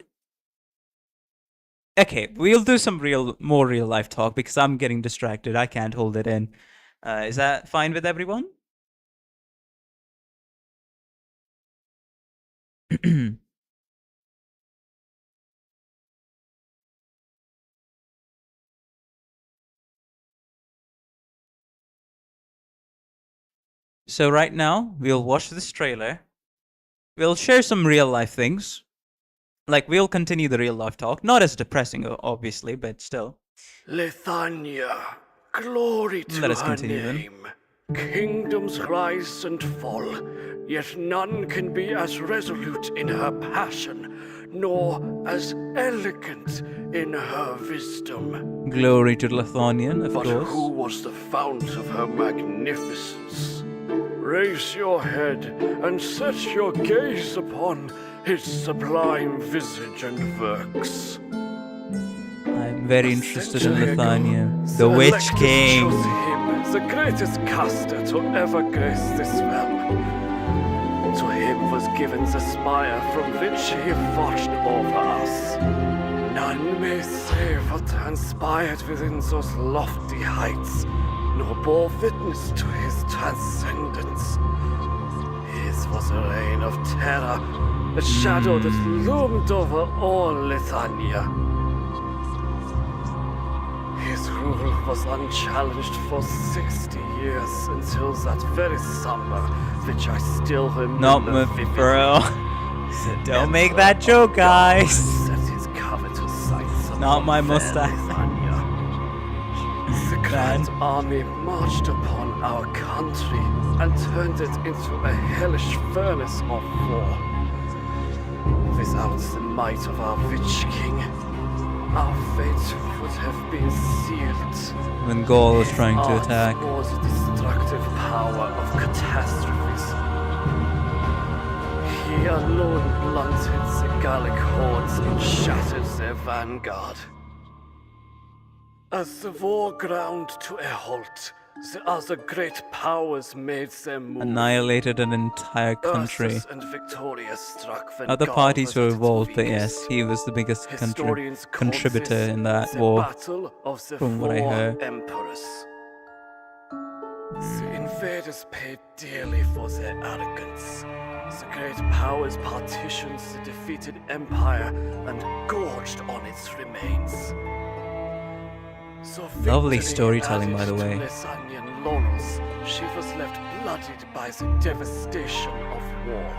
Okay, we'll do some more real life talk because I'm getting distracted. I can't hold it in. Is that fine with everyone? So right now, we'll watch this trailer. We'll share some real life things. Like, we'll continue the real life talk. Not as depressing, obviously, but still. Lithania, glory to Let us her continue then. name. Kingdoms rise and fall, yet none can be as resolute in her passion, nor as elegant in her wisdom. Glory to Lithanian, of But course. who was the fount of her magnificence? Raise your head and set your gaze upon his sublime visage and works. I'm very interested in Century ago, Lithania. The Witch Selectus King. chose him, the greatest caster to ever grace this realm. To him was given the spire from which he watched over us. None may say what transpired within those lofty heights, nor bore witness to his transcendence. His was a reign of terror, a shadow that loomed over all Lithania. His rule was unchallenged for 60 years until that very summer, which I still remember Not vividly. bro. The Don't make Emperor that joke, guys. set his covetous sights Not upon my fair mustache. Lithania. The grand army marched upon our country and turned it into a hellish furnace of war. Without the might of our Witch King, our fate would have been sealed. When Gaul was trying to Arts attack. was the destructive power of catastrophes. He alone blunted the Gallic hordes and shattered their vanguard. As the war ground to a halt, The other great powers made them move. Annihilated an entire country. Ursus and Victoria struck when Other Gaul parties was were at its involved, but weakest. yes, he was the biggest Historians call contributor this in that the war, Battle of the from what I Four heard. Emperors. The invaders paid dearly for their arrogance. The great powers partitioned the defeated empire and gorged on its remains. So Lovely victory storytelling, by added the to way. Lysanian laurels, she was left bloodied by the devastation of war.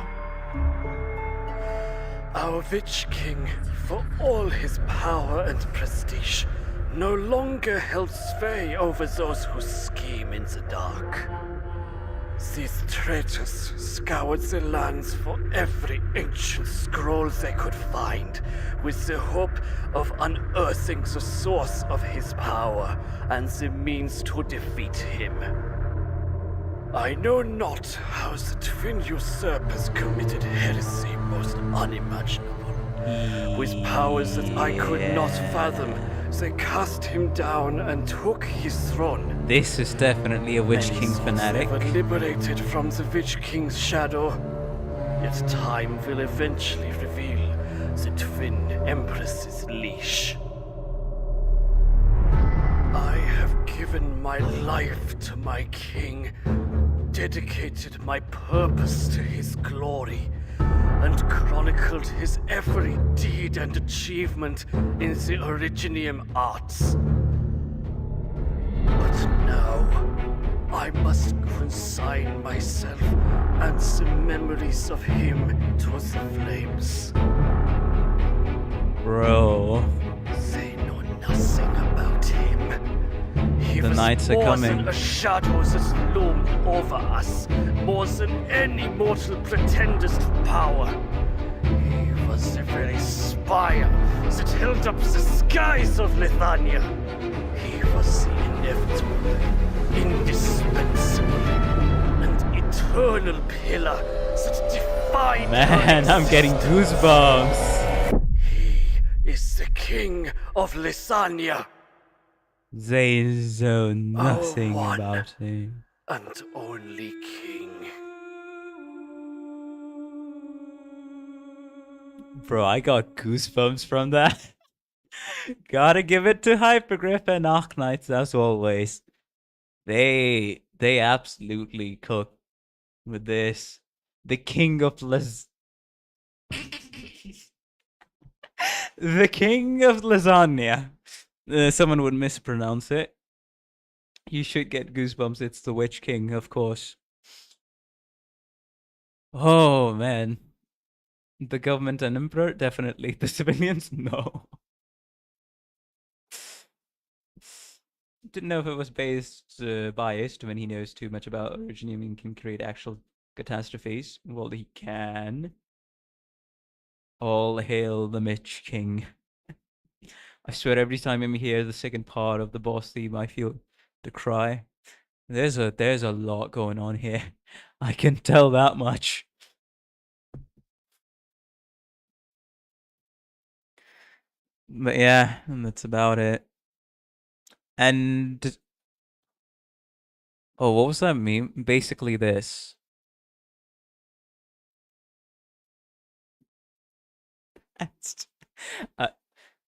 Our Witch King, for all his power and prestige, no longer held sway over those who scheme in the dark. These traitors scoured the lands for every ancient scroll they could find, with the hope of unearthing the source of his power and the means to defeat him. I know not how the twin usurpers committed heresy most unimaginable. With powers that I could not fathom, they cast him down and took his throne. This is definitely a Witch King fanatic. They were liberated from the Witch King's shadow. Yet time will eventually reveal the twin empress's leash. I have given my life to my king, dedicated my purpose to his glory, and chronicled his every deed and achievement in the Originium arts. But now, I must consign myself and the memories of him to the flames. Bro. They know nothing about him. He The was knights are more coming. than a shadow that loomed over us, more than any mortal pretenders to power. He was the very spire that held up the skies of Lithania. He was the inevitable, indispensable, and eternal pillar that defined Man, our I'm getting existence. goosebumps. He is the king of Lysania. They know nothing one. about him. And only king. Bro, I got goosebumps from that. Gotta give it to Hypergriff and Arknights as always. They absolutely cook with this. The king of the king of lasagna. Someone would mispronounce it. You should get goosebumps. It's the Witch King, of course. Oh man. The government and emperor, definitely. The civilians, no. Didn't know if it was biased when he knows too much about Originium and can create actual catastrophes. Well, he can. All hail the Witch King. I swear every time I hear the second part of the boss theme, I feel to cry. There's a lot going on here. I can tell that much. But yeah, and that's about it. And oh, what was that meme? Basically this.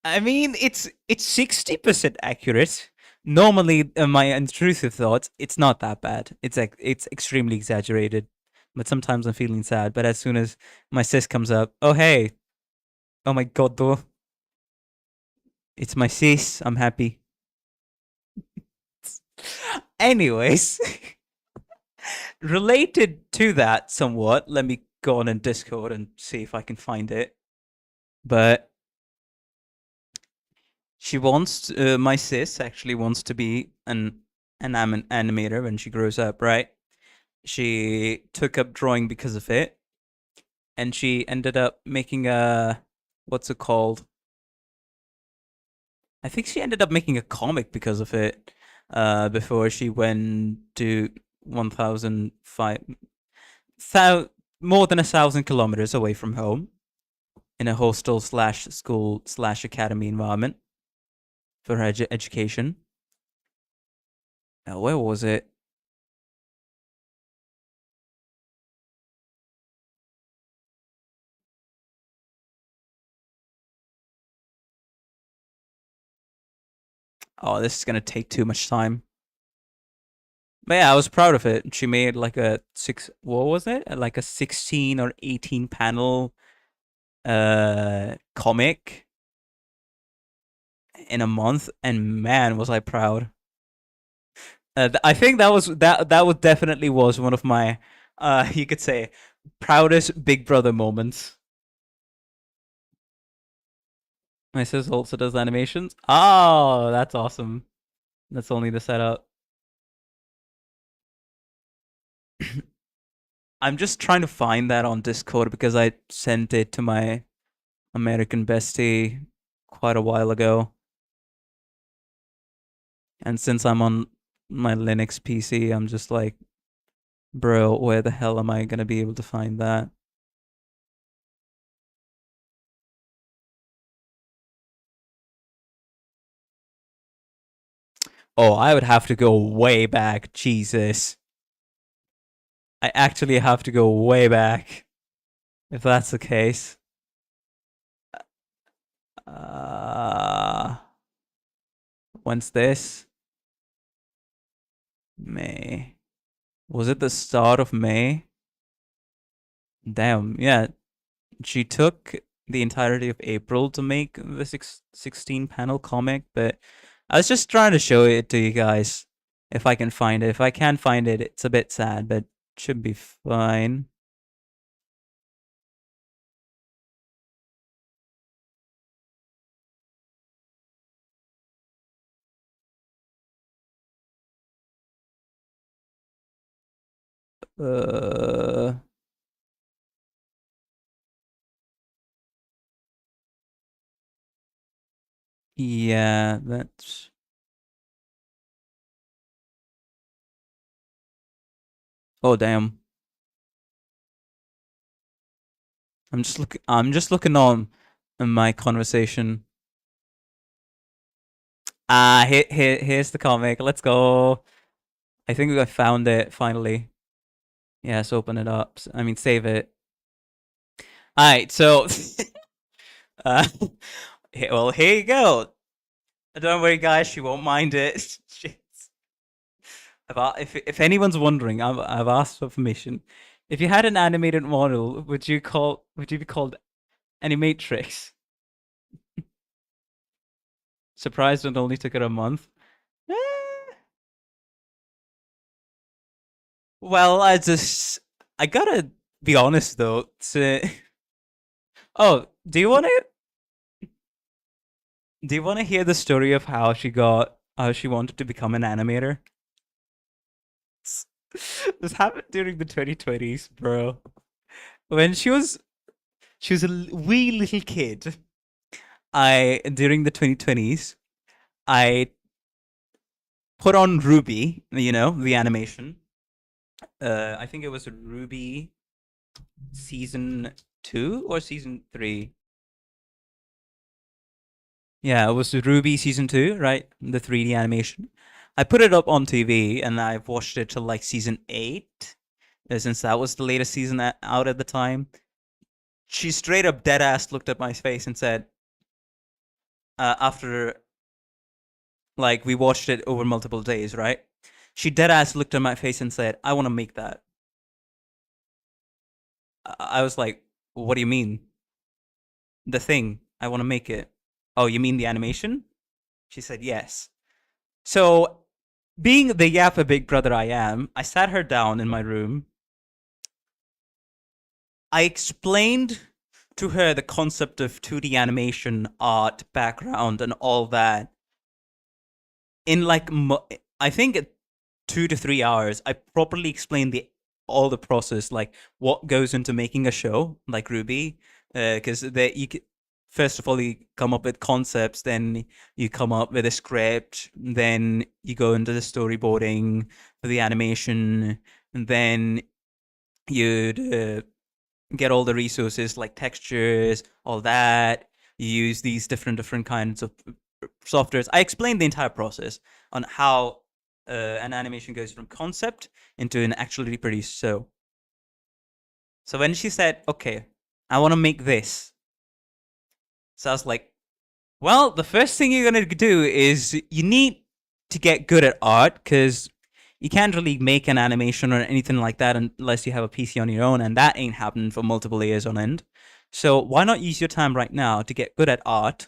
I mean, it's 60% accurate. Normally, my intrusive thoughts, it's not that bad. It's extremely exaggerated. But sometimes I'm feeling sad. But as soon as my sis comes up, oh hey, oh my god, though, it's my sis. I'm happy. Anyways, related to that somewhat, let me go on in Discord and see if I can find it. But she wants my sis actually wants to be an animator when she grows up, right? She took up drawing because of it, and she ended up making a what's it called? I think she ended up making a comic because of it. Before she went to 1,005 more than 1,000 kilometers away from home in a hostel / school / academy environment for her education. Where was it? Oh, this is gonna take too much time. But yeah, I was proud of it. She made like a what was it? Like a 16 or 18 panel comic in a month, and man, was I proud. I think that was definitely was one of my you could say proudest Big Brother moments. My sis also does animations. Oh, that's awesome. That's only the setup. I'm just trying to find that on Discord because I sent it to my American bestie quite a while ago. And since I'm on my Linux PC, I'm just like, bro, where the hell am I gonna be able to find that? Oh, I would have to go way back. Jesus. I actually have to go way back if that's the case. When's this? May. Was it the start of May? Damn, yeah. She took the entirety of April to make the 16 panel comic, but I was just trying to show it to you guys if I can find it. If I can't find it, it's a bit sad, but should be fine. Yeah, that's... Oh, damn. I'm just looking on my conversation. Here's the comic. Let's go. I think I found it finally. Yes, open it up. I mean, save it. All right, so well, here you go. Don't worry, guys. She won't mind it. If anyone's wondering, I've asked for permission. If you had an animated model, would you be called Animatrix? Surprised it only took her a month. Well, I gotta be honest though. Oh, do you want to hear the story of how she wanted to become an animator? This happened during the 2020s, bro. When she was a wee little kid. During the 2020s, I put on Ruby, the animation. I think it was Ruby season 2 or season 3. Yeah, it was Ruby season 2, right? The 3D animation. I put it up on TV and I've watched it till like season 8, since that was the latest season out at the time. She straight up dead ass looked at my face and said, after like we watched it over multiple days, right? She dead ass looked at my face and said, I want to make that. I was like, what do you mean? The thing, I want to make it. Oh, you mean the animation? She said, yes. So, being the yappa big brother I am, I sat her down in my room. I explained to her the concept of 2D animation, art, background, and all that. In like, I think 2 to 3 hours, I properly explained all the process, like what goes into making a show like Ruby, because first of all you come up with concepts, then you come up with a script, then you go into the storyboarding for the animation, and then you'd get all the resources like textures, all that. You use these different kinds of softwares. I explained the entire process on how an animation goes from concept into an actually reproduced show. So when she said, okay, I want to make this. So I was like, well, the first thing you're going to do is you need to get good at art, because you can't really make an animation or anything like that unless you have a PC on your own, and that ain't happening for multiple years on end. So why not use your time right now to get good at art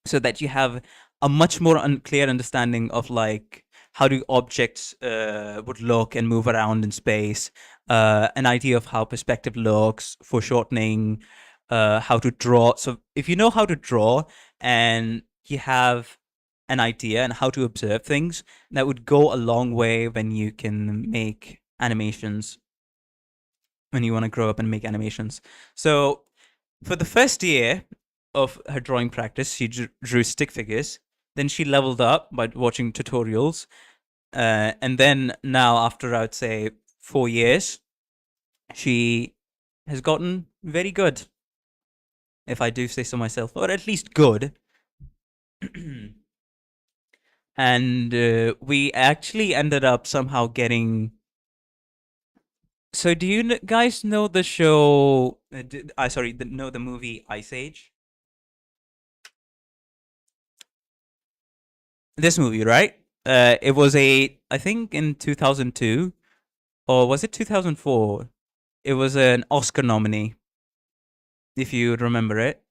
so that you have a much more clear understanding of like how do objects would look and move around in space, an idea of how perspective looks, foreshortening, how to draw. So if you know how to draw and you have an idea and how to observe things, that would go a long way when you can make animations, when you want to grow up and make animations. So for the first year of her drawing practice, she drew stick figures. Then she leveled up by watching tutorials. And then now, after I would say 4 years, she has gotten very good, if I do say so myself, or at least good. And we actually ended up somehow getting... So do you guys know the show... know the movie Ice Age? This movie, right? It was I think in 2002, or was it 2004? It was an Oscar nominee, if you remember it.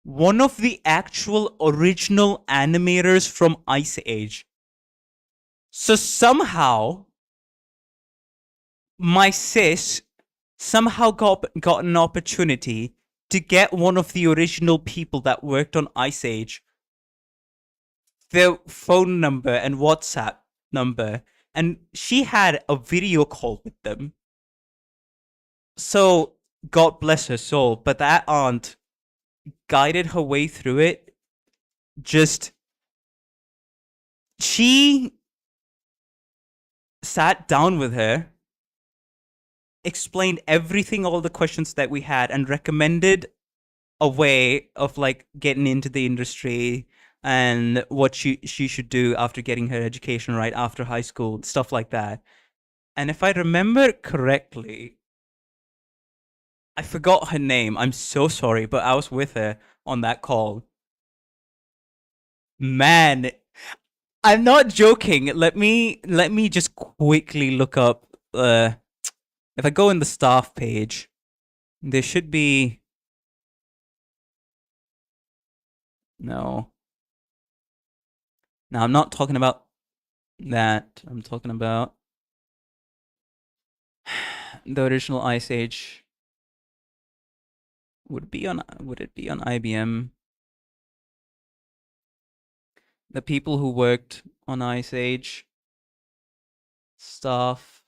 One of the actual original animators from Ice Age. So somehow, my sis somehow got an opportunity to get one of the original people that worked on Ice Age, their phone number and WhatsApp number, and she had a video call with them. So God bless her soul, but that aunt guided her way through it. She sat down with her, explained everything, all the questions that we had, and recommended a way of like getting into the industry and what she should do after getting her education right after high school, stuff like that. And if I remember correctly, I forgot her name. I'm so sorry, but I was with her on that call. Man, I'm not joking. Let me just quickly look up. If I go in the staff page, there should be... No, I'm not talking about that. I'm talking about the original Ice Age. Would it be on IBM? The people who worked on Ice Age stuff.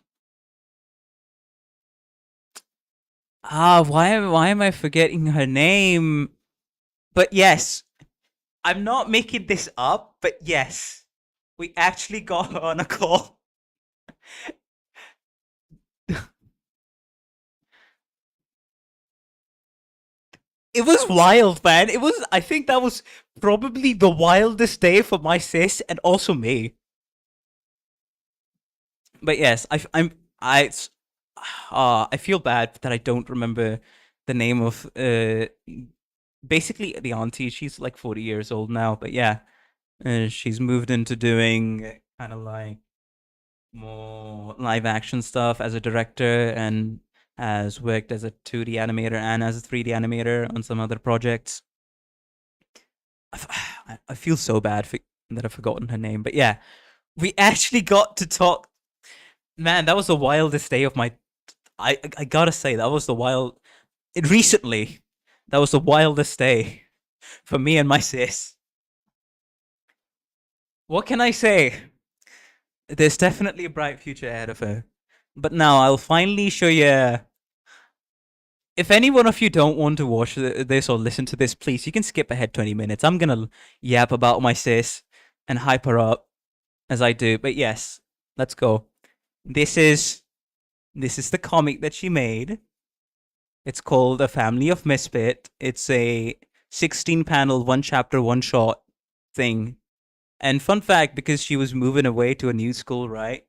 Why am I forgetting her name? But yes, I'm not making this up, but yes, we actually got her on a call. It was wild, man. I think that was probably the wildest day for my sis and also me. But yes, I feel bad that I don't remember the name of basically the auntie. She's like 40 years old now, but yeah, she's moved into doing kind of like more live action stuff as a director, and has worked as a 2D animator and as a 3D animator on some other projects. I feel so bad that I've forgotten her name, but yeah, we actually got to talk. Man, that was the wildest day of my... I gotta say, that was recently, that was the wildest day for me and my sis. What can I say? There's definitely a bright future ahead of her. But now I'll finally show you... If any one of you don't want to watch this or listen to this, please, you can skip ahead 20 minutes. I'm gonna yap about my sis and hype her up as I do. But yes, let's go. This is the comic that she made. It's called A Family of Misfit. It's a 16-panel, one chapter, one shot thing. And fun fact, because she was moving away to a new school, right?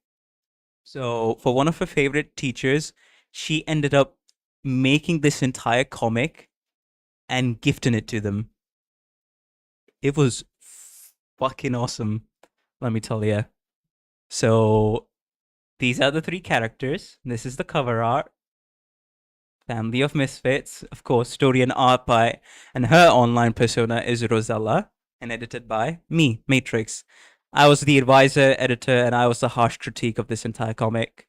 So for one of her favorite teachers, she ended up making this entire comic and gifting it to them. It was fucking awesome, let me tell you. So these are the 3 characters. This is the cover art. Family of Misfits, of course, story and art by, and her online persona is Rosella, and edited by me, Matrix. I was the advisor, editor, and I was the harsh critique of this entire comic.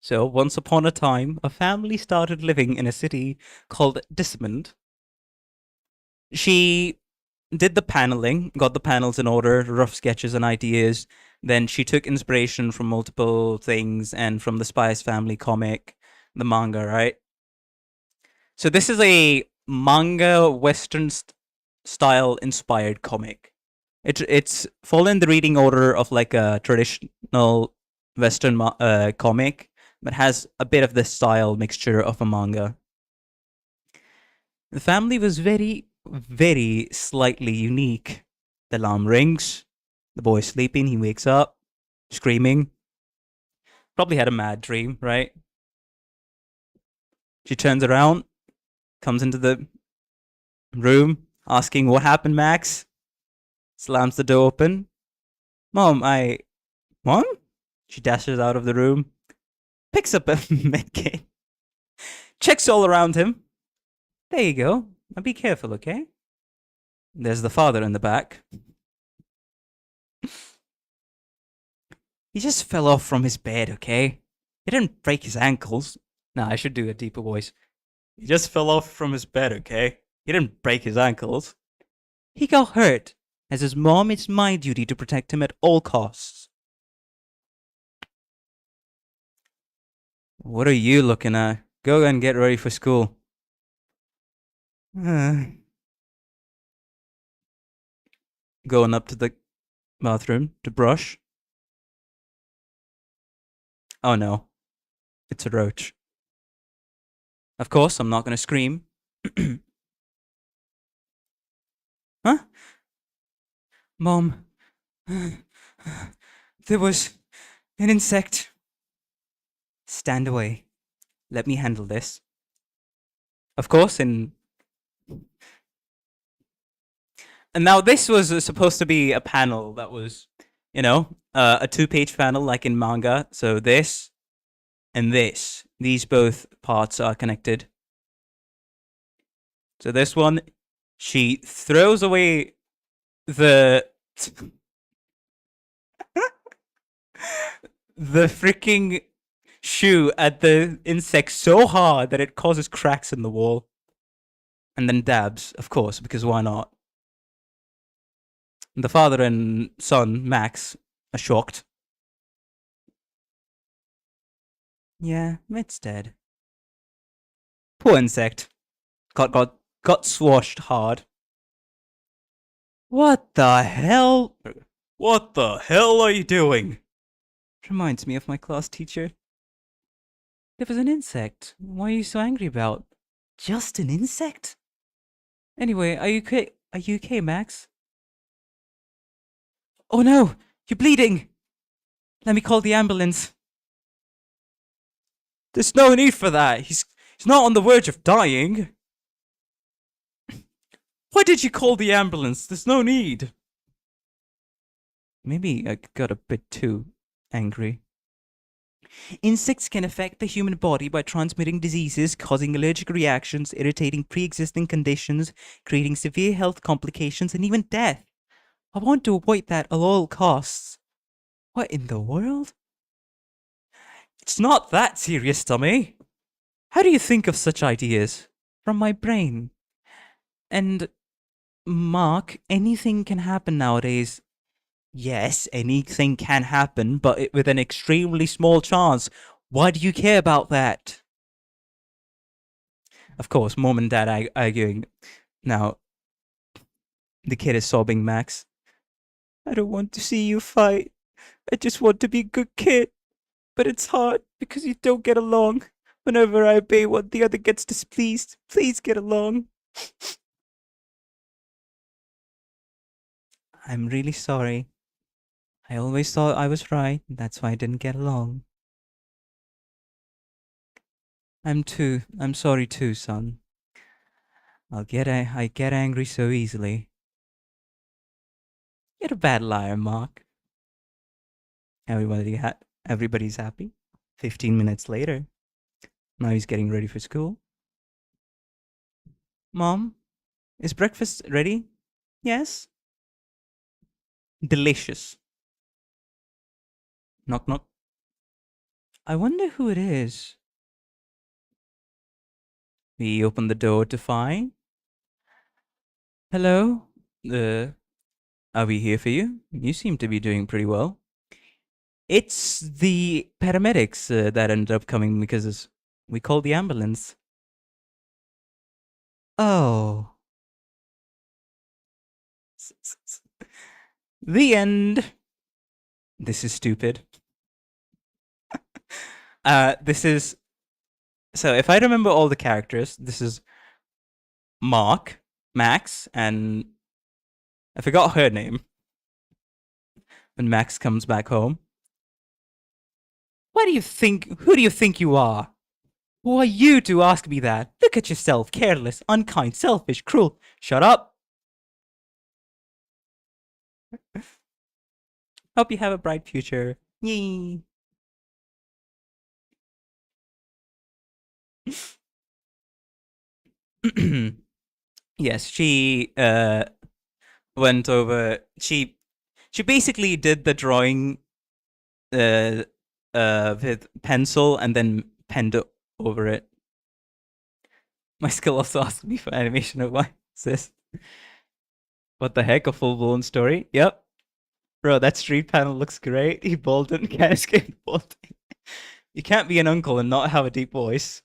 So, once upon a time, a family started living in a city called Dismond. She did the paneling, got the panels in order, rough sketches and ideas. Then she took inspiration from multiple things and from the Spice Family comic, the manga, right? So this is a manga Western style inspired comic. It's following the reading order of like a traditional Western comic, but has a bit of the style mixture of a manga. The family was very, very slightly unique. The alarm rings. The boy's sleeping. He wakes up, screaming. Probably had a mad dream, right? She turns around, comes into the room, asking, "What happened, Max?" Slams the door open. Mom? Mom? She dashes out of the room, picks up a medkit, checks all around him. There you go. Now be careful, okay? There's the father in the back. He just fell off from his bed, okay? He didn't break his ankles. Nah, I should do a deeper voice. He just fell off from his bed, okay? He didn't break his ankles. He got hurt. As his mom, it's my duty to protect him at all costs. What are you looking at? Go and get ready for school. Going up to the bathroom to brush. Oh no, it's a roach. Of course, I'm not going to scream. Huh? Mom, there was an insect. Stand away. Let me handle this. Of course, and now this was supposed to be a panel that was, you know, a 2-page panel like in manga. So this and this, these both parts are connected. So this one, she throws away the the freaking shoe at the insect so hard that it causes cracks in the wall. And then dabs, of course, because why not? The father and son, Max, are shocked. Yeah, it's dead. Poor insect. Got swashed hard. What the hell? What the hell are you doing? Reminds me of my class teacher. There was an insect. What are you so angry about? Just an insect? Anyway, are you okay? Are you okay, Max? Oh no! You're bleeding! Let me call the ambulance. There's no need for that. He's not on the verge of dying. Why did you call the ambulance? There's no need. Maybe I got a bit too angry. Insects can affect the human body by transmitting diseases, causing allergic reactions, irritating pre-existing conditions, creating severe health complications, and even death. I want to avoid that at all costs. What in the world? It's not that serious, Tommy. How do you think of such ideas? From my brain. And, Mark, anything can happen nowadays. Yes, anything can happen, but with an extremely small chance. Why do you care about that? Of course, mom and dad arguing. Now, the kid is sobbing, Max. I don't want to see you fight. I just want to be a good kid. But it's hard because you don't get along. Whenever I obey one, the other gets displeased. Please get along. I'm really sorry. I always thought I was right. That's why I didn't get along. I'm sorry too, son. I get angry so easily. You're a bad liar, Mark. Everybody's happy. 15 minutes later. Now he's getting ready for school. Mom, is breakfast ready? Yes. Delicious. Knock knock. I wonder who it is. We open the door to find. Hello? Are we here for you? You seem to be doing pretty well. It's the paramedics that ended up coming because we called the ambulance. Oh. The end. This is stupid. This is... So if I remember all the characters, this is Mark, Max, and I forgot her name. When Max comes back home. Who do you think you are? Who are you to ask me that? Look at yourself, careless, unkind, selfish, cruel. Shut up. Hope you have a bright future. Yee. Yes, she went over. She basically did the drawing with pencil and then penned over it. My skill also asked me for animation of why sis. What the heck, a full-blown story? Yep. Bro, that street panel looks great. He bolted, can't escape bolting. You can't be an uncle and not have a deep voice.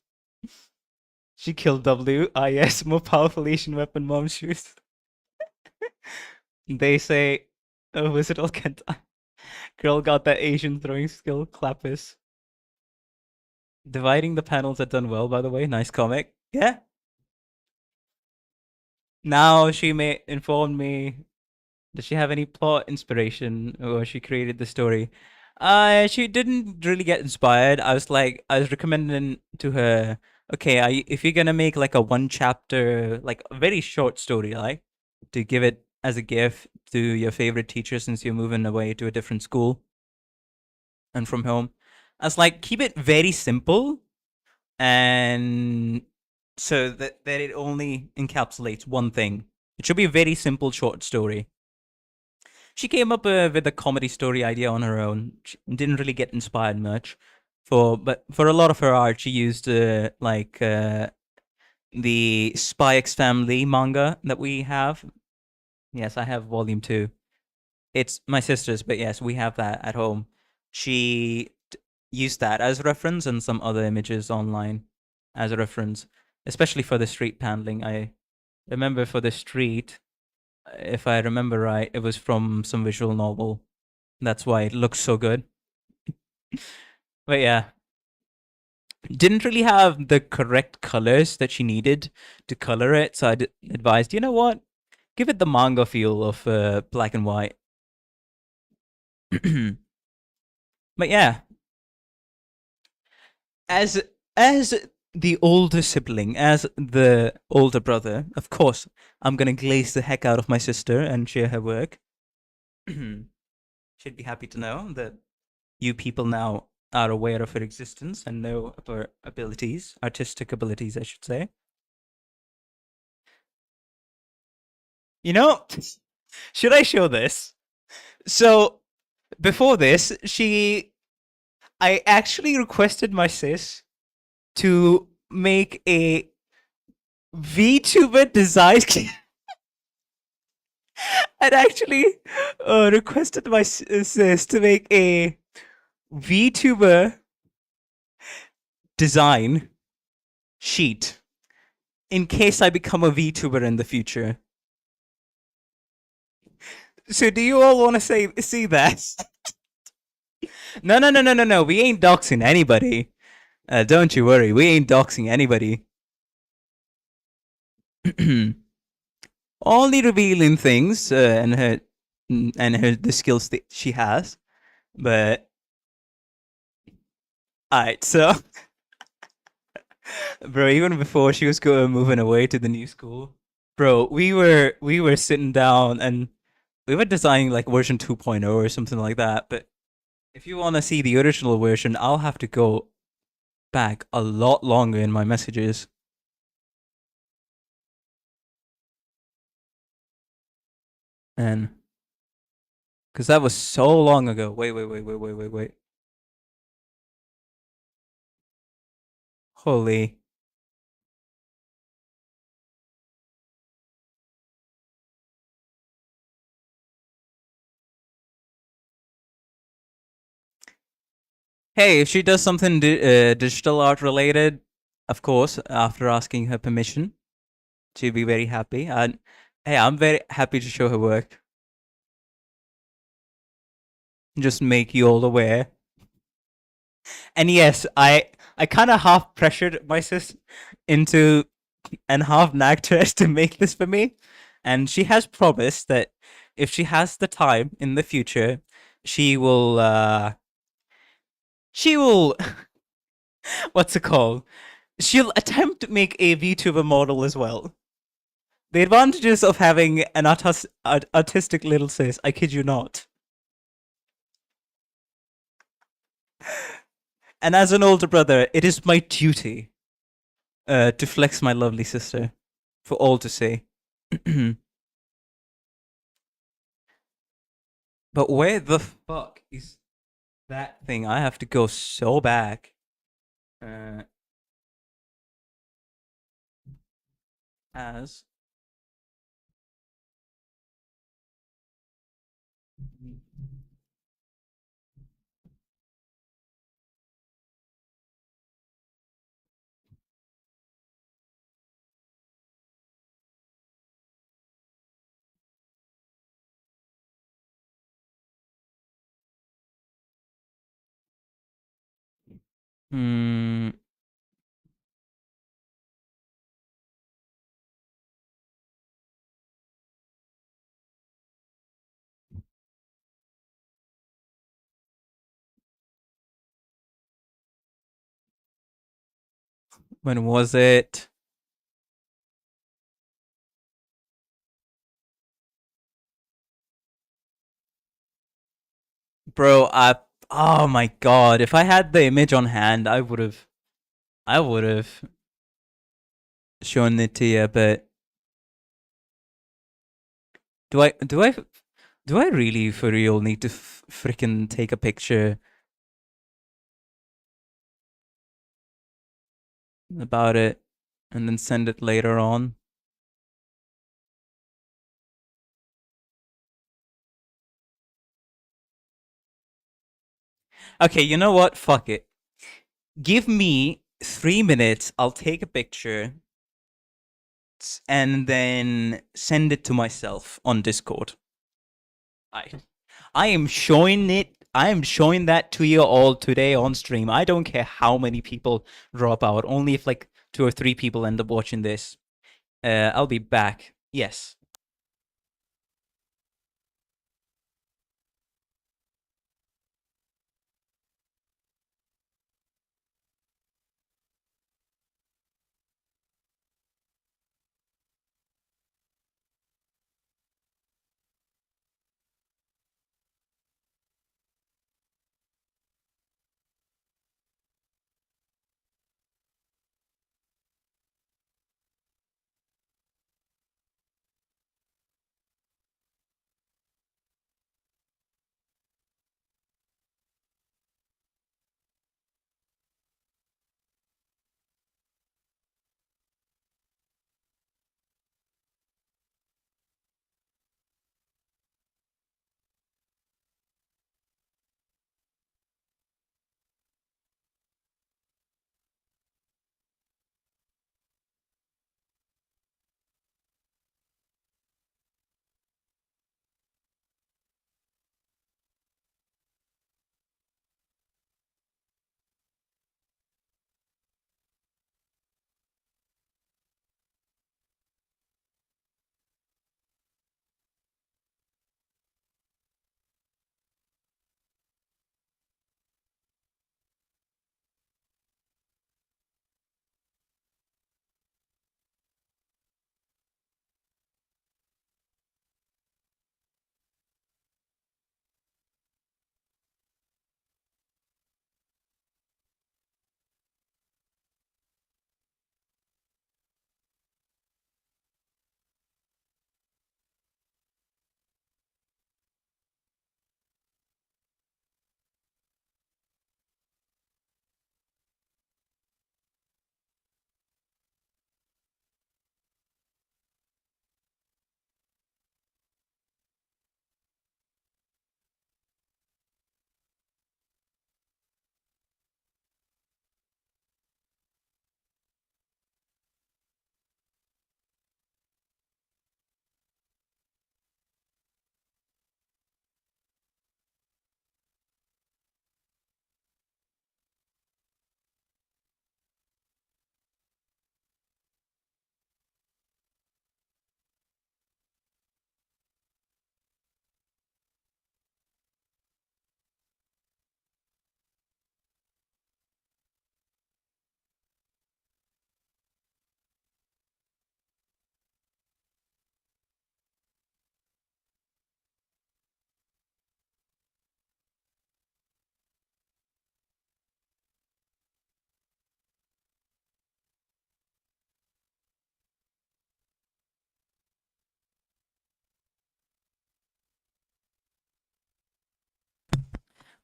She killed W. Ah yes, more powerful Asian weapon mom shoots. They say, oh, wizard all can't die. Girl got that Asian throwing skill, clappers. Dividing the panels are done well, by the way. Nice comic. Yeah. Now she may inform me. Does she have any plot inspiration or she created the story? She didn't really get inspired. I was recommending to her, okay, if you're gonna make like a one chapter, like a very short story, like to give it as a gift to your favorite teacher since you're moving away to a different school and from home, I was like, keep it very simple and so that it only encapsulates one thing. It should be a very simple short story. She came up with a comedy story idea on her own. She didn't really get inspired much. But for a lot of her art, she used the Spy X Family manga that we have. Yes, I have volume 2. It's my sister's, but yes, we have that at home. She used that as reference and some other images online as a reference, especially for the street paneling. I remember for the street, if I remember right, it was from some visual novel. That's why it looks so good. But yeah, didn't really have the correct colors that she needed to color it, so I advised, you know what? Give it the manga feel of black and white. But yeah, as the older sibling, as the older brother, of course, I'm gonna glaze the heck out of my sister and share her work. She'd be happy to know that you people now are aware of her existence and know of her abilities, artistic abilities, I should say. You know, should I show this? So, before this, I actually requested my sis to make a VTuber design. I'd actually requested my sis to make a VTuber design sheet in case I become a VTuber in the future. So do you all want to see that? No. We ain't doxing anybody. Don't you worry. We ain't doxing anybody. Only revealing things and her and the skills that she has. But alright, so bro, even before she was moving away to the new school, bro, we were sitting down and we were designing like version 2.0 or something like that. But if you want to see the original version, I'll have to go back a lot longer in my messages. And because that was so long ago. Wait. Holy. Hey, if she does something digital art related, of course, after asking her permission, she'd be very happy. And hey, I'm very happy to show her work. Just make you all aware. And yes, I kind of half pressured my sis into and half nagged her to make this for me. And she has promised that if she has the time in the future, she will what's it called? She'll attempt to make a VTuber model as well. The advantages of having an artistic little sis, I kid you not. And as an older brother, it is my duty to flex my lovely sister for all to see. But where the fuck is that thing? I have to go so back. As when was it? Bro, oh my god, if I had the image on hand, I would have shown it to you, but do I really for real need to freaking take a picture about it and then send it later on? Okay, you know what? Fuck it. Give me 3 minutes. I'll take a picture and then send it to myself on Discord. I am showing it. I am showing that to you all today on stream. I don't care how many people drop out. Only if like 2 or 3 people end up watching this. I'll be back. Yes.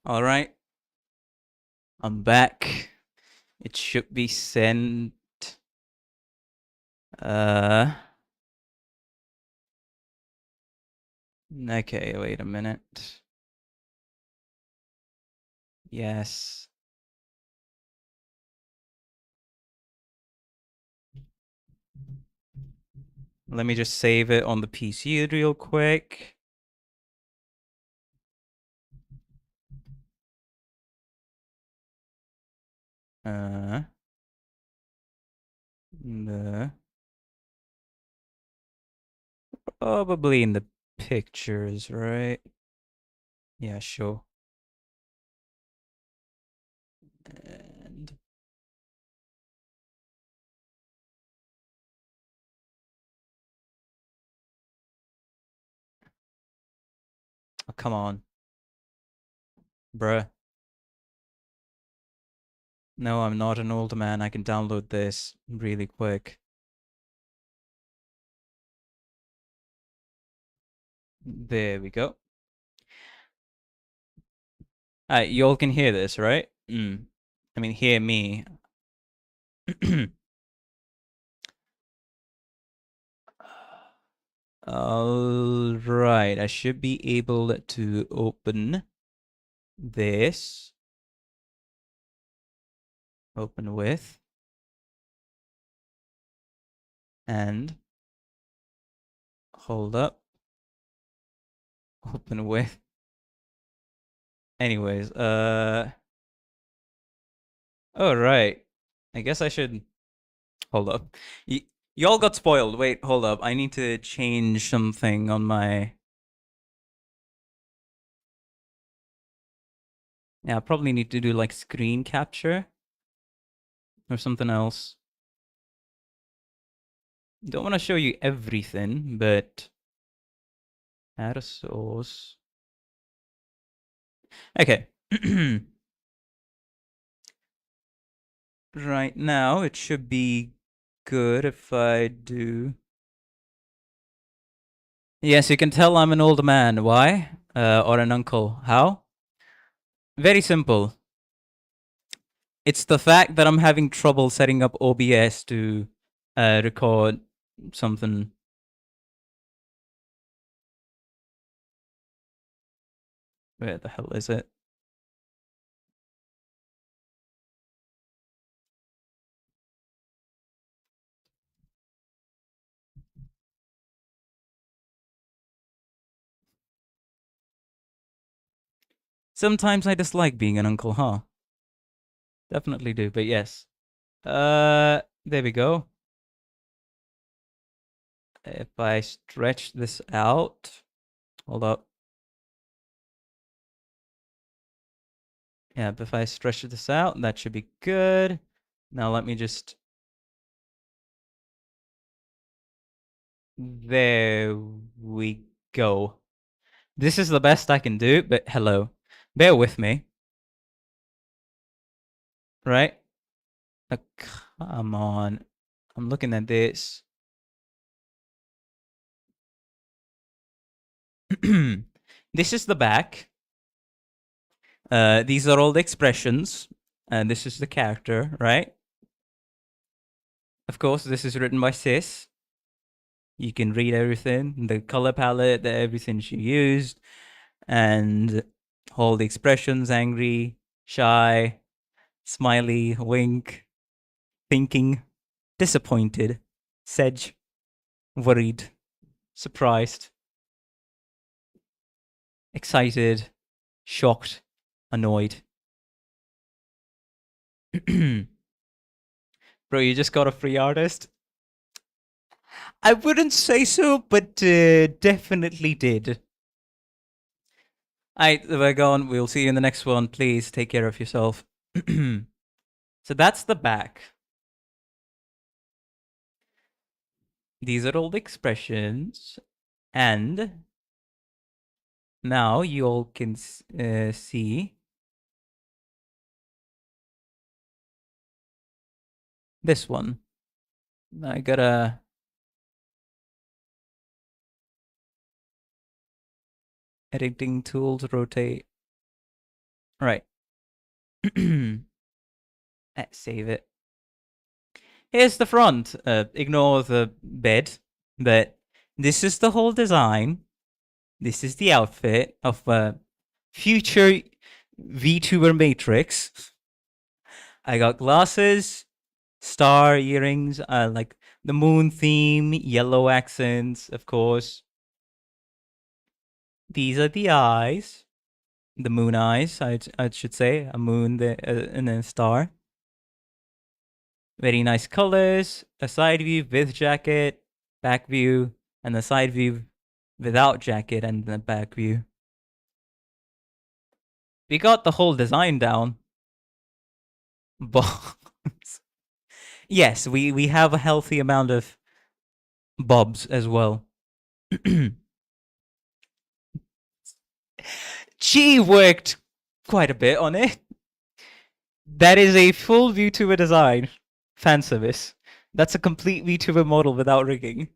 All right. I'm back. It should be sent. Okay, wait a minute. Yes. Let me just save it on the PC real quick. Probably in the pictures, right? Yeah, sure. And oh, come on. Bruh. No, I'm not an old man. I can download this really quick. There we go. Y'all can hear this, right? I mean, hear me. All right, I should be able to open this. Open with. And hold up. Open with. Anyways, oh, right. I guess I should hold up. Y'all got spoiled. Wait, hold up. I need to change something on my... Yeah, I probably need to do like screen capture or something else. Don't want to show you everything, but add a source. Okay. Right now, it should be good if I do... Yes, you can tell I'm an old man. Why? Or an uncle. How? Very simple. It's the fact that I'm having trouble setting up OBS to record something. Where the hell is it? Sometimes I dislike being an uncle, huh? Definitely do, but yes. There we go. If I stretch this out, hold up. Yeah, but if I stretch this out, that should be good. Now let me just... There we go. This is the best I can do, but hello. Bear with me. Right? Come on. I'm looking at this. This is the back. These are all the expressions. And this is the character, right? Of course, this is written by Sis. You can read everything, the color palette, everything she used, and all the expressions: angry, shy, smiley, wink, thinking, disappointed, sedge, worried, surprised, excited, shocked, annoyed. Bro, you just got a free artist? I wouldn't say so, but definitely did. Alright, we're gone. We'll see you in the next one. Please take care of yourself. So that's the back. These are all the expressions. And now you all can see this one. I gotta... Editing tools, rotate. Right. Let's save it. Here's the front. Ignore the bed, but this is the whole design. This is the outfit of future VTuber Matrix. I got glasses, star earrings, like the moon theme, yellow accents, of course. These are the eyes, the moon eyes, I should say, a moon and a star. Very nice colors, a side view with jacket, back view, and the side view without jacket and the back view. We got the whole design down. But yes, we have a healthy amount of bobs as well. She worked quite a bit on it. That is a full VTuber design. Fan service. That's a complete VTuber model without rigging.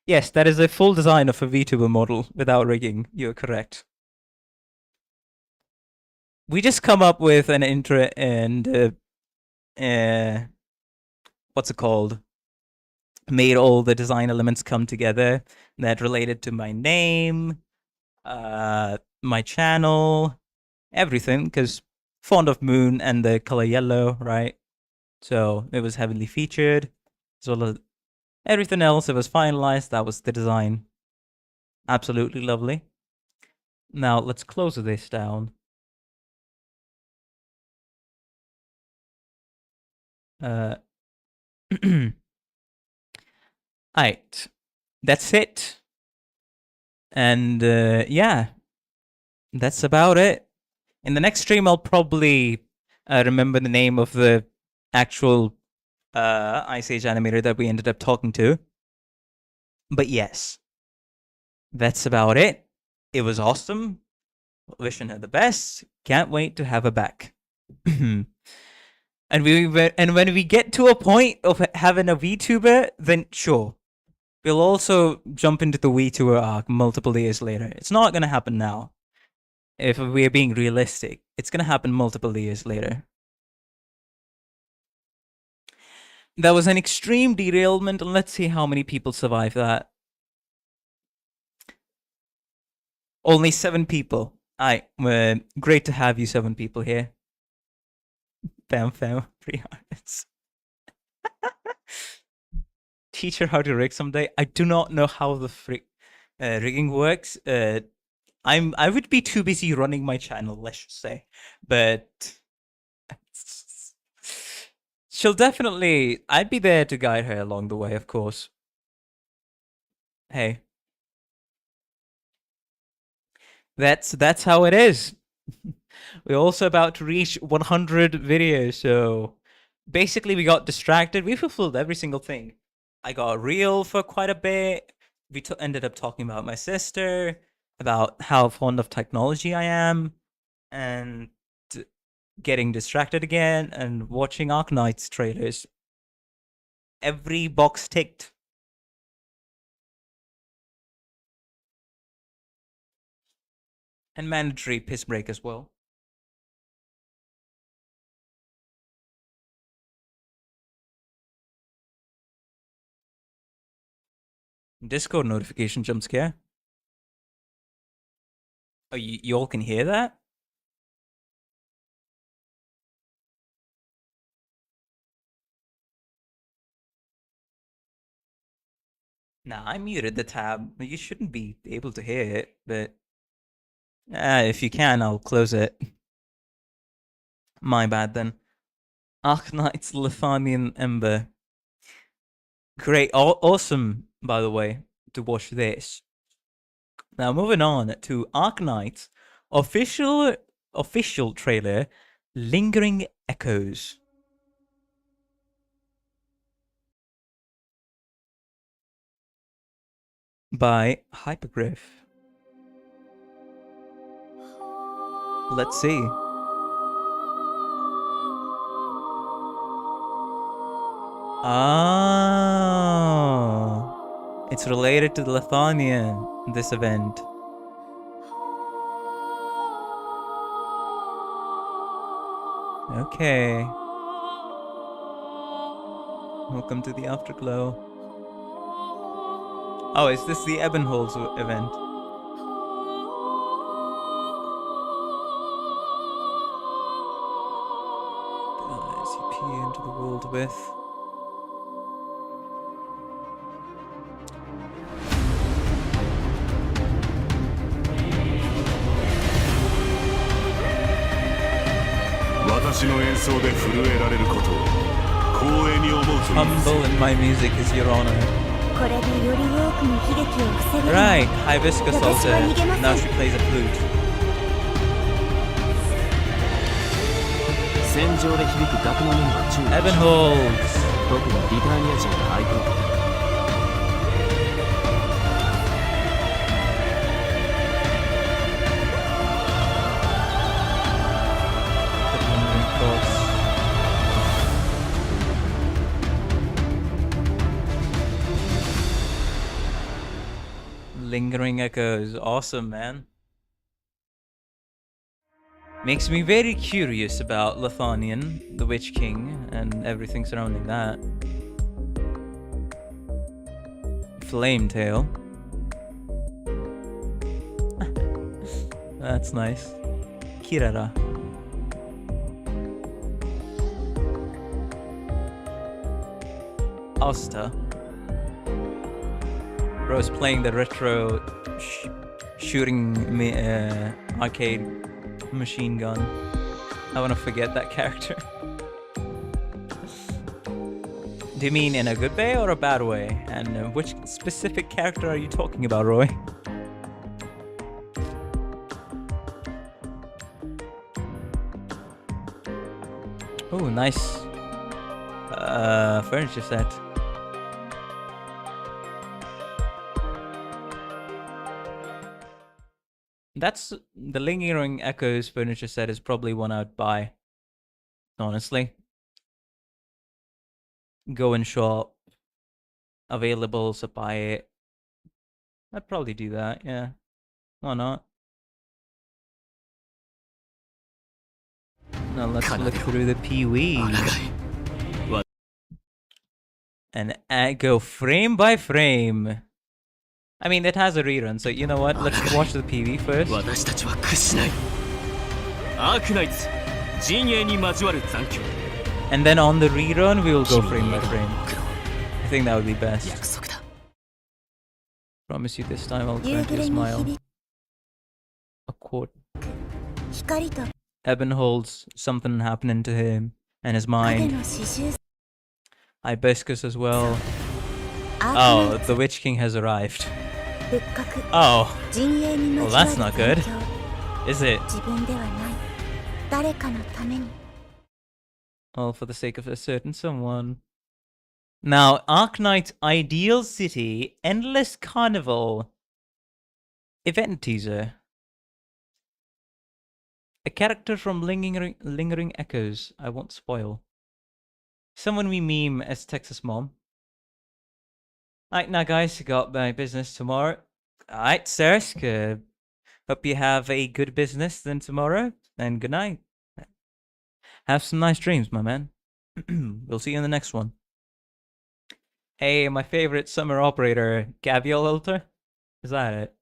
Yes, that is a full design of a VTuber model without rigging. You're correct. We just come up with an intro and what's it called? Made all the design elements come together that related to my name, my channel, everything, because fond of moon and the color yellow, right? So it was heavily featured, as well as everything else. It was finalized. That was the design. Absolutely lovely. Now let's close this down. Alright, that's it. And yeah, that's about it. In the next stream, I'll probably remember the name of the actual Ice Age animator that we ended up talking to. But yes, that's about it. It was awesome. Wishing her the best. Can't wait to have her back. And when we get to a point of having a VTuber, then sure. We'll also jump into the VTuber arc multiple years later. It's not going to happen now. If we're being realistic, it's going to happen multiple years later. That was an extreme derailment, and let's see how many people survive that. Only 7 people. Alright, great to have you 7 people here. Fam, 3 hearts. Teach her how to rig someday. I do not know how the rigging works. I would be too busy running my channel, let's just say. But she'll definitely. I'd be there to guide her along the way, of course. Hey, that's how it is. We're also about to reach 100 videos, so basically we got distracted. We fulfilled every single thing. I got real for quite a bit. We ended up talking about my sister, about how fond of technology I am, and getting distracted again, and watching Arknights trailers. Every box ticked. And mandatory piss break as well. Discord notification jump scare. Oh, you all can hear that? Nah, I muted the tab. You shouldn't be able to hear it, but if you can, I'll close it. My bad then. Arknights Lithanian Ember. Great, awesome, by the way, to watch this. Now moving on to Arknights official trailer, Lingering Echoes. By Hypergriff. Let's see. Ah, it's related to the Lithanian, this event. Okay. Welcome to the Afterglow. Oh, is this the Ebenholz event? ICP into the world with. Humble in my music is your honor. Right, Hibiscus altar. Now she plays a flute. Ebenholz. Lingering Echoes. Awesome, man. Makes me very curious about Lithanian, the Witch King, and everything surrounding that. Flametail. That's nice. Kirara. Asta. Bro's playing the retro shooting arcade machine gun. I want to forget that character. Do you mean in a good way or a bad way? And which specific character are you talking about, Roy? Oh, nice furniture set. That's the Lingering Echoes furniture set is probably one I'd buy. Honestly. Go and shop. Available, so buy it. I'd probably do that, yeah. Why not? Now let's look through the Pee-wee. And go frame by frame. I mean, it has a rerun, so you know what? Let's watch the PV first. Arknights, And then on the rerun, we will go frame by frame. I think that would be best. Promise you this time I'll grant you a smile. A quote. Ebenholz, something happening to him and his mind. Hibiscus as well. Oh, the Witch King has arrived. Oh, well that's not good, is it? All for the sake of a certain someone. Now, Arknights Ideal City Endless Carnival event teaser. A character from Lingering Echoes. I won't spoil. Someone we meme as Texas Mom. Alright, now guys, got my business tomorrow. Alright, Sersk, hope you have a good business then tomorrow, and good night. Have some nice dreams, my man. We'll see you in the next one. Hey, my favorite summer operator, Gavial Alter? Is that it?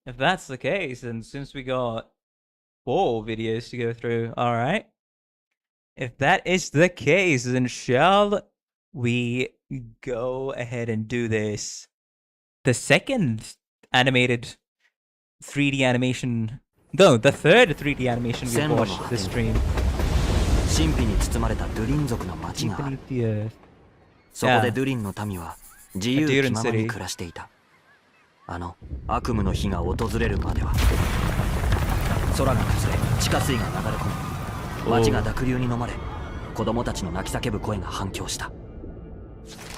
If that's the case, and since we got 4 videos to go through, alright. If that is the case, then shall we go ahead and do this? The second animated 3D animation, no, the third 3D animation we've watched this stream. Symphony of the Earth. Yeah. Aduran City. あの悪夢の日が訪れるまでは空が崩れ地下水が流れ込み町が濁流に飲まれ子供たちの泣き叫ぶ声が反響した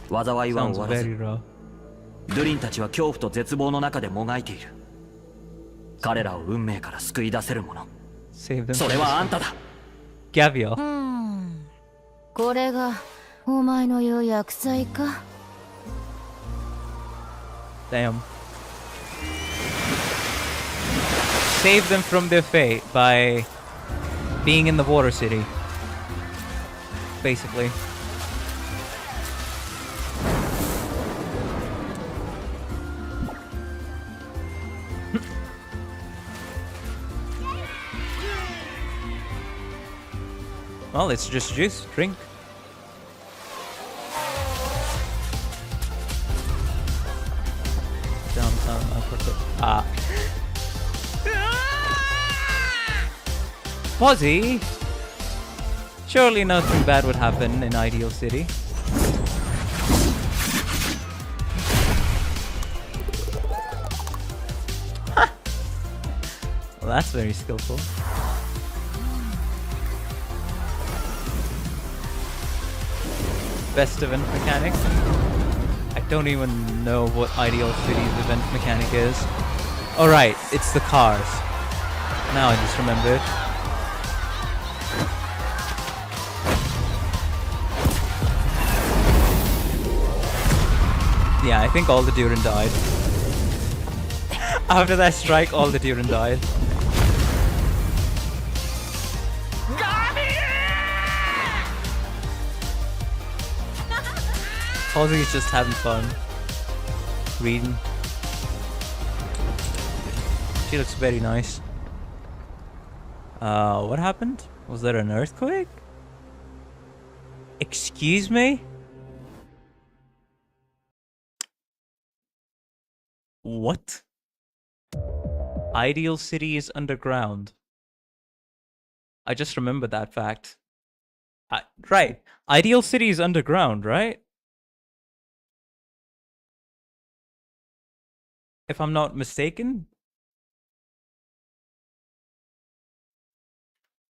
災いは終わらずドゥリンたちは恐怖と絶望の中でもがいている彼らを運命から救い出せるものそれはあんただギャビオこれがお前の言う薬剤か Damn save them from their fate by being in the water city. Basically. Well, it's just juice. Drink. Down, uppercut. Ah. Fozzie? Surely nothing bad would happen in Ideal City. Well, that's very skillful. Best event mechanic? I don't even know what Ideal City's event mechanic is. Oh right, it's the cars. Now I just remembered. Yeah, I think all the Duran died. After that strike, all the Duran died. Fozzie's just having fun. Reading. She looks very nice. What happened? Was there an earthquake? Excuse me? What? Ideal City is underground. I just remembered that fact. Right. Ideal City is underground, right? If I'm not mistaken.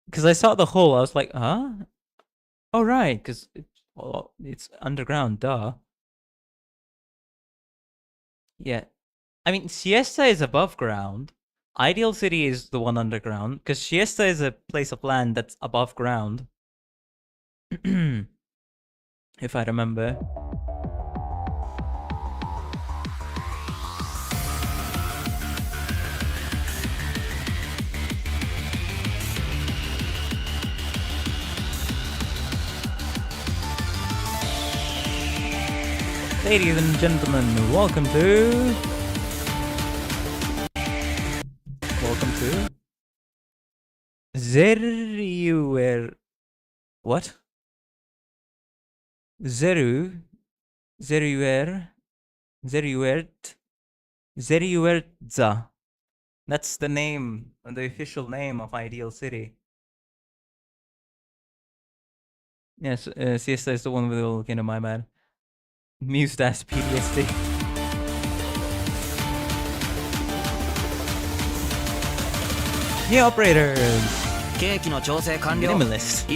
Because I saw the hole, I was like, huh? Oh, right, because it's underground, duh. Yeah. I mean, Siesta is above ground. Ideal City is the one underground, because Siesta is a place of land that's above ground. If I remember. Ladies and gentlemen, welcome to Zeruer. What? Zeruertza. That's the name, the official name of Ideal City. Yes, Siesta is the one with the volcano, my man. Mused as PTSD. Hey operators! Minimalist.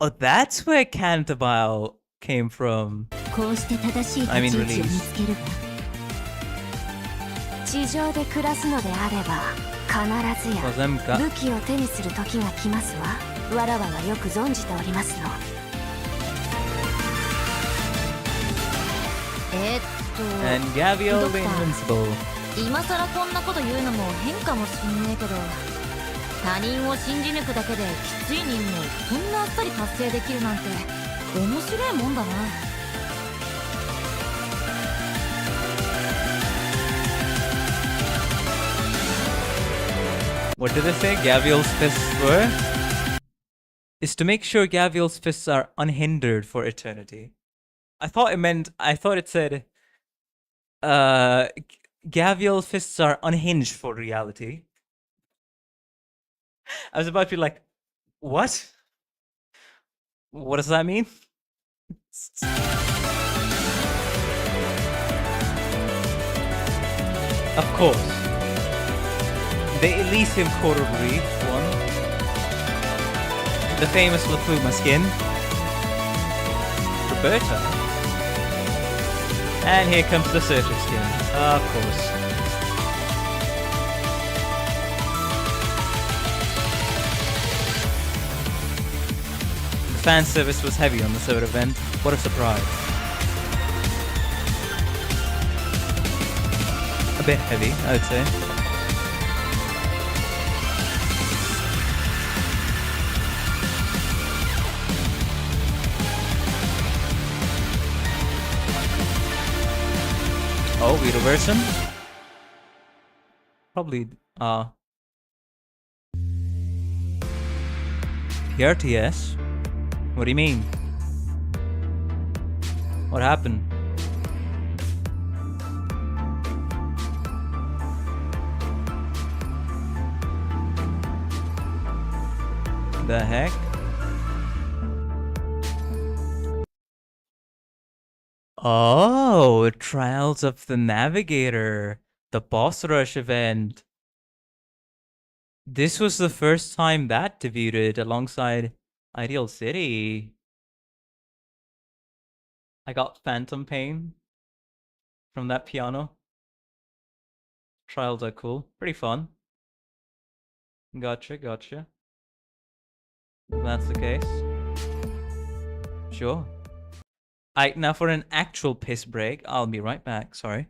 Oh, that's where Cantabile came from. I mean release. 地上で暮らすのであれば必ずや武器を手にする時が来ますわ。わらわはよく存じておりますの。And Gavial the Invincible. 今さらこんなこと言うのも変かもしんねえけど、他人を信じ抜くだけできつい任務をこんなあっさり達成できるなんて面白いもんだな。What did I say Gavial's fists were? Is to make sure Gavial's fists are unhindered for eternity. I thought it said Gavial's fists are unhinged for reality. I was about to be like, what? What does that mean? Of course. The Elysium Coral Reef one. The famous La Pluma skin. Roberta. And here comes the Surtur skin. Of course. The fan service was heavy on the third event. What a surprise. A bit heavy, I would say. Oh, we reverse him? Probably, PRTS? What do you mean? What happened? The heck? Oh, Trials of the Navigator, the boss rush event. This was the first time that debuted alongside Ideal City. I got Phantom Pain from that piano. Trials are cool. Pretty fun. Gotcha, gotcha. If that's the case. Sure. Alright, now for an actual piss break. I'll be right back, sorry.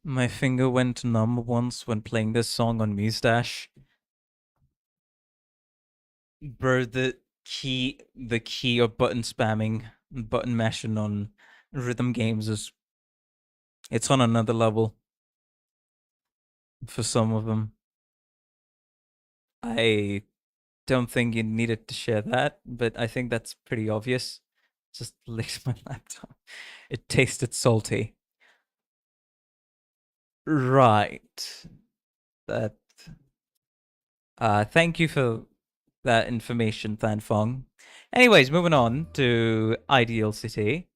My finger went numb once when playing this song on Mustache. Bro, the key or button spamming, button mashing on rhythm games it's on another level for some of them. I don't think you needed to share that, but I think that's pretty obvious. Just licked my laptop. It tasted salty. Right. That. Thank you for that information, Thanfong. Anyways, moving on to Ideal City.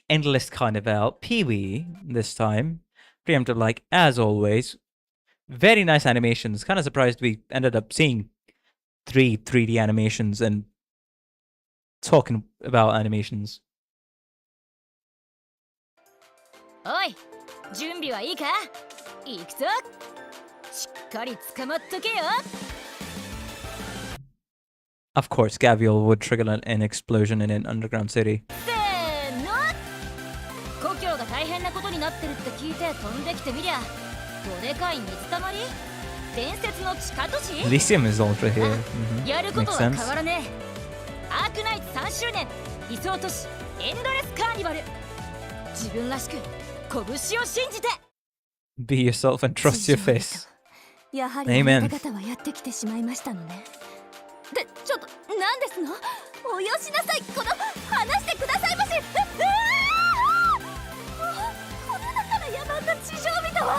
Endless Carnival. Pee-wee this time. Preemptive like, as always. Very nice animations. Kind of surprised we ended up seeing three 3D animations and talking about animations. おい、準備はいいか？行くぞ。しっかり捕まっとけよ。Of course, Gavial would trigger an explosion in an underground city. せーの。故郷が大変なことになってるって聞いて飛んできてみりゃ、どでかい水たまり？伝説の地下都市？ Elysium is also here. やること Makes は sense. 変わらねえ。アークナイツ3周年理想都市エンドレスカーニバル。自分らしく拳を信じて。Be yourself and trust your face. やはりあ Amen. なた方はやってきてしまいましたのね。で、ちょっと何ですの？およしなさい。この話してくださいまし。この中から野蛮な地上人は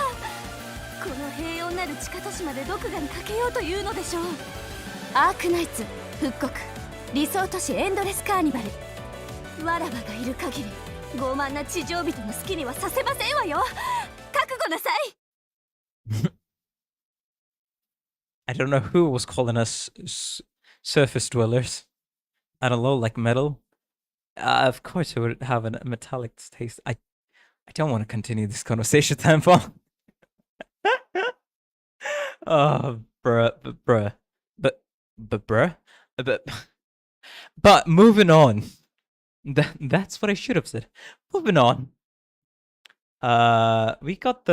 この平穏なる地下都市まで毒牙にかけようというのでしょう。アークナイツ復刻理想都市エンドレスカーニバル。わらばがいる限り傲慢な地上人の好きにはさせませんわよ。覚悟なさい。I don't know who was calling us surface dwellers. I don't know, like metal. Of course, it would have a metallic taste. I don't want to continue this conversation, Tampon. Oh, bruh. But moving on. That's what I should have said. Moving on. We got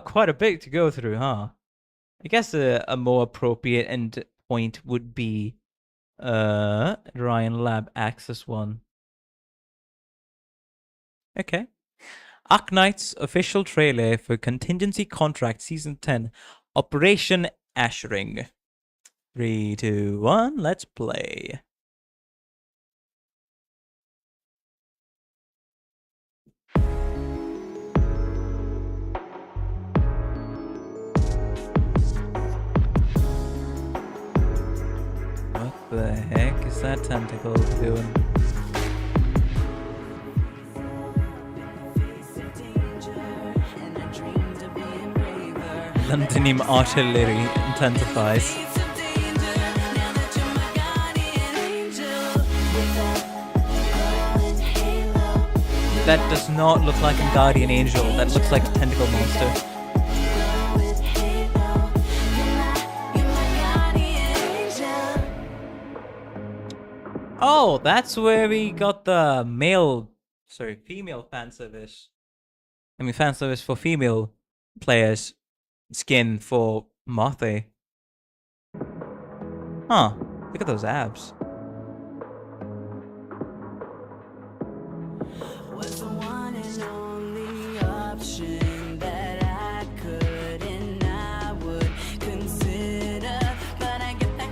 quite a bit to go through, huh? I guess a more appropriate end point would be Ryan Lab Access 1. Okay. Arknights official trailer for Contingency Contract Season 10 Operation Ashring. 3, 2, 1, let's play. What the heck is that tentacle doing? Londonium artillery intensifies. That does not look like a guardian angel. That looks like a tentacle monster. Oh, that's where we got the female fan service. I mean, fan service for female players skin for Marthe. Huh. Look at those abs.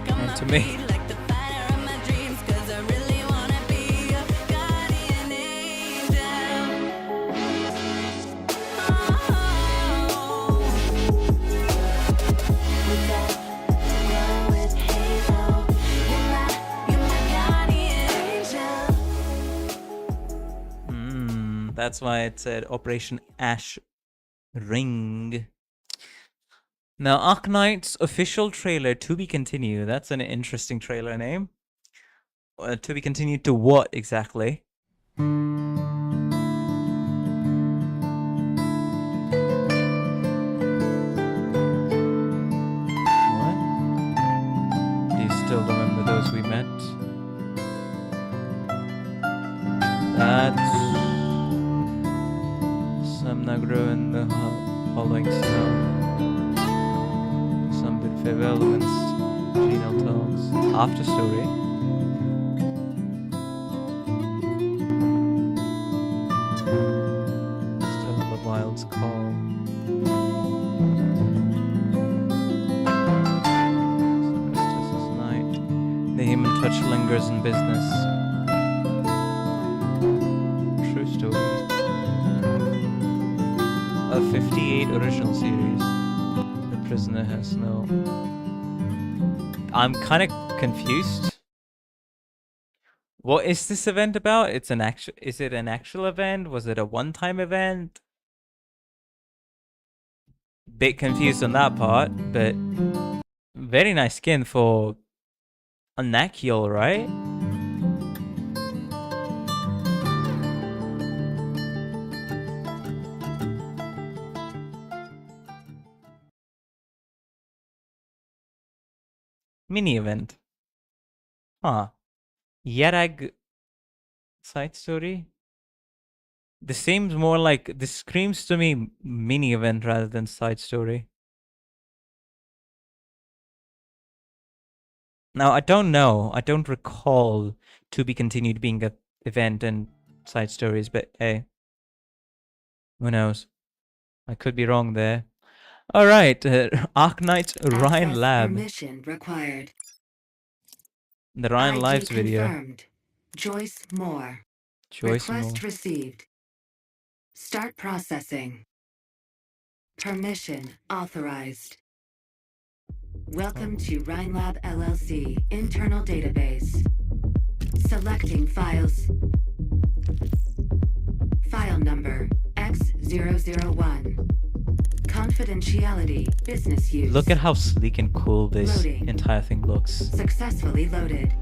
And to me. That's why it said Operation Ash Ring. Now, Arknights official trailer to be continued. That's an interesting trailer name. To be continued to what exactly? What? Do you still remember those we met? That's some Nagro in the following snow. Some bit fair elements, genal talks. After story. Still the wild's call. Solstice's night. The human touch lingers in business. True story. A 58 original series. The prisoner has no. I'm kind of confused. What is this event about? It's an actual. Is it an actual event? Was it a one-time event? Bit confused on that part, but Very nice skin for a Nakiel, right? Mini event. Huh. Yerag side story? This seems more like, this screams to me mini event rather than side story. Now, I don't know. I don't recall To Be Continued being an event and side stories, but hey. Who knows? I could be wrong there. Alright, Arknights Ryan Lab. Permission required. The Ryan ID Lives video. confirmed. Joyce Moore. Joyce Moore. Request received. Start processing. Permission authorized. Welcome to Rhinelab LLC internal database. Selecting files. File number X001. Confidentiality, business use. Look at how sleek and cool this Loading. entire thing looks. Successfully loaded.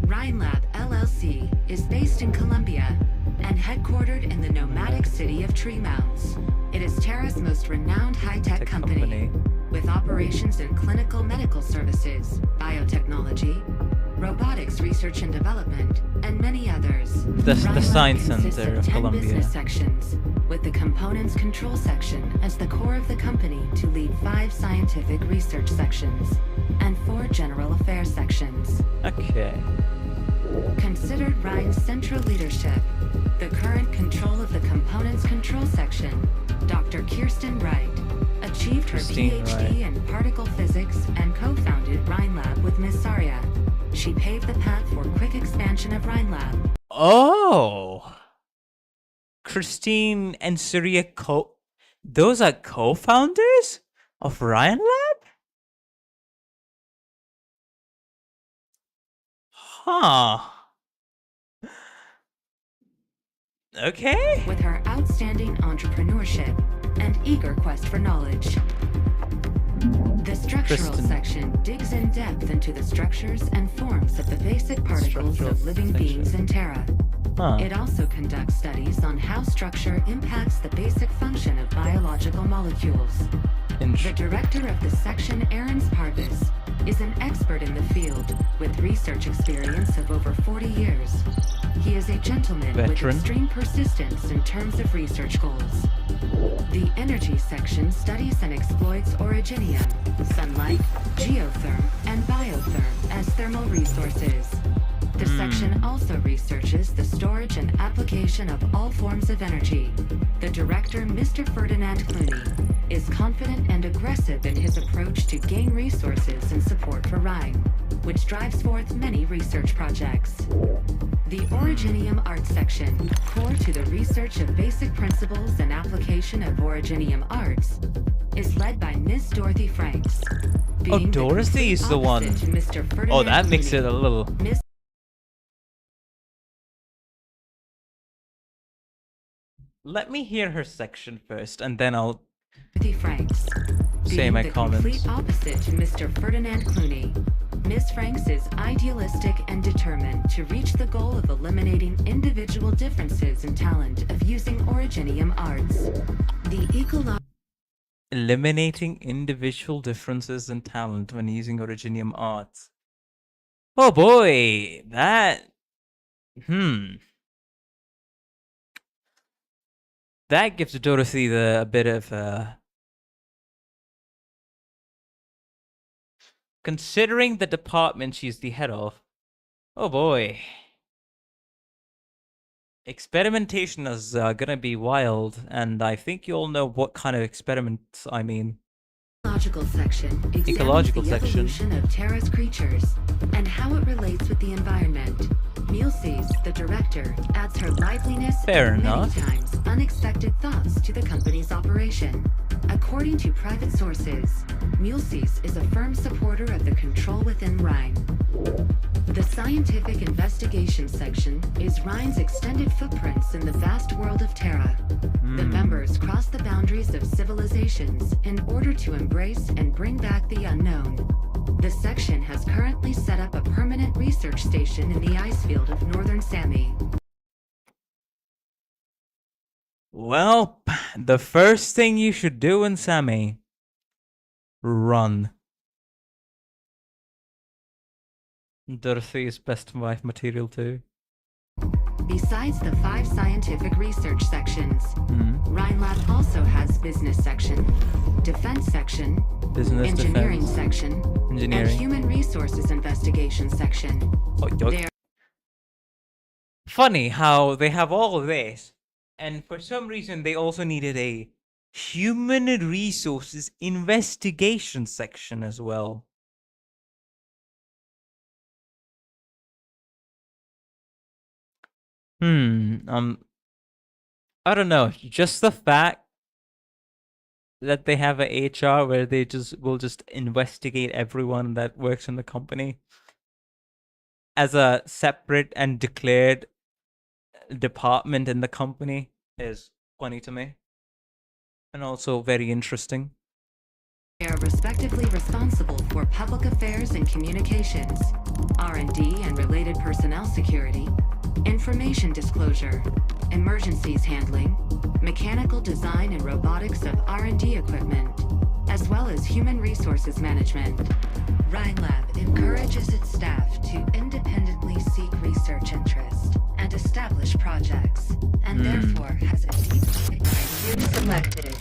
Rhinelab LLC is based in Colombia and headquartered in the nomadic city of Tree Mounds. It is Terra's most renowned high-tech company, with operations in clinical medical services, biotechnology, robotics research and development, and many others. The Science consists Center of 10 Colombia. business sections, with the components control section as the core of the company to lead 5 scientific research sections and 4 general affairs sections. Okay. Considered Rhine's central leadership, the current control of the components control section, Dr. Kirsten Wright, achieved her PhD in particle physics and co-founded Rhinelab with Ms. Saria. She paved the path for quick expansion of Rhinelab. Oh! Christine and Surya those are co-founders of Ryan Lab? Huh. Okay. With her outstanding entrepreneurship and eager quest for knowledge. The structural section digs in depth into the structures and forms of the basic particles of living beings in Terra. It also conducts studies on how structure impacts the basic function of biological molecules. The director of the section, Aaron Parvis, is an expert in the field with research experience of over 40 years. He is a gentleman with extreme persistence in terms of research goals. The energy section studies and exploits originium, sunlight, geotherm, and biotherm as thermal resources. The section also researches the storage and application of all forms of energy. The director, Mr. Ferdinand Clooney, is confident and aggressive in his approach to gain resources and support for Rhine, which drives forth many research projects. The Originium Art section, core to the research of basic principles and application of Originium arts, is led by Ms. Dorothy Franks. Oh, Dorothy is the one. Oh, that makes it a little... Let me hear her section first, and then I'll say my comments. Complete opposite to Mr. Ferdinand Clooney. Ms. Franks is idealistic and determined to reach the goal of eliminating individual differences in talent of using Originium arts. Eliminating individual differences in talent when using Originium arts. Oh boy, that... That gives Dorothy a bit of considering the department she's the head of. Oh boy. Experimentation is gonna be wild, and I think you all know what kind of experiments I mean. Ecological section Ecological the section. Evolution of Terra's creatures and how it relates with the environment. Mulesys, the director, adds her liveliness and many times unexpected thoughts to the company's operation. According to private sources, Mulesys is a firm supporter of the control within Rhine. The Scientific Investigation section is Rhine's extended footprints in the vast world of Terra. The members cross the boundaries of civilizations in order to embrace and bring back the unknown. The section has currently set up a permanent research station in the ice field of northern Sami. Well, the first thing you should do in Sami, run. Dorothy is best wife material too. Besides the 5 scientific research sections, Rhinelab also has business section, defense section, engineering section, and human resources investigation section. Funny how they have all of this, and for some reason they also needed a human resources investigation section as well. I don't know. Just the fact that they have a HR where they will just investigate everyone that works in the company as a separate and declared department in the company is funny to me, and also very interesting. They are respectively responsible for public affairs and communications, R&D and related personnel security, information disclosure, emergencies handling, mechanical design and robotics of R&D equipment, as well as human resources management. Rhinelab encourages its staff to independently seek research interest and establish projects, and therefore has a team selected.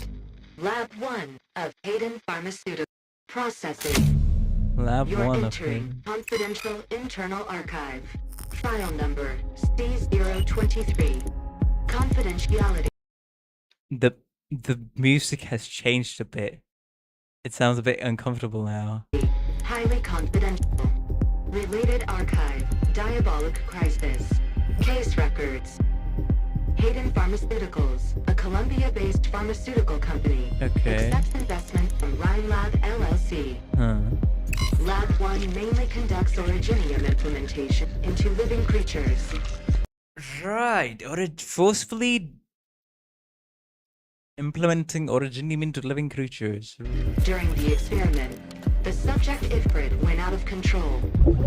Lab 1 of Hayden Pharmaceutical Processing. Lab You're 1 of entering Hayden. confidential internal archive. File number C023. Confidentiality. The music has changed a bit. It sounds a bit uncomfortable now. Highly confidential. Related archive. Diabolic crisis. Case records. Hayden Pharmaceuticals, a Columbia-based pharmaceutical company, accepts investment from Rhinelab LLC. Lab 1 mainly conducts Originium implementation into living creatures. Right, or forcefully implementing Originium into living creatures. During the experiment, the subject Ifrit went out of control,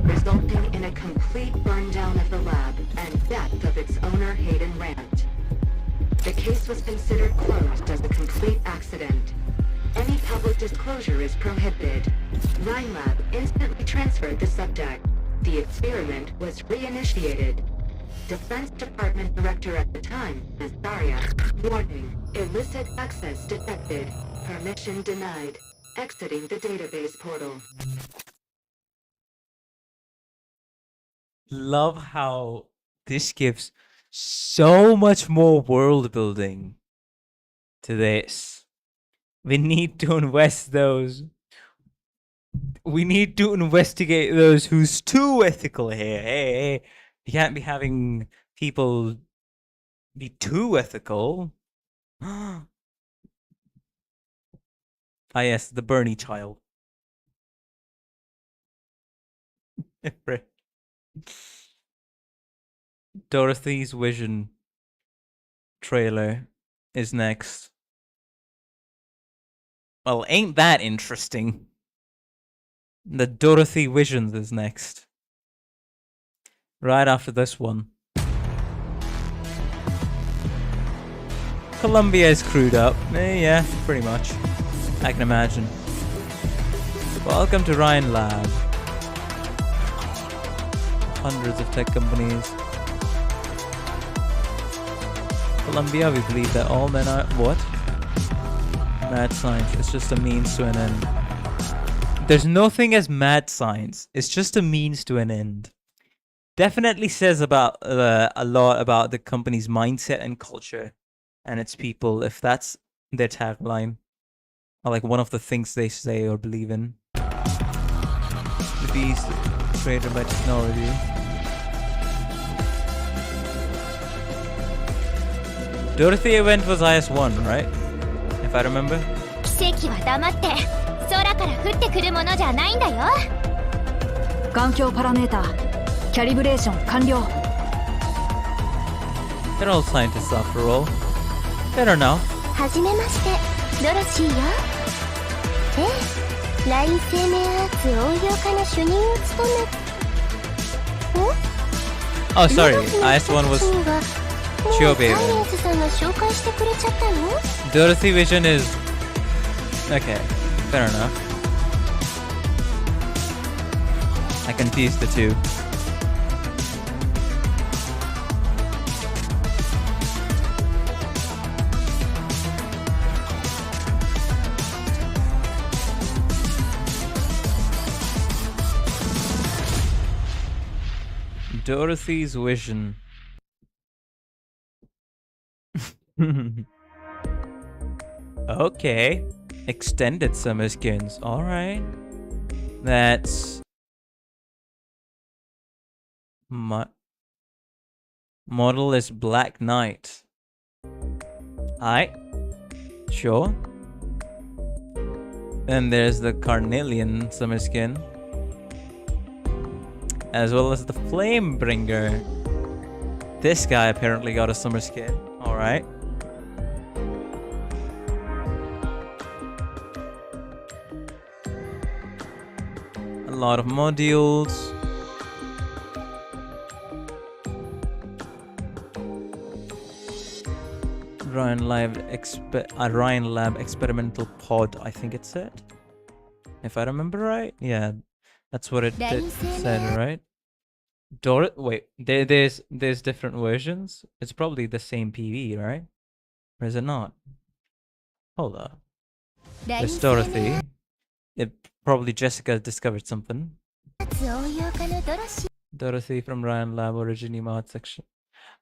resulting in a complete burn down of the lab and death of its owner, Hayden Rant. The case was considered closed as a complete accident. Any public disclosure is prohibited. Rhinelab instantly transferred the subject. The experiment was reinitiated. Defense Department Director at the time, Nazaria. Warning, illicit access detected. Permission denied. Exiting the database portal. Love how this gives so much more world building to this. We need to invest those. We need to investigate those who's too ethical here. Hey, you can't be having people be too ethical. Ah, yes, the Bernie child. Dorothy's Vision trailer is next. Well, ain't that interesting? The Dorothy Visions is next. Right after this one. Columbia is crewed up. Yeah, pretty much. I can imagine. Welcome to Rhinelab. Hundreds of tech companies. Columbia, we believe that all men are... What? Mad science. It's just a means to an end. There's nothing as mad science. It's just a means to an end. Definitely says about a lot about the company's mindset and culture and its people, if that's their tagline. Or like one of the things they say or believe in. The beast created by technology. Dorothy event was IS-1, right? If I remember. 奇跡は黙って空から降ってくるものじゃないんだよ。環境パラメータキャリブレーション完了。 They're all scientists after all. Better now. はじめまして、ドロシーよ。ええ、ライン生命アーツ応用科の主任を務め。Oh, sorry. Last one was もうサイレンスさんが紹介してくれちゃったの？ Dorothy Vision is okay. Fair enough. I confused the two. Dorothy's Vision. Okay. Extended summer skins. Alright. That's... Model is Black Knight. Alright. Sure. Then there's the Carnelian summer skin. As well as the Flamebringer. This guy apparently got a summer skin. Alright. A lot of modules. Ryan Lab Experimental Pod, I think it said. If I remember right. Yeah, that's what it said, right? Wait, there's different versions? It's probably the same PV, right? Or is it not? Hold up. There's Dorothy. Probably Jessica discovered something. Dorothy from Ryan Lab originally mod section.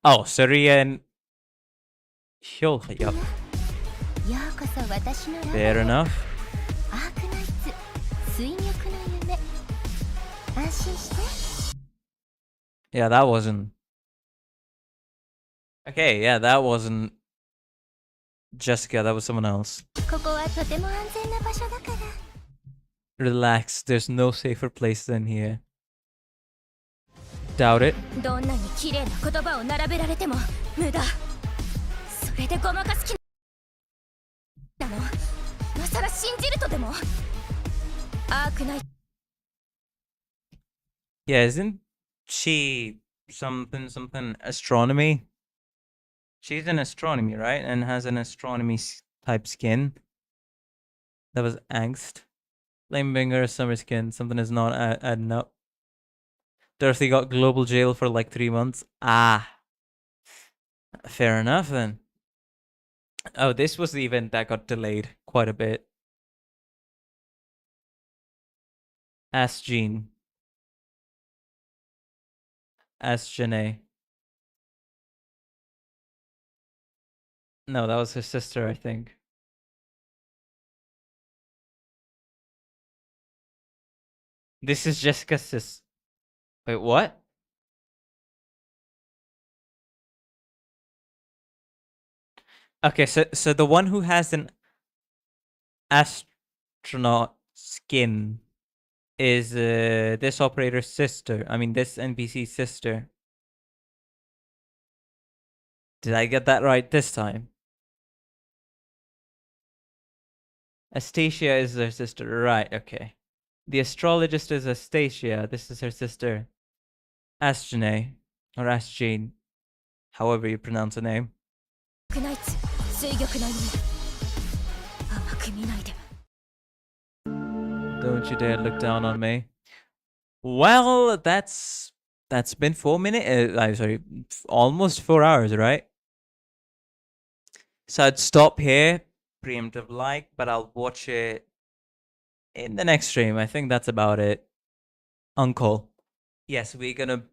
Oh, Surya and Hyul. Yup. Fair enough. Yeah, that wasn't... Okay, yeah, that wasn't Jessica, that was someone else. Relax, there's no safer place than here. Doubt it. Yeah, isn't she something astronomy? She's in astronomy, right? And has an astronomy type skin. That was angst. Flamebringer, summer skin. Something is not adding up. Dorothy got global jail for like 3 months. Ah. Fair enough then. Oh, this was the event that got delayed quite a bit. Ask Jean. Ask Janae. No, that was her sister, I think. This is Jessica's sis. Wait, what? Okay, so the one who has an astronaut skin is this operator's sister. I mean, this NPC's sister. Did I get that right this time? Astacia is her sister. Right, okay. The astrologist is Astacia. This is her sister. Ask Janae. Or Ask Jane. However you pronounce the name. Don't you dare look down on me. Well, that's been 4 minutes. I'm sorry, almost 4 hours, right? So I'd stop here, preemptive like, but I'll watch it in the next stream. I think that's about it. Uncle. Yes, we're gonna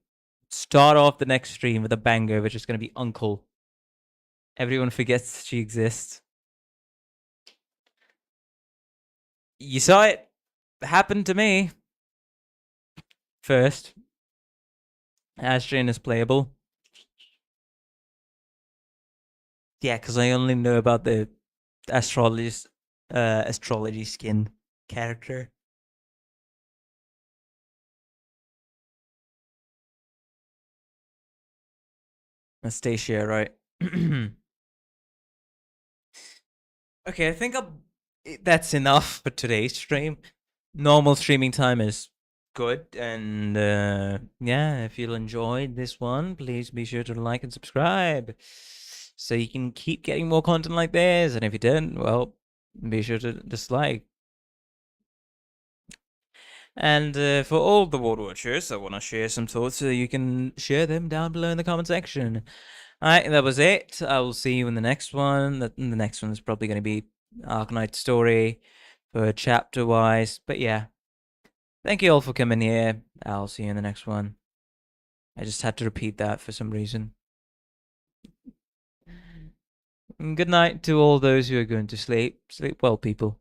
start off the next stream with a banger, which is gonna be Uncle. Everyone forgets she exists. You saw it happen to me. First. Astrain is playable. Yeah, because I only know about the astrology skin character. Anastasia, right? Okay, I think that's enough for today's stream. Normal streaming time is good, and yeah, if you enjoyed this one, please be sure to like and subscribe so you can keep getting more content like this. And if you didn't, well, be sure to dislike. And for all the World Watchers, I want to share some thoughts so you can share them down below in the comment section. Alright, that was it. I will see you in the next one. The next one is probably going to be Arknights story for chapter-wise. But yeah, thank you all for coming here. I'll see you in the next one. I just had to repeat that for some reason. And good night to all those who are going to sleep. Sleep well, people.